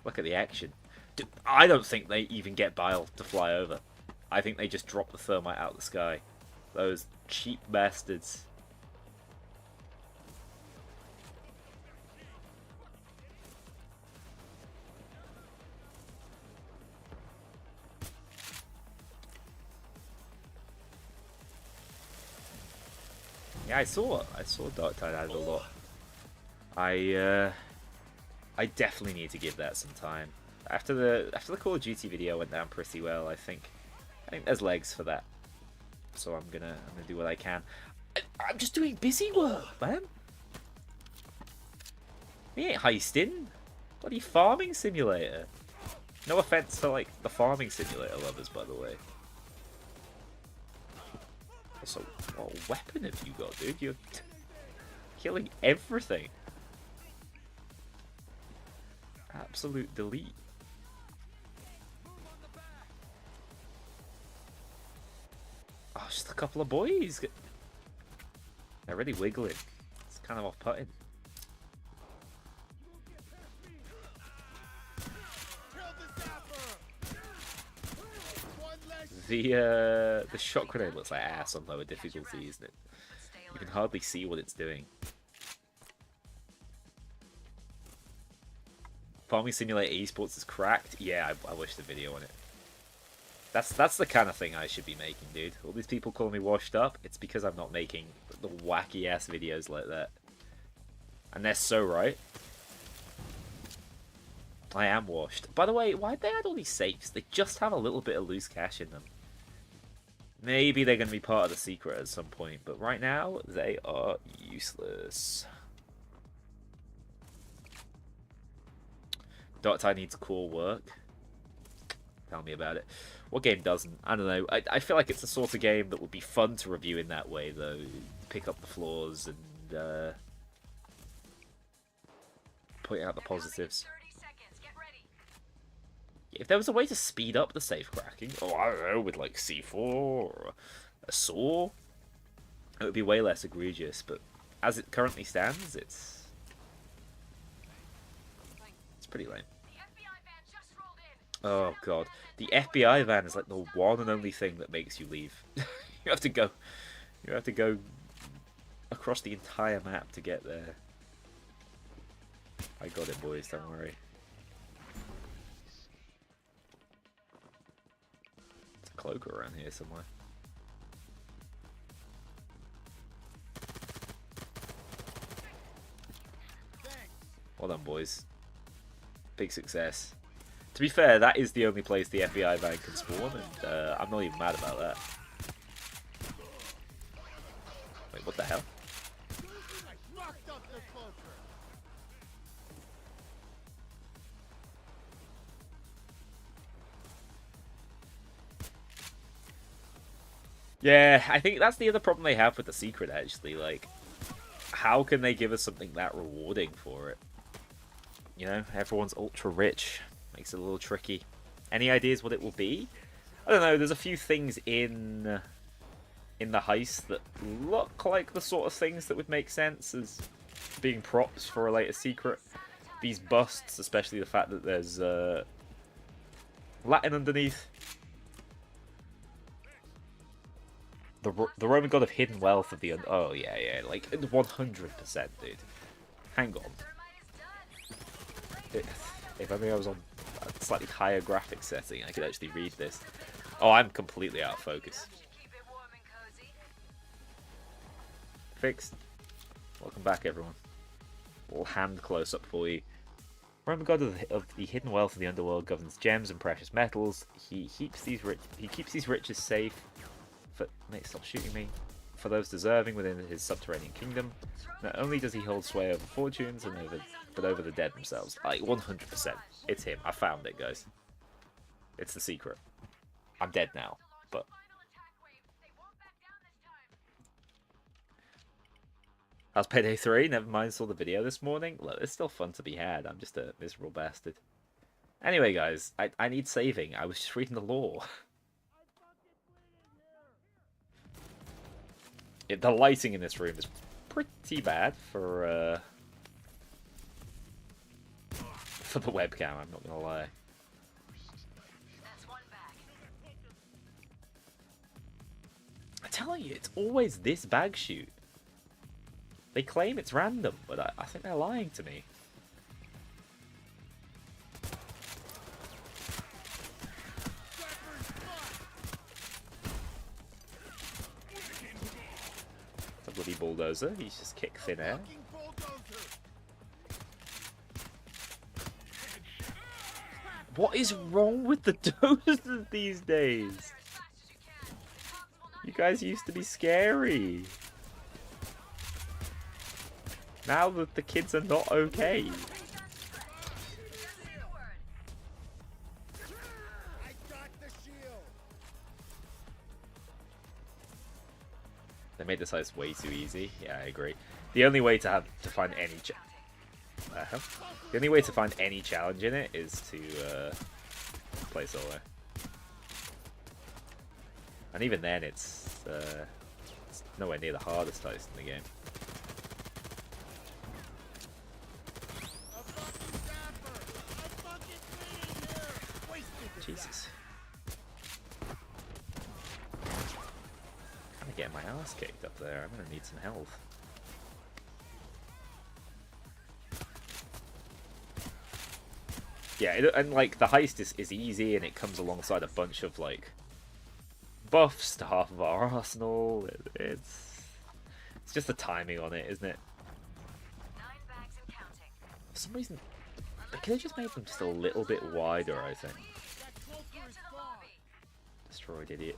Look at the action. Dude, I don't think they even get Bile to fly over. I think they just drop the thermite out of the sky. Those cheap bastards. Yeah, I saw Dark Tide added a lot. I definitely need to give that some time. After the Call of Duty video went down pretty well, I think there's legs for that. So I'm gonna do what I can. I'm just doing busy work, man. We ain't heisting. Bloody farming simulator. No offense to like the farming simulator lovers, by the way. Also, what weapon have you got, dude? You're killing everything. Absolute delete. Oh, just a couple of boys. They're really wiggling. It's kind of off-putting. The shot grenade looks like ass on lower difficulty, isn't it? You can hardly see what it's doing. Farming Simulator Esports is cracked. Yeah, I wish the video on it. That's the kind of thing I should be making, dude. All these people calling me washed up, it's because I'm not making the wacky ass videos like that. And they're so right. I am washed. By the way, why'd they add all these safes? They just have a little bit of loose cash in them. Maybe they're going to be part of the secret at some point, but right now, they are useless. Dark Tide needs core work. Tell me about it. What game doesn't? I don't know. I feel like it's the sort of game that would be fun to review in that way, though. Pick up the flaws and point out the positives. If there was a way to speed up the safe cracking, oh, I don't know, with like C4 or a saw, it would be way less egregious, but as it currently stands, it's pretty lame. Oh god, the FBI van is like the one and only thing that makes you leave. you have to go across the entire map to get there. I got it, boys, don't worry. There's a cloak around here somewhere. Well done, boys. Big success. To be fair, that is the only place the FBI van can spawn, and I'm not even mad about that. Wait, what the hell? Yeah, I think that's the other problem they have with the secret, actually. Like, how can they give us something that rewarding for it? You know, everyone's ultra rich. Makes it a little tricky. Any ideas what it will be? I don't know, there's a few things in the heist that look like the sort of things that would make sense as being props for a later secret. These busts, especially the fact that there's Latin underneath. The Roman god of hidden wealth of the... Oh, yeah, like 100%, dude. Hang on. If only I was on a slightly higher graphics setting, I could actually read this. Oh, I'm completely out of focus. Fixed. Welcome back, everyone. A little hand close-up for you. Roman god of the hidden wealth of the underworld governs gems and precious metals. He keeps these riches safe. Mate, stop shooting me. For those deserving within his subterranean kingdom. Not only does he hold sway over fortunes but over the dead themselves. Like 100%. It's him. I found it, guys. It's the secret. I'm dead now, but how's Payday 3? Never mind, saw the video this morning. Look, it's still fun to be had. I'm just a miserable bastard. Anyway, guys, I need saving. I was just reading the lore. The lighting in this room is pretty bad for the webcam, I'm not gonna lie. I'm telling you, it's always this bag shoot. They claim it's random, but I think they're lying to me. bloody bulldozer. He's just kick thin air. Fucking bulldozer. What is wrong with the dozers these days? You guys used to be scary. Now that the kids are not okay. I got the shield. They made this heist way too easy. Yeah, I agree. The only way to find any the only way to find any challenge in it is to play solo. And even then, it's nowhere near the hardest heist in the game. A fucking zapper. A fucking thing here. Wasted the Jesus. Kind of getting my ass kicked up there. I'm gonna need some health. Yeah, and like the heist is easy, and it comes alongside a bunch of like buffs to half of our arsenal. It's just the timing on it, isn't it? 9 bags and counting. For some reason, they could have just made them just a little bit wider, I think. That cloaker Get is to the gone. lobby. Destroyed idiot.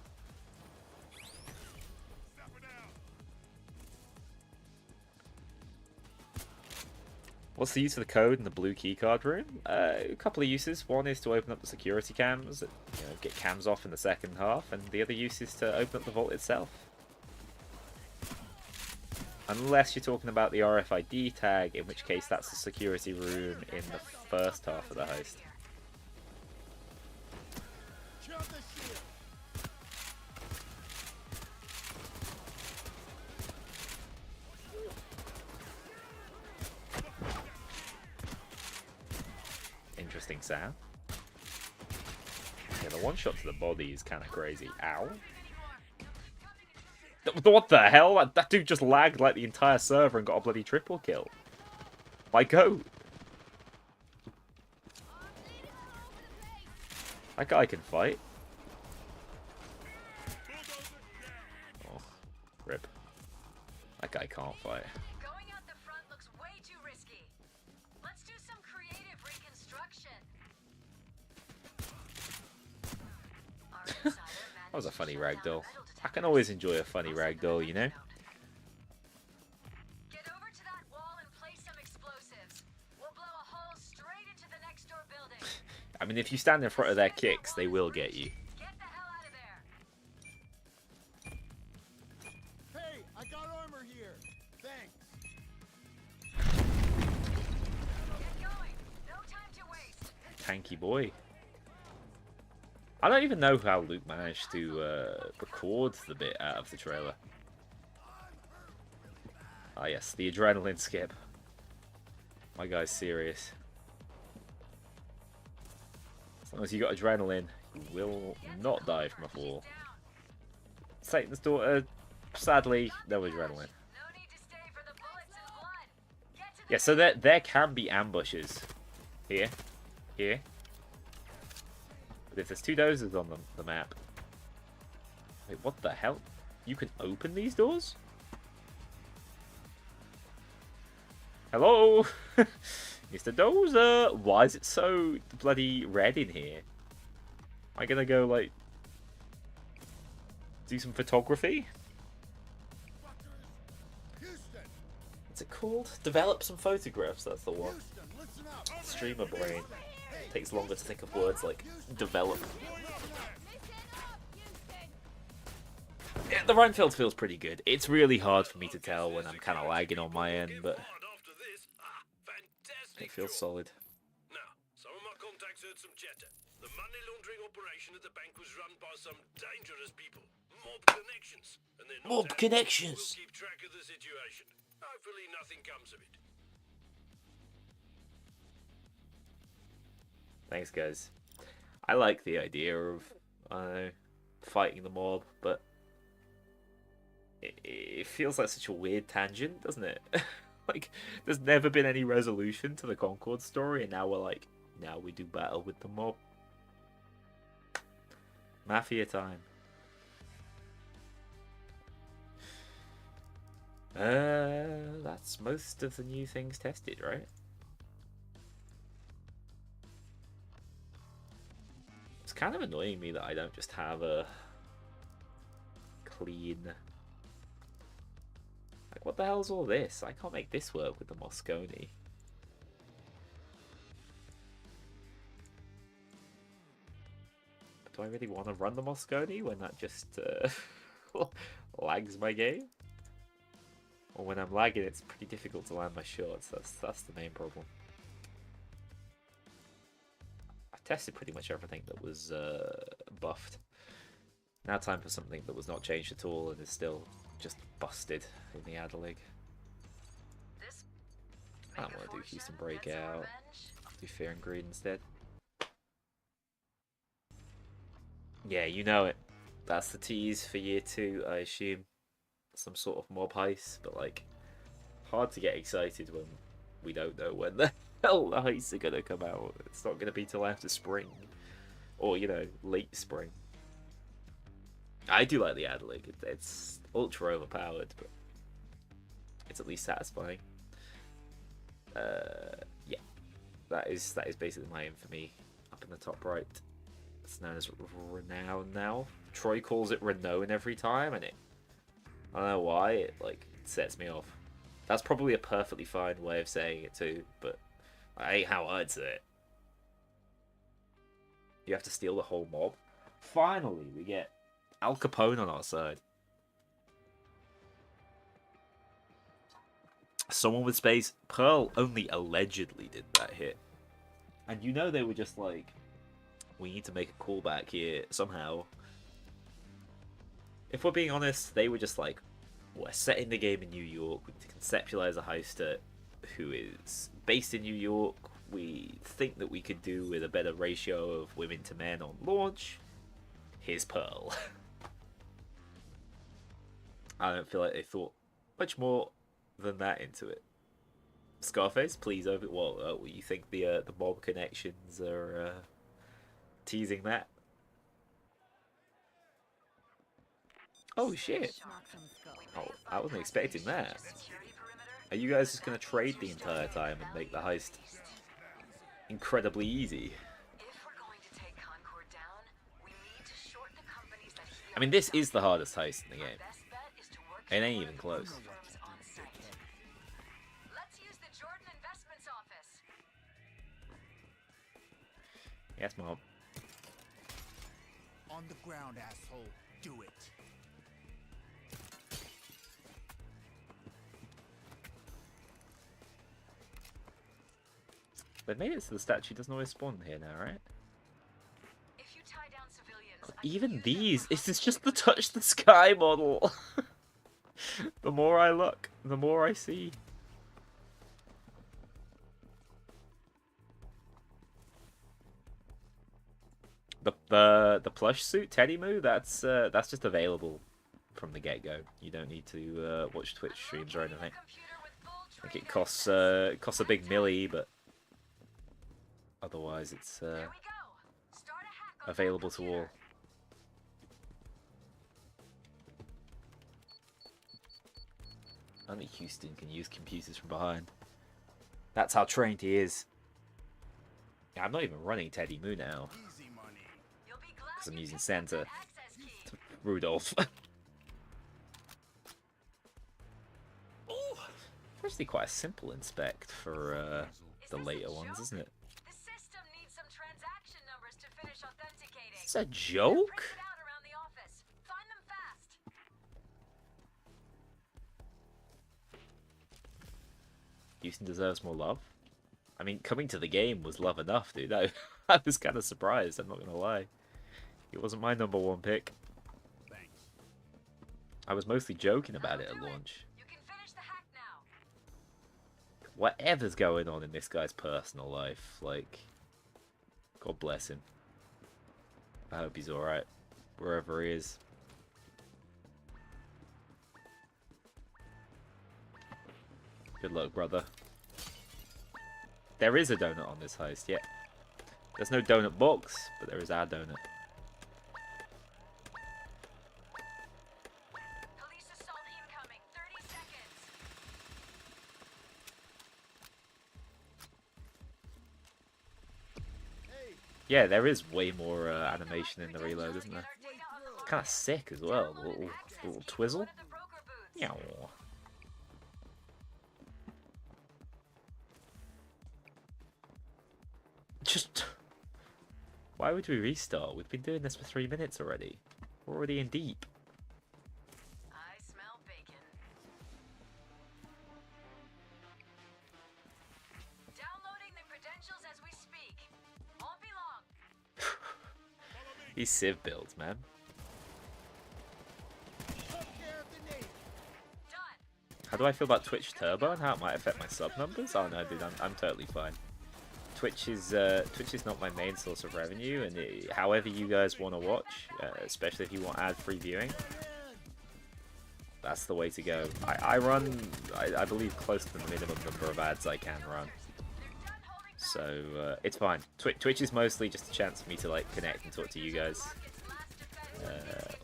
What's the use of the code in the blue keycard room? A couple of uses. One is to open up the security cams, get cams off in the second half, and the other use is to open up the vault itself. Unless you're talking about the RFID tag, in which case that's the security room in the first half of the heist. Kill the shield. Interesting sound. Yeah, the one shot to the body is kind of crazy. Ow. What the hell? That dude just lagged like the entire server and got a bloody triple kill. My goat. That guy can fight. Oh, rip. That guy can't fight. Going out the front looks way too risky. Let's do some creative reconstruction. Our insider That was a managed to funny shut down ragdoll. metal I can detectors. always enjoy a funny ragdoll, you know? Get over to that wall and place some explosives. We'll blow a hole straight into the next door building. I mean, if you stand in front of their kicks, they will get you. Get the hell out of there. Hey, I got armor here. Thanks. Get going. No time to waste. Tanky boy. I don't even know how Luke managed to record the bit out of the trailer. Ah yes, the adrenaline skip. My guy's serious. As long as you got adrenaline, you will not die from a fall. Satan's daughter, sadly, no adrenaline. No need to stay for the bullets and blood. Get to the Yeah, so there can be ambushes. Here. But if there's two dozers on the map... Wait, what the hell? You can open these doors? Hello? Mr. Dozer! Why is it so bloody red in here? Am I gonna go, like... do some photography? Houston. What's it called? Develop some photographs, that's the one. Houston, listen up. Streamer brain. Takes longer to think of words like develop. Yeah, the Reinfeld feels pretty good. It's really hard for me to tell when I'm kind of lagging on my end, but After this, fantastic it feels job. solid. Now, some of my contacts heard some chatter. The money laundering operation at the bank was run by some dangerous people. Mob connections. And they're not Mob happy. connections. We'll keep track of the situation. Hopefully nothing comes of it. Thanks, guys. I like the idea of, I don't know, fighting the mob, but it feels like such a weird tangent, doesn't it? Like, there's never been any resolution to the Concord story, and now we're like, now we do battle with the mob. Mafia time. That's most of the new things tested, right? It's kind of annoying me that I don't just have a clean... Like, what the hell's all this? I can't make this work with the Moscone. Do I really want to run the Moscone when that just lags my game? Or when I'm lagging, it's pretty difficult to land my shots. That's the main problem. I tested pretty much everything that was buffed. Now time for something that was not changed at all and is still just busted in the Adder League. I don't want to do Houston Breakout. Do Fear and Greed instead. Yeah, you know it. That's the tease for year 2, I assume. Some sort of mob heist, but like, hard to get excited when we don't know when the hell the heists are gonna come out. It's not gonna be till after spring, or you know, late spring. I do like the Adder League. It's ultra overpowered, but it's at least satisfying. Yeah, that is basically my aim for me. Up in the top right, it's known as Renown now. Troy calls it Renown every time, and I don't know why, it like sets me off. That's probably a perfectly fine way of saying it too, but I hate how I'd say it. You have to steal the whole mob. Finally, we get Al Capone on our side. Someone with space. Pearl only allegedly did that hit. And you know they were just like, we need to make a callback here somehow. If we're being honest, they were just like, we're setting the game in New York. We need to conceptualize a heister who is based in New York. We think that we could do with a better ratio of women to men on launch. Here's Pearl. I don't feel like they thought much more than that into it. Scarface, please over. Well, you think the mob connections are teasing that? Oh shit! Oh, I wasn't expecting that. Are you guys just gonna trade the entire time and make the heist incredibly easy? I mean, this is the hardest heist in the game. It ain't even close. Yes, Mom. On the ground, asshole. Do it. They made it so the statue doesn't always spawn here now, right? If you tie down civilians, God, even these, this is just the touch the sky model. The more I look, the more I see. The plush suit Teddy Moo, that's just available from the get-go. You don't need to watch Twitch streams or anything. I think it costs a big milli, but otherwise it's available to all. Only Houston can use computers from behind. That's how trained he is. Yeah, I'm not even running Teddy Moo now. Because I'm using Santa. Rudolph. Actually quite a simple inspect for the later ones, isn't it? the system needs some transaction numbers to finish authenticating. Is this a joke? Print it out around the office. Find them fast. Houston deserves more love. I mean, coming to the game was love enough, dude. I was kind of surprised, I'm not going to lie. It wasn't my #1 pick. Thanks. I was mostly joking about it at launch. You can finish the hack now. Whatever's going on in this guy's personal life, like, God bless him. I hope he's alright, wherever he is. Good luck, brother. There is a donut on this heist, yeah. There's no donut box, but there is our donut. Police assault incoming. 30 seconds. Yeah, there is way more animation in the reload, isn't there? Kind of sick as well. The little twizzle. Meow. Just... Why would we restart? We've been doing this for 3 minutes already. We're already in deep. I smell bacon. Downloading the credentials as we speak. Won't be long. These Civ builds, man. How do I feel about Twitch Turbo and how it might affect my sub numbers? Oh no, dude, I'm totally fine. Twitch is not my main source of revenue, and however you guys want to watch, especially if you want ad-free viewing, that's the way to go. I run, I believe, close to the minimum number of ads I can run, so it's fine. Twitch is mostly just a chance for me to like connect and talk to you guys.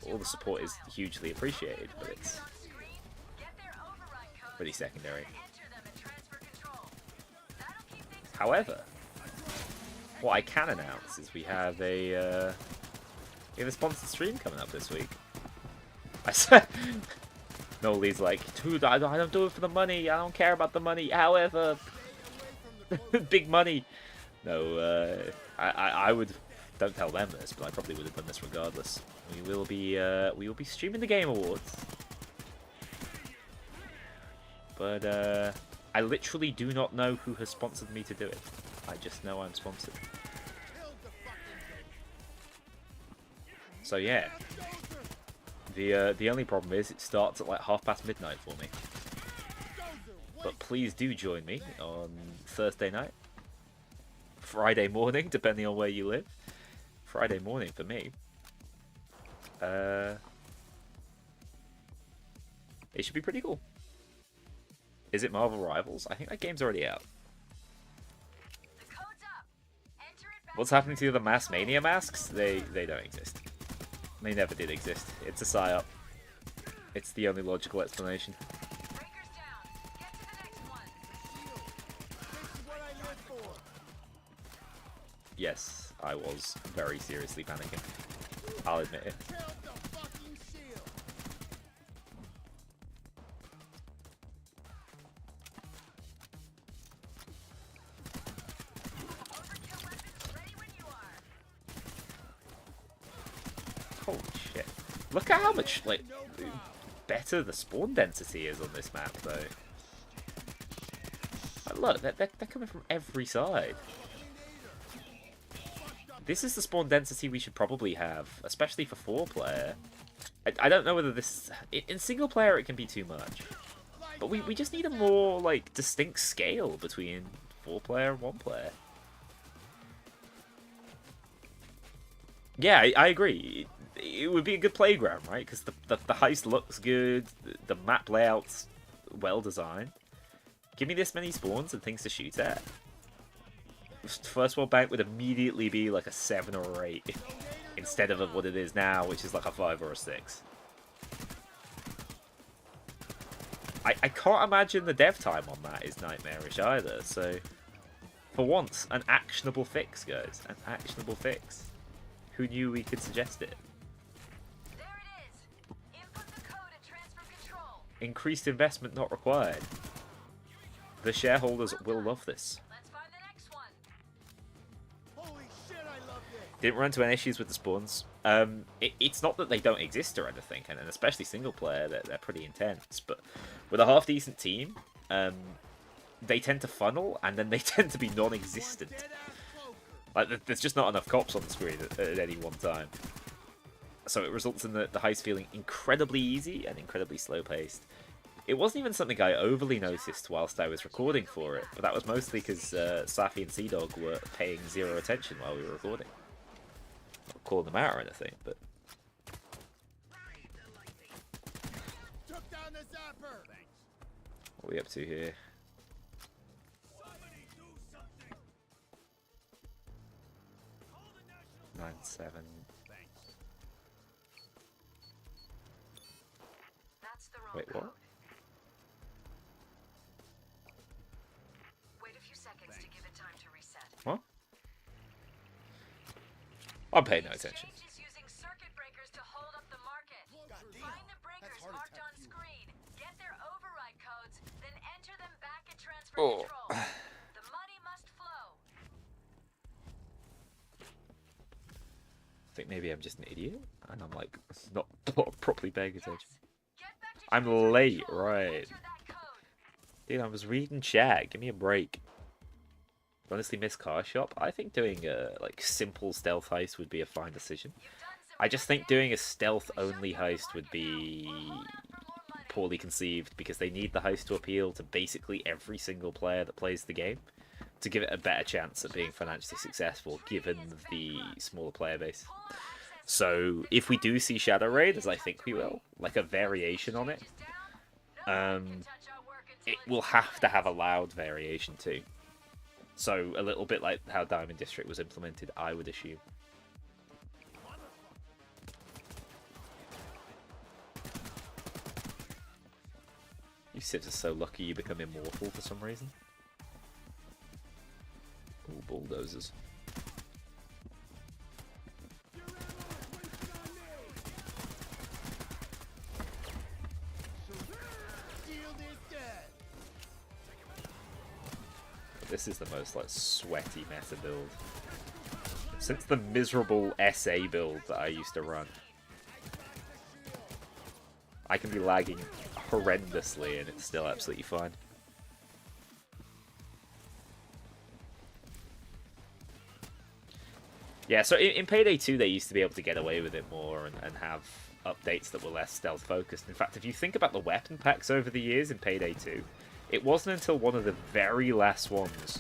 All the support is hugely appreciated, but it's pretty secondary. However, what I can announce is we have a sponsored stream coming up this week. I said, Noli's like, dude, I don't do it for the money. I don't care about the money. However, big money. No, I would. Don't tell them this, but I probably would have done this regardless. We will be streaming the Game Awards. But I literally do not know who has sponsored me to do it. I just know I'm sponsored. So yeah. The only problem is it starts at like midnight for me. But please do join me on Thursday night. Friday morning, depending on where you live. Friday morning for me. It should be pretty cool. Is it Marvel Rivals? I think that game's already out. What's happening to the other Mass Mania masks? They don't exist. They never did exist. It's a psyop. It's the only logical explanation. Yes, I was very seriously panicking. I'll admit it. Holy shit. Look at how much, like, better the spawn density is on this map, though. Like, look, they're coming from every side. This is the spawn density we should probably have, especially for 4-player. I don't know whether this... In single player it can be too much. But we just need a more, like, distinct scale between 4-player and 1-player. Yeah, I agree. It would be a good playground, right? Because the heist looks good, the map layout's well designed. Give me this many spawns and things to shoot at. First World Bank would immediately be like a 7 or 8 instead of what it is now, which is like a 5 or a 6. I can't imagine the dev time on that is nightmarish either, so for once, an actionable fix, guys. An actionable fix. Who knew we could suggest it? There it is. Input the code and transfer control. Increased investment not required. The shareholders will love this. Let's find the next one. Holy shit, I love this. Didn't run into any issues with the spawns. It's not that they don't exist or anything, and especially single player, they're pretty intense. But with a half-decent team, they tend to funnel, and then they tend to be non-existent. Like, there's just not enough cops on the screen at any one time. So it results in the heist feeling incredibly easy and incredibly slow-paced. It wasn't even something I overly noticed whilst I was recording for it, but that was mostly because Safi and Sea-Dog were paying zero attention while we were recording. Not calling them out or anything, but... Took down the zapper. What are we up to here? 9-7. That's the wrong Wait, code. what? Wait a few seconds to give it time to reset. What? I'm paying no attention. Exchange is using circuit breakers to hold up the market. Goddamn, Find the breakers that's heart marked attack on fuel. screen, get their override codes, then enter them back at transfer Oh. control. The money must flow. I think maybe I'm just an idiot, and I'm like not properly paying attention. Get back to I'm transfer late, control. right? Enter that code. Dude, I was reading chat. Give me a break. Honestly, miss car shop. I think doing a like simple stealth heist would be a fine decision. You've done some I just think work doing there. a stealth So shut only down the heist would market now, be or hold out for more money. poorly conceived because they need the heist to appeal to basically every single player that plays the game to give it a better chance at being financially successful given the smaller player base. Full access So if we do see Shadow Raid, as I think we will, like a variation on it, is down. No one can touch our work until it it's will have to done. have a loud variation too. So a little bit like how Diamond District was implemented, I would assume. You Civs are so lucky you become immortal for some reason. Ooh, bulldozers. Shield is dead. This is the most like sweaty meta build since the miserable SA build that I used to run. I can be lagging horrendously and it's still absolutely fine. Yeah, so in Payday 2 they used to be able to get away with it more and have updates that were less stealth focused. In fact, if you think about the weapon packs over the years in Payday 2, it wasn't until one of the very last ones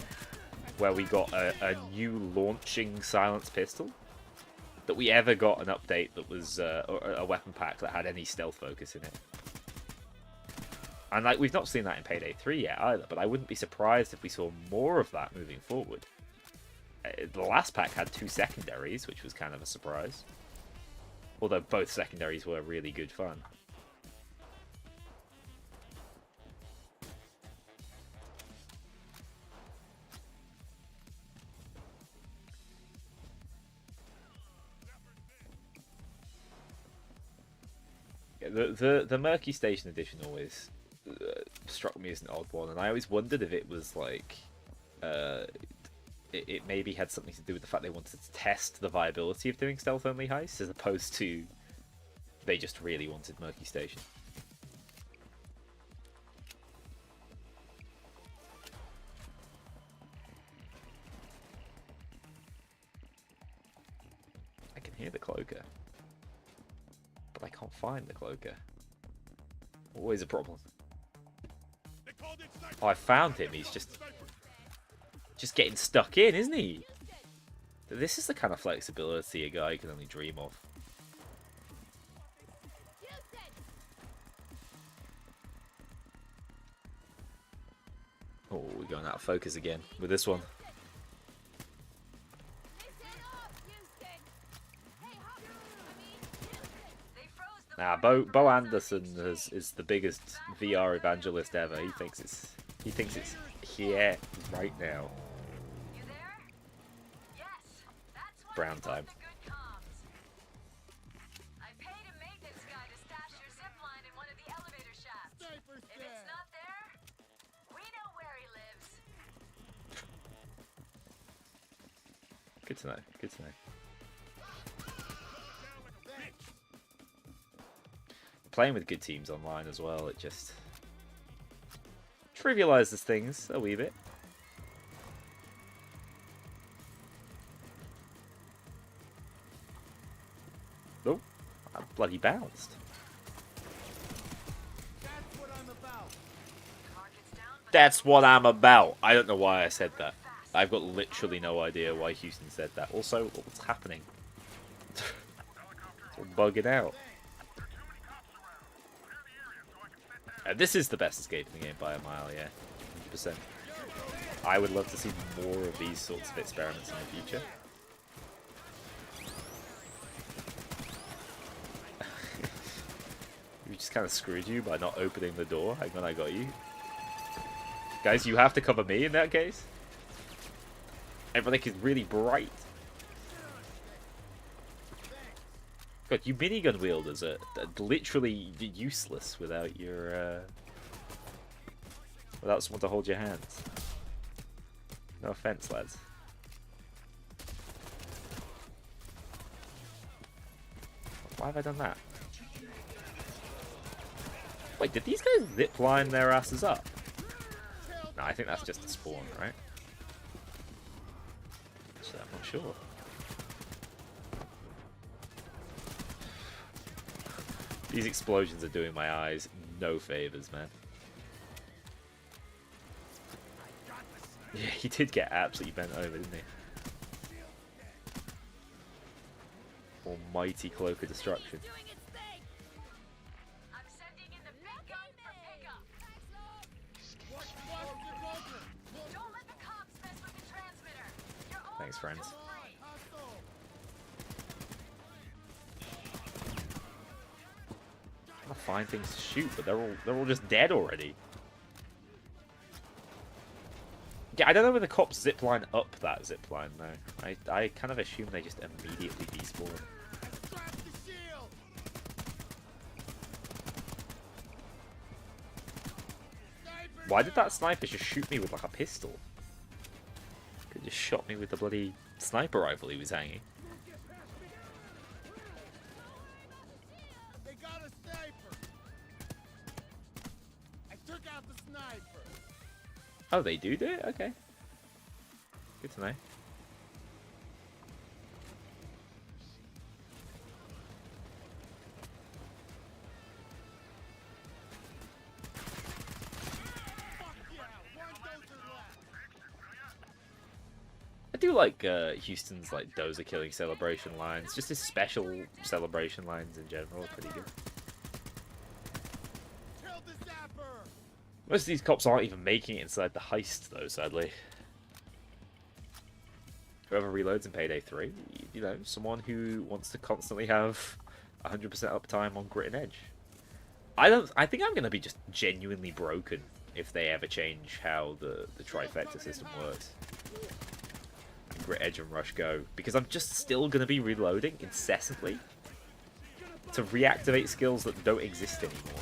where we got a new launching silenced pistol that we ever got an update that was a weapon pack that had any stealth focus in it. And like we've not seen that in Payday 3 yet either, but I wouldn't be surprised if we saw more of that moving forward. The last pack had 2 secondaries, which was kind of a surprise. Although both secondaries were really good fun. The Murky Station edition always struck me as an odd one, and I always wondered if it was like it maybe had something to do with the fact they wanted to test the viability of doing stealth only heists as opposed to they just really wanted Murky Station. I can hear the cloaker. But I can't find the cloaker. Always a problem. Oh, I found him. He's just getting stuck in, isn't he? This is the kind of flexibility a guy can only dream of. Oh, we're going out of focus again with this one. Nah, Bo Anderson is the biggest VR evangelist ever. He thinks it's here right now. You there? Yes. That's why Brown we time. want the good comms. I paid a maintenance guy to stash your zip line in one of the elevator shafts. Sniper's If it's dead. not there, we know where he lives. Good to know. Good to know. Playing with good teams online as well, it just trivializes things a wee bit. Oh, I bloody bounced. That's what I'm about. Target's down, but That's what I'm about. I don't know why I said that. I've got literally no idea why Houston said that. Also, what's happening? It's all bugging out. This is the best escape in the game by a mile, yeah. 100%. I would love to see more of these sorts of experiments in the future. We just kind of screwed you by not opening the door. Hang on, I got you. Guys, you have to cover me in that case. Everything is really bright. God, you minigun wielders are literally useless without your without someone to hold your hands. No offense, lads. Why have I done that? Wait, did these guys zipline their asses up? No, I think that's just a spawn, right? So I'm not sure. These explosions are doing my eyes no favors, man. Yeah, he did get absolutely bent over, didn't he? Almighty cloak of destruction. I'm sending in the big gun for pickup. Don't let the cops mess with the transmitter. You're all Thanks, friends. free. I'm trying to find things to shoot, but they're all just dead already. Yeah, I don't know where the cops zipline up that zipline though. I kind of assume they just immediately despawn. Why did that sniper just shoot me with like a pistol? Could just shot me with the bloody sniper rifle he was hanging. They got a sniper. I took out the sniper. Oh, they do it? Okay. Good to know. I do like Houston's like dozer killing celebration lines. Just his special celebration lines in general are pretty good. Kill the zapper. Most of these cops aren't even making it inside the heist though, sadly. Whoever reloads in Payday 3, you know, someone who wants to constantly have 100% uptime on Grit and Edge. I think I'm gonna be just genuinely broken if they ever change how the trifecta system works. Grit, Edge, and Rush go, because I'm just still going to be reloading incessantly to reactivate skills that don't exist anymore.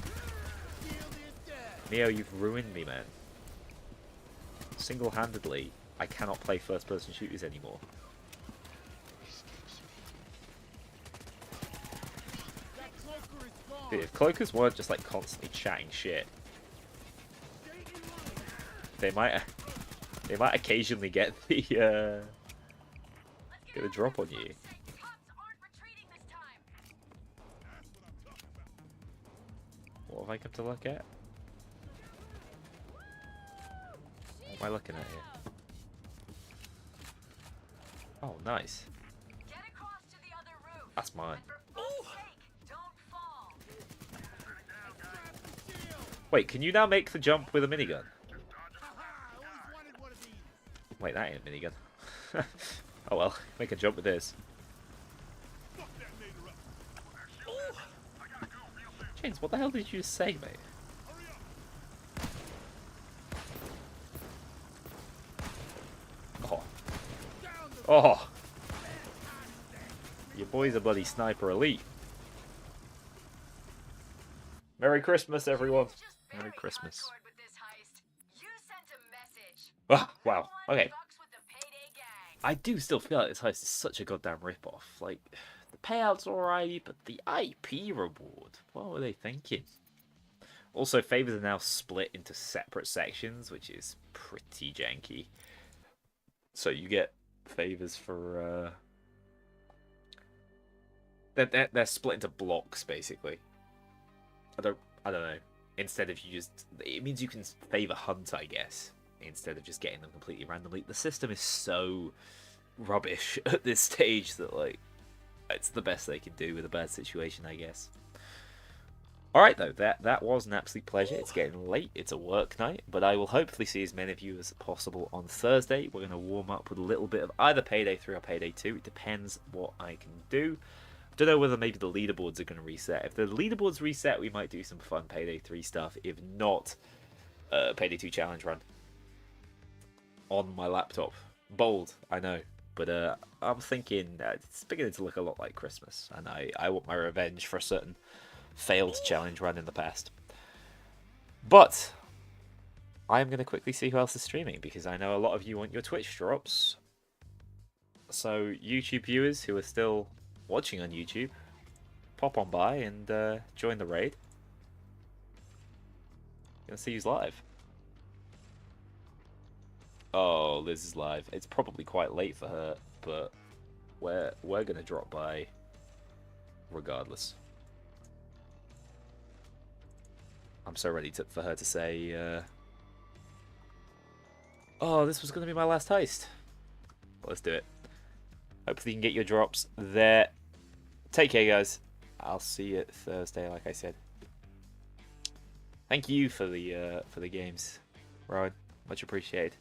Neo, you've ruined me, man. Single-handedly, I cannot play first-person shooters anymore. Dude, if cloakers weren't just like constantly chatting shit, they might occasionally get the get a drop on you. What have I come to look at? What am I looking at here? Oh, nice. That's mine. Wait, can you now make the jump with a minigun? Wait, that ain't a minigun. Oh well, make a jump with this. James, what the hell did you just say, mate? Oh. Oh! Your boy's a bloody sniper elite. Merry Christmas, everyone. Merry Christmas. Ah, wow. Okay. I do still feel like this heist is such a goddamn rip-off. Like, the payout's alright, but the IP reward, what were they thinking? Also, favors are now split into separate sections, which is pretty janky. So you get favors for, they're split into blocks, basically. I don't know. Instead of it means you can favor hunt, I guess, instead of just getting them completely randomly. The system is so rubbish at this stage that, like, it's the best they can do with a bad situation, I guess. Alright though, that was an absolute pleasure. It's getting late, it's a work night, but I will hopefully see as many of you as possible on Thursday. We're going to warm up with a little bit of either Payday 3 or Payday 2. It depends what I can do. Don't know whether maybe the leaderboards are going to reset. If the leaderboards reset, we might do some fun Payday 3 stuff. If not, Payday 2 challenge run on my laptop. Bold, I know. But I'm thinking it's beginning to look a lot like Christmas, and I want my revenge for a certain failed challenge run in the past. But I'm going to quickly see who else is streaming, because I know a lot of you want your Twitch drops. So YouTube viewers who are still watching on YouTube, pop on by and join the raid. Gonna see who's live. Oh, Liz is live. It's probably quite late for her, but we're gonna drop by regardless. I'm so ready for her to say, oh, this was gonna be my last heist. Let's do it. Hopefully you can get your drops there. Take care, guys. I'll see you Thursday, like I said. Thank you for the games, Rowan. Much appreciated.